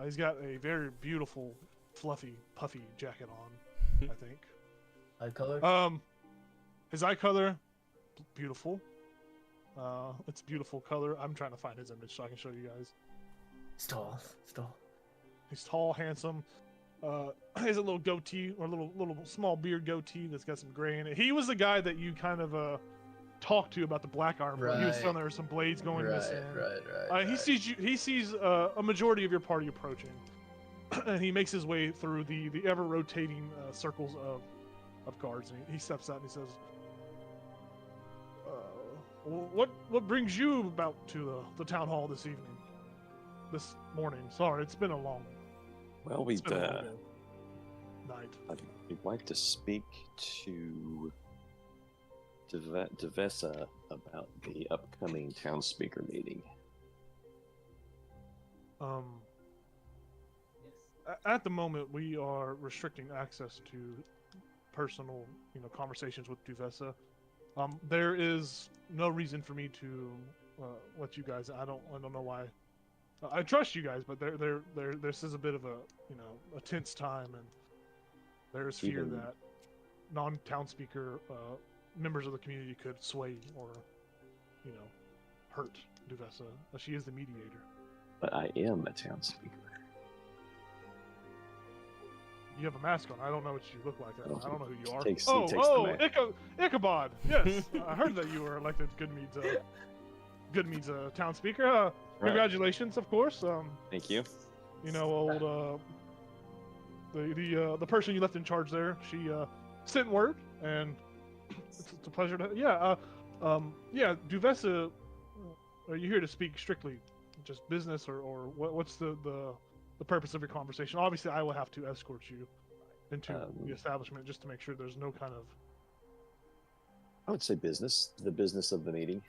He's got a very beautiful, fluffy, puffy jacket on, I think. Eye color? His eye color, beautiful. It's beautiful color. I'm trying to find his image so I can show you guys. Stall. He's tall, handsome. He has a little goatee or a little small beard goatee that's got some gray in it. He was the guy that you kind of talked to about the black armor. He was telling there were some blades going missing. Right. He sees you. He sees a majority of your party approaching, and he makes his way through the ever rotating circles of guards. And he steps out and he says, "What brings you about to the town hall this evening? This morning? Sorry, it's been a long." Well, It's been a long night. we'd like to speak to Devesa about the upcoming town speaker meeting. At the moment, we are restricting access to personal, conversations with Duvessa. There is no reason for me to let you guys. I don't know why. I trust you guys, but this is a bit of a tense time, and there's fear Even- that non-town speaker members of the community could sway or, hurt Duvessa. She is the mediator. But I am a town speaker. You have a mask on. I don't know what you look like. I don't know who you are. Takes Oh, the mask. Ichabod. Yes, I heard that you were elected Goodmead's town speaker. Congratulations, of course. Thank you. Old the person you left in charge there. She sent word, and it's a pleasure to. Duvessa. Are you here to speak strictly, just business, or what's the purpose of your conversation? Obviously, I will have to escort you into the establishment just to make sure there's no kind of. I would say business. The business of the meeting.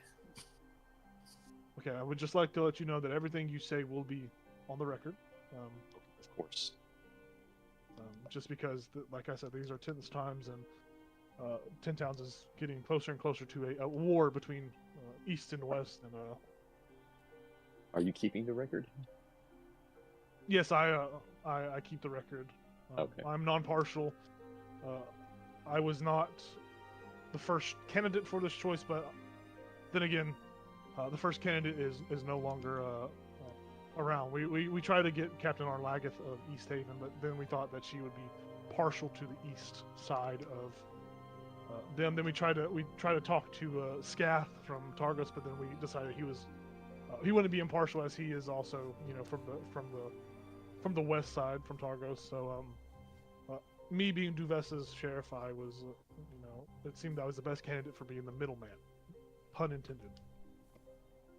Okay, I would just like to let you know that everything you say will be on the record. Of course. Just because, like I said, these are tense times, and Tin Towns is getting closer and closer to a war between East and West. And Are you keeping the record? yes, I keep the record. Okay. I'm non-partial. I was not the first candidate for this choice, but then again, the first candidate is no longer around. We tried to get Captain Arlagath of East Haven, but then we thought that she would be partial to the east side of them. Then we tried to talk to Scath from Targos, but then we decided he wouldn't be impartial, as he is also from the west side from Targos. So me being Duvessa's sheriff, I was it seemed I was the best candidate for being the middleman, pun intended.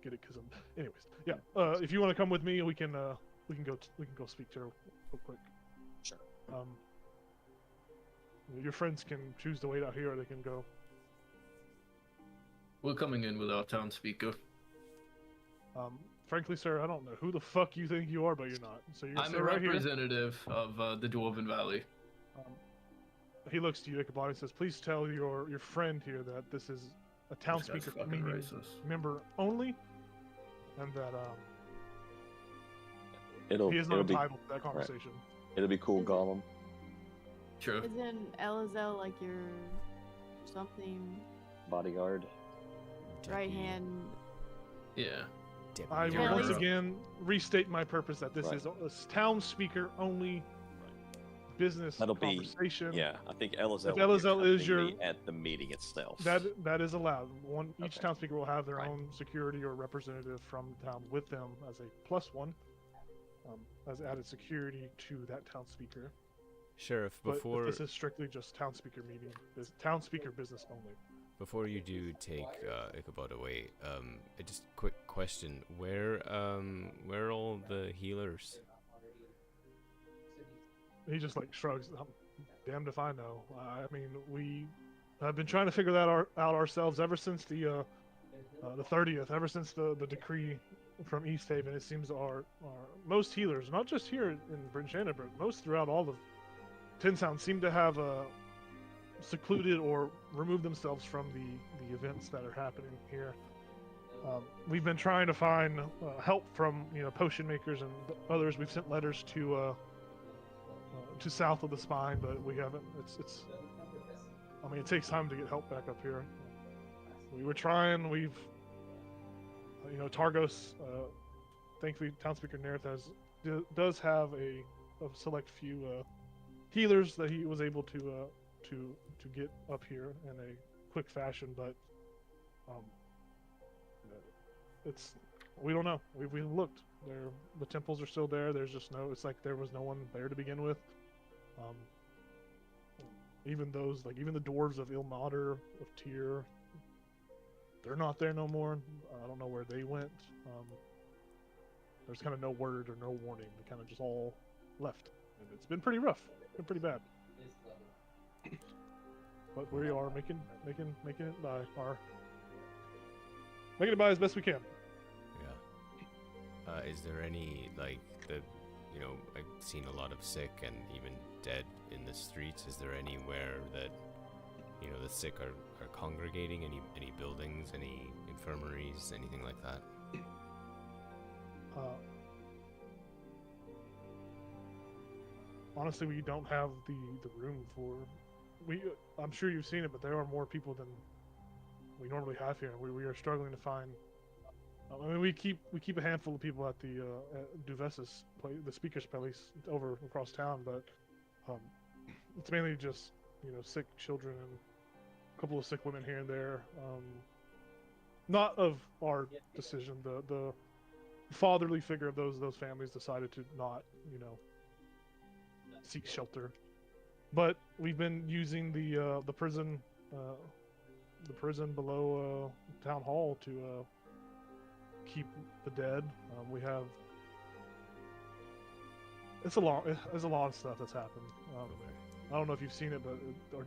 Get it? Because anyways, yeah. If you want to come with me, we can go speak to her real quick. Sure. Your friends can choose to wait out here, or they can go. We're coming in with our town speaker. Frankly, sir, I don't know who the fuck you think you are, but you're not. So you're I'm a right here. representative of the Dwarven Valley. He looks to you, Ichabod, and says, "Please tell your friend here that this is a town This guy's speaker fucking meeting racist. member only, and that It'll he is not it'll be entitled to that conversation." it'll be cool, Gollum. True. Isn't Elazelle like your something Bodyguard. right hand? Yeah. I will Yeah, once please. again restate my purpose that this Right. is a town speaker only business That'll be- conversation. Yeah, I think Elazelle. If will be Elazelle is accompanying your- me at the meeting itself. That is allowed. Each Okay. town speaker will have their Right. own security or representative from the town with them as a +1, as added security to that town speaker. Sheriff, But before this is strictly just town speaker meeting, town speaker business only. before you do take Ichabod away, just a quick question: where are all the healers? He just shrugs. Damned if I know. I mean, we have been trying to figure that out ourselves ever since the 30th. Ever since the decree from East Haven, it seems our most healers, not just here in Bryn Shannon, but most throughout all of Tin Sound, seem to have secluded or removed themselves from the events that are happening here. We've been trying to find help from potion makers and others. We've sent letters to south of the spine, but we haven't. It's. I mean, it takes time to get help back up here. We were trying. We've you know, Targos, thankfully, Townspeaker Nerith does have a select few healers that he was able to get up here in a quick fashion, but it's we don't know. We've looked. The temples are still there. There's just no. It's like there was no one there to begin with. Even those, like even the dwarves of Ilmater, of Tyr, they're not there no more. I don't know where they went. There's kind of no word or no warning. They kind of just all left, and it's been pretty rough. It's been pretty bad. But we are making it by making it by as best we can. Yeah. Is there any like you know, I've seen a lot of sick and even dead in the streets. Is there anywhere that, you know, the sick are congregating? Any buildings, any infirmaries, anything like that? Honestly, we don't have the room for. I'm sure you've seen it, but there are more people than we normally have here. We are struggling to find. I mean, we keep a handful of people at the at Duvessa's place, the speaker's place over across town, but it's mainly just, you know, sick children and a couple of sick women here and there. Not of our decision. The fatherly figure of those families decided to not, you know, seek shelter. But we've been using the prison below town hall to keep the dead. We have there's a lot of stuff that's happened. I don't know if you've seen it, but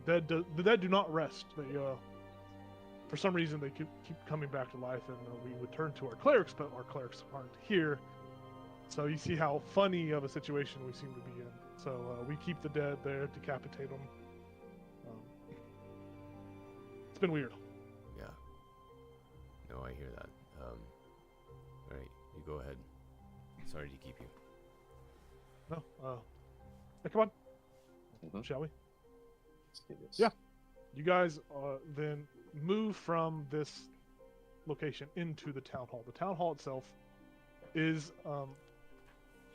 the dead do not rest. They for some reason they keep coming back to life, and we would turn to our clerics, but our clerics aren't here. So you see how funny of a situation we seem to be in. So we keep the dead there, decapitate them. It's been weird. Yeah. No, I hear that. All right, you go ahead. Sorry to keep you. No. Hey, come on. Mhm. Shall we? Let's do this. Yeah. You guys then move from this location into the town hall. The town hall itself is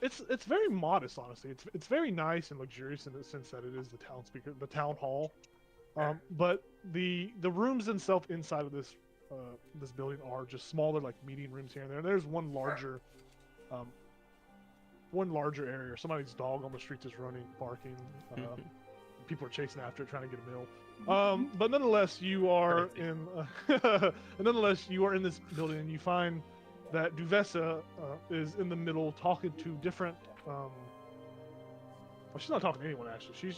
it's very modest, honestly. It's very nice and luxurious in the sense that it is the town hall. But the rooms themselves inside of this building are just smaller, like meeting rooms here and there. There's one larger area. Somebody's dog on the streets is running, barking. People are chasing after it, trying to get a meal. But nonetheless, you are in this building, and you find that Duvessa is in the middle, talking to different. Well, she's not talking to anyone actually. She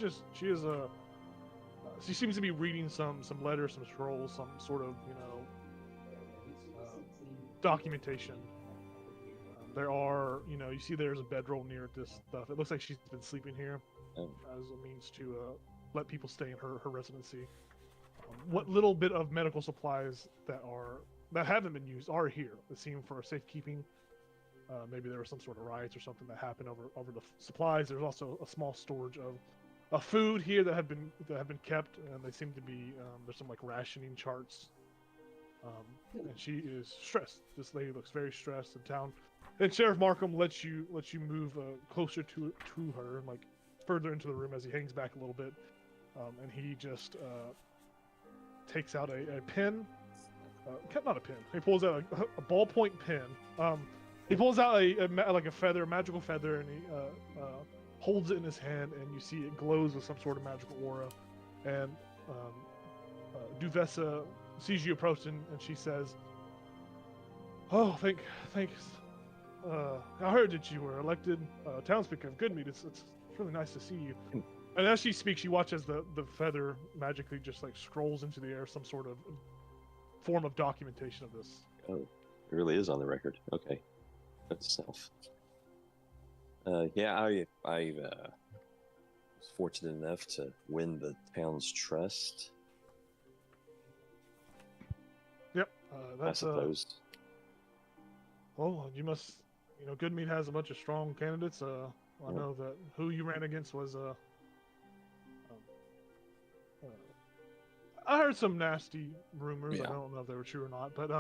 seems to be reading some letters, some scrolls, some sort of, you know, documentation. There are, you know, you see there's a bedroll near this stuff. It looks like she's been sleeping here as a means to let people stay in her residency. What little bit of medical supplies that haven't been used are here. It seemed for safekeeping. Maybe there was some sort of riots or something that happened over the supplies. There's also a small storage of food here that have been kept, and they seem to be there's some like rationing charts. And she is stressed. This lady looks very stressed. The town, and Sheriff Markham lets you move closer to her, and like further into the room as he hangs back a little bit, and he just takes out a pen. Not a pen. He pulls out a ballpoint pen. He pulls out a magical feather, and he holds it in his hand, and you see it glows with some sort of magical aura. And Duvessa sees you approach, and she says, "Oh, thanks. I heard that you were elected townspeaker of Goodmead. It's really nice to see you." And as she speaks, you watch as the feather magically just like scrolls into the air, some sort of form of documentation of this. Oh, it really is on the record. Okay, that's self. Yeah, I was fortunate enough to win the town's trust. Yep, I that's suppose. Well, you must. You know, Goodmead has a bunch of strong candidates. I know that who you ran against was I heard some nasty rumors. Yeah. I don't know if they were true or not, but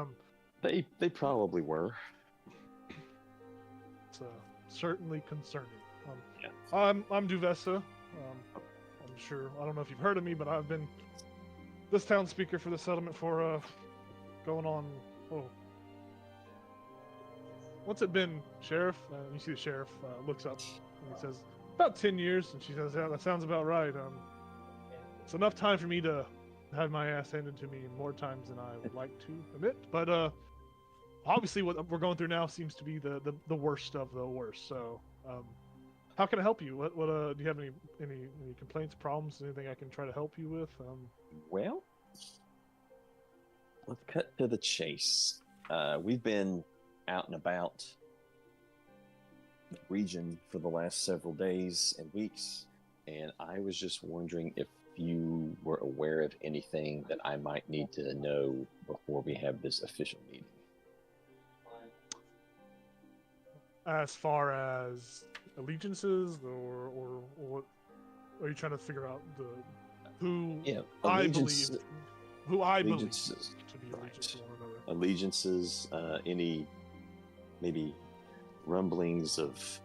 They probably were. It's certainly concerning. Yeah. I'm Duvessa. I'm sure, I don't know if you've heard of me, but I've been this town speaker for the settlement for going on, what's it been, Sheriff? You see the sheriff looks up and he says, about 10 years. And she says, yeah, that sounds about right. It's enough time for me to have my ass handed to me more times than I would like to admit. But obviously what we're going through now seems to be the worst of the worst. So how can I help you? What do you have any complaints, problems, anything I can try to help you with? Well, let's cut to the chase. We've been out and about the region for the last several days and weeks, and I was just wondering if you were aware of anything that I might need to know before we have this official meeting. As far as allegiances, or what are you trying to figure out? Who I believe to be allegiance to one another. Allegiances, any maybe rumblings of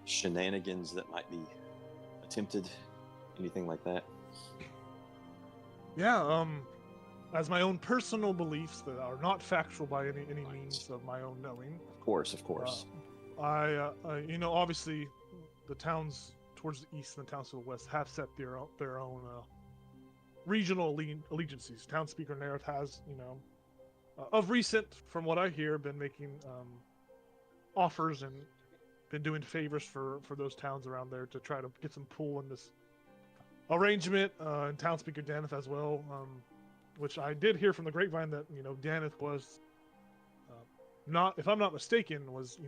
shenanigans that might be attempted, anything like that? Yeah, as my own personal beliefs that are not factual by any means of my own knowing. Of course. I obviously the towns towards the east and the towns to the west have set their own regional allegiances. Town Speaker Nareth has, of recent, from what I hear, been making offers and been doing favors for those towns around there to try to get some pull in this arrangement, and Town Speaker Daneth as well, which I did hear from the grapevine that, Daneth was not, if I'm not mistaken, was,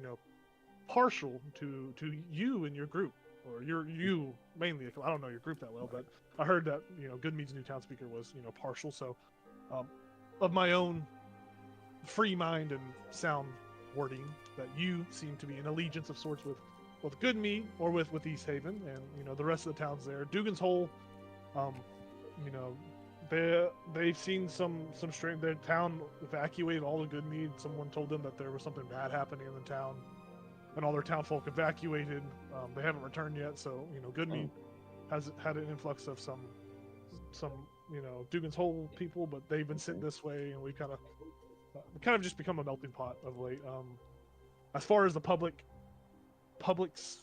partial to you and your group, or you mainly. I don't know your group that well, but I heard that, Goodmead's new town speaker was, partial. So, of my own free mind and sound wording, that you seem to be in allegiance of sorts with Goodmead or with East Haven, and the rest of the towns there. Dugan's Hole, they've seen some strange. Their town evacuated all of Goodmead. Someone told them that there was something bad happening in the town, and all their town folk evacuated. They haven't returned yet, so Goodmead has had an influx of some Dugan's Hole people, but they've been sent this way, and we kind of just become a melting pot of late. As far as the public's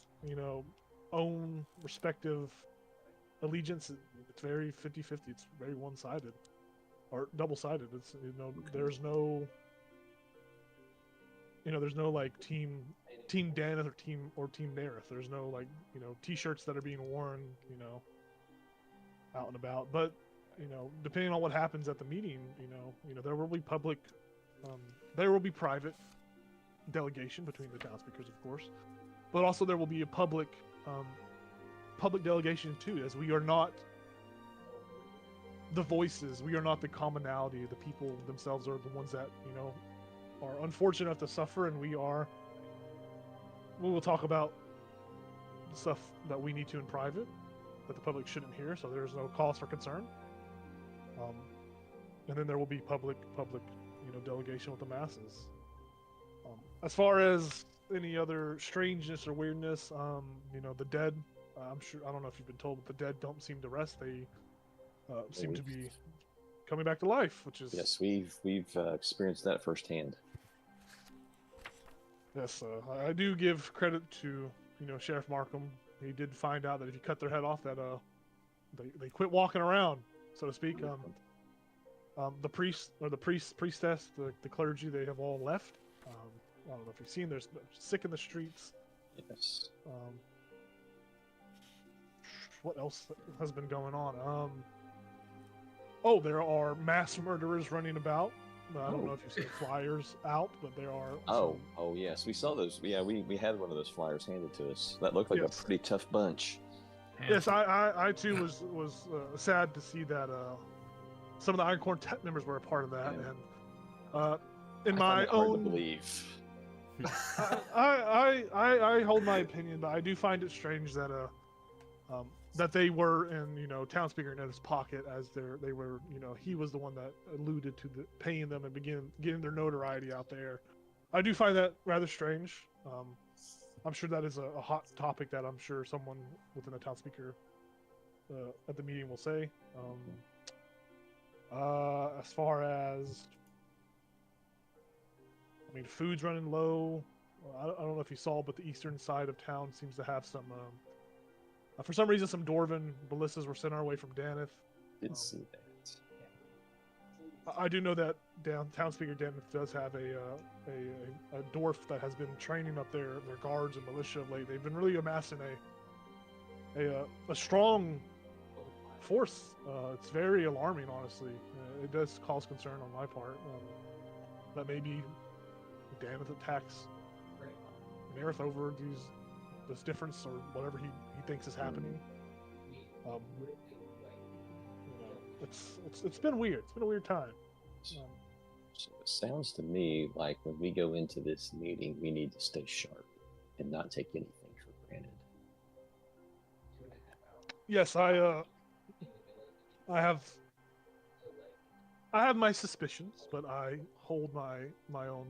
own respective allegiance, it's very 50-50. It's very one-sided or double-sided. It's there's no like team Daneth or team Nareth. There's no like t-shirts that are being worn out and about. But depending on what happens at the meeting, there will be public, there will be private delegation between the town speakers, of course, but also there will be a public delegation too, as we are not the voices, we are not the commonality. The people themselves are the ones that are unfortunate enough to suffer, and we will talk about stuff that we need to in private that the public shouldn't hear, so there's no cause for concern. And then there will be public delegation with the masses. As far as any other strangeness or weirdness, the dead, I'm sure, I don't know if you've been told, but the dead don't seem to rest. They seem to be coming back to life, which is... Yes, we've experienced that firsthand. Yes, I do give credit to Sheriff Markham. He did find out that if you cut their head off, that they quit walking around, so to speak. The priest or the priestess, the clergy, they have all left. I don't know if you've seen, they're sick in the streets. Yes. What else has been going on? There are mass murderers running about. I don't know if you've seen flyers out, but there are. Oh yes, we saw those. Yeah, we had one of those flyers handed to us. That looked like a pretty tough bunch. Yes, I too was sad to see that some of the Iron Quartet members were a part of that, and in my own hard to believe. I hold my opinion, but I do find it strange that that they were in, Townspeaker and his pocket as they were, he was the one that alluded to paying them and getting their notoriety out there. I do find that rather strange. I'm sure that is a hot topic that I'm sure someone within the Townspeaker at the meeting will say. As far as, food's running low. I don't know if you saw, but the eastern side of town seems to have some, for some reason, some Dwarven ballistas were sent our way from Daneth. Did see that. I do know that Townspeaker Daneth does have a dwarf that has been training up their guards and militia of late. They've been really amassing a strong force. It's very alarming, honestly. It does cause concern on my part that maybe Daneth attacks Nerith over this difference or whatever he thinks is happening. It's been weird. It's been a weird time. So it sounds to me like when we go into this meeting, we need to stay sharp and not take anything for granted. Yes, I have my suspicions, but I hold my own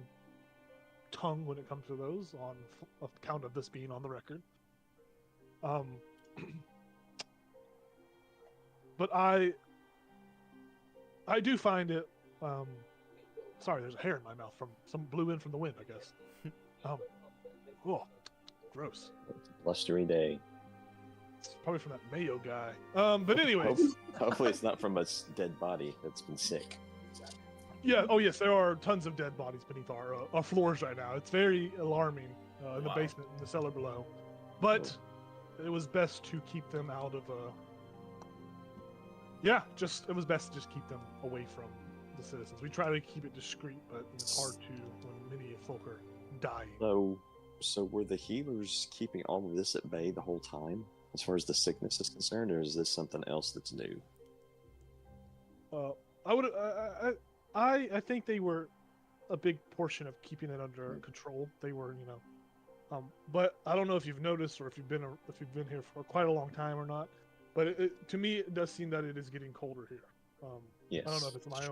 tongue when it comes to those on account of this being on the record. But I do find it. Sorry, there's a hair in my mouth from some blew in from the wind, I guess. Oh, gross. It's a blustery day. It's probably from that mayo guy. But anyways. Hopefully it's not from a dead body that's been sick. Yeah. Oh, yes. There are tons of dead bodies beneath our floors right now. It's very alarming in the basement, in the cellar below. But it was best to keep them out of. It was best to just keep them away from the citizens. We try to keep it discreet, but it's hard to when many folk are dying. So were the healers keeping all of this at bay the whole time, as far as the sickness is concerned, or is this something else that's new? I think they were a big portion of keeping it under control. They were, but I don't know if you've noticed or if you've been here for quite a long time or not. But to me, it does seem that it is getting colder here. Yes. I don't know if it's my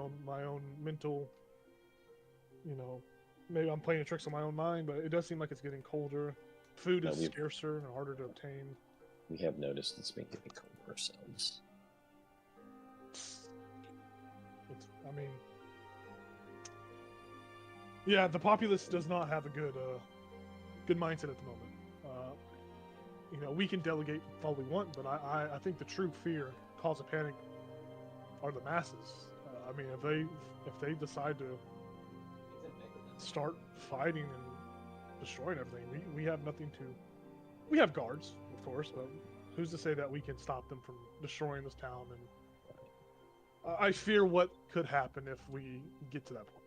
own mental, maybe I'm playing tricks on my own mind, but it does seem like it's getting colder. Food is scarcer and harder to obtain. We have noticed it's been getting colder ourselves. The populace does not have a good mindset at the moment. We can delegate all we want, but I think the true fear, cause of panic, are the masses. If they decide to start fighting and destroying everything, we have nothing to. We have guards, of course, but who's to say that we can stop them from destroying this town? And I fear what could happen if we get to that point.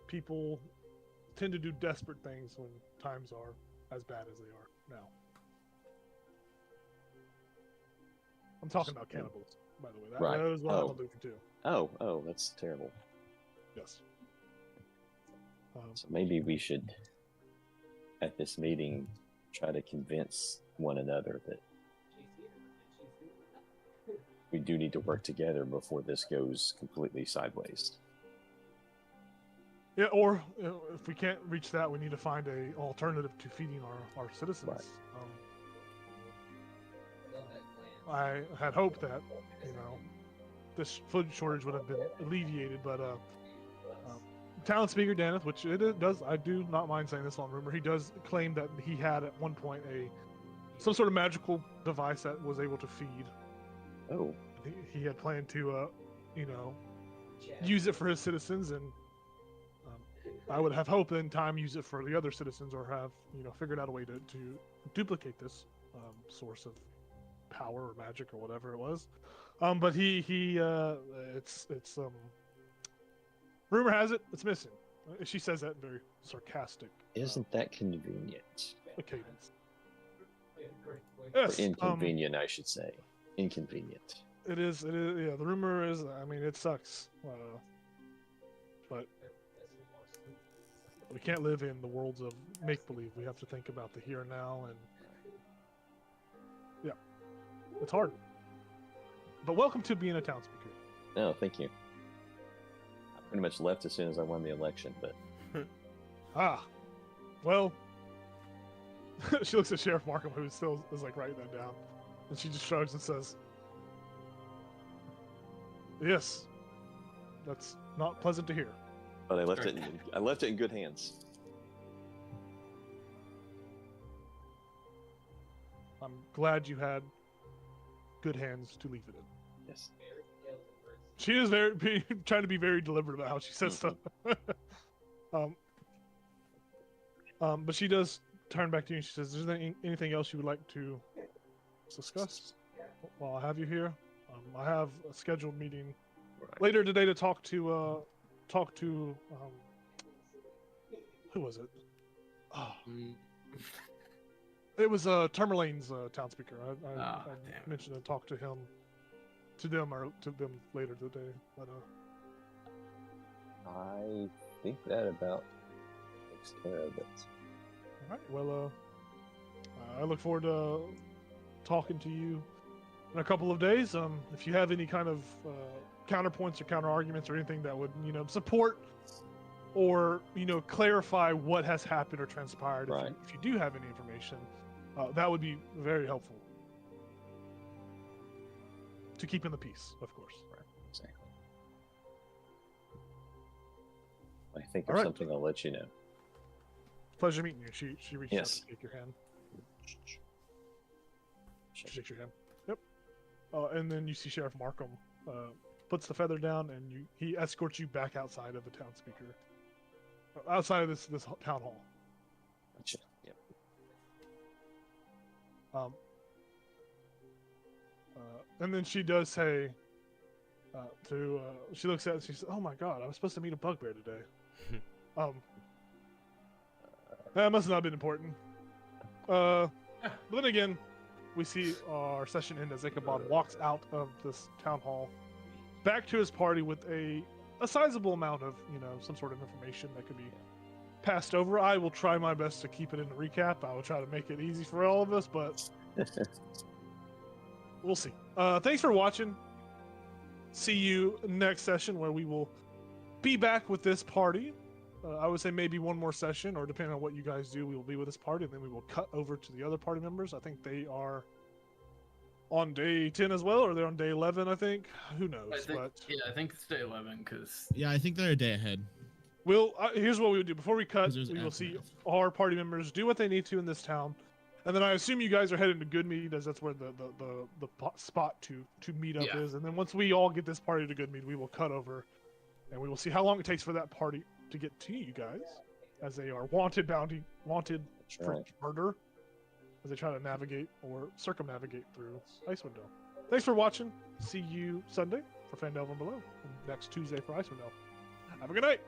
People tend to do desperate things when times are as bad as they are now. I'm talking about cannibals, by the way. That is what I'm alluding to. Oh, that's terrible. Yes. So maybe we should, at this meeting, try to convince one another that we do need to work together before this goes completely sideways. Yeah, or if we can't reach that, we need to find an alternative to feeding our citizens. Right. I had hoped that, this food shortage would have been alleviated, but Townspeaker Daneth, which it does, I do not mind saying this on rumor, he does claim that he had at one point some sort of magical device that was able to feed. Oh. He had planned to, use it for his citizens, and I would have hoped in time use it for the other citizens, or have figured out a way to duplicate this source of power or magic or whatever it was. But it's rumor has it it's missing. She says that in very sarcastic. Isn't that convenient? Cadence. Yes. Or inconvenient, I should say. Inconvenient. It is. Yeah. The rumor is. It sucks. But we can't live in the worlds of make believe. We have to think about the here and now, and It's hard. But welcome to being a town speaker. No, thank you. I pretty much left as soon as I won the election, but Well, she looks at Sheriff Markham, who still is like writing that down, and she just shrugs and says, "Yes, that's not pleasant to hear." but I left it in good hands. I'm glad you had good hands to leave it in. Yes. She is trying to be very deliberate about how she says stuff. But she does turn back to you and she says, "Is there anything else you would like to discuss while I have you here? I have a scheduled meeting later today to talk to who was it? Oh. It was Tourmaline's town speaker. I mentioned to talk to them later today. But I think that about takes care of it. all right. Well, I look forward to talking to you in a couple of days. If you have any kind of counterpoints or counter arguments or anything that would support or clarify what has happened or transpired, Right. if you do have any information, that would be very helpful to keep in the peace, of course. Right. Exactly. If I think All of right. something, I'll let you know. Pleasure meeting you. She reaches out Yes. to shake your hand. She shakes your hand. Yep. And then you see Sheriff Markham puts the feather down, and he escorts you back outside of the town speaker, outside of this town hall. Gotcha. Yep. And then she does say she looks at it and she says, "Oh my God, I was supposed to meet a bugbear today." That must not have been important. But then again, we see our session end as Ichabod walks out of this town hall, back to his party with a sizable amount of some sort of information that could be passed over. I will try my best to keep it in the recap. I will try to make it easy for all of us, but we'll see. Thanks for watching. See you next session where we will be back with this party. I would say maybe one more session, or depending on what you guys do, we will be with this party, and then we will cut over to the other party members. I think they are on day 10 as well, or they're on day 11, I think. Who knows? I think it's day 11 because Yeah, I think they're a day ahead. Here's what we would do. Before we cut, 'Cause there's we will aftermath. see our party members do what they need to in this town. And then I assume you guys are heading to Goodmead, as that's where the spot to meet up Yeah. is. And then once we all get this party to Goodmead, we will cut over, and we will see how long it takes for that party to get to you guys, as they are wanted That's for right. murder, as they try to navigate or circumnavigate through Icewind Dale. Thanks for watching. See you Sunday for Fandelve and Below, and next Tuesday for Icewind Dale. Have a good night.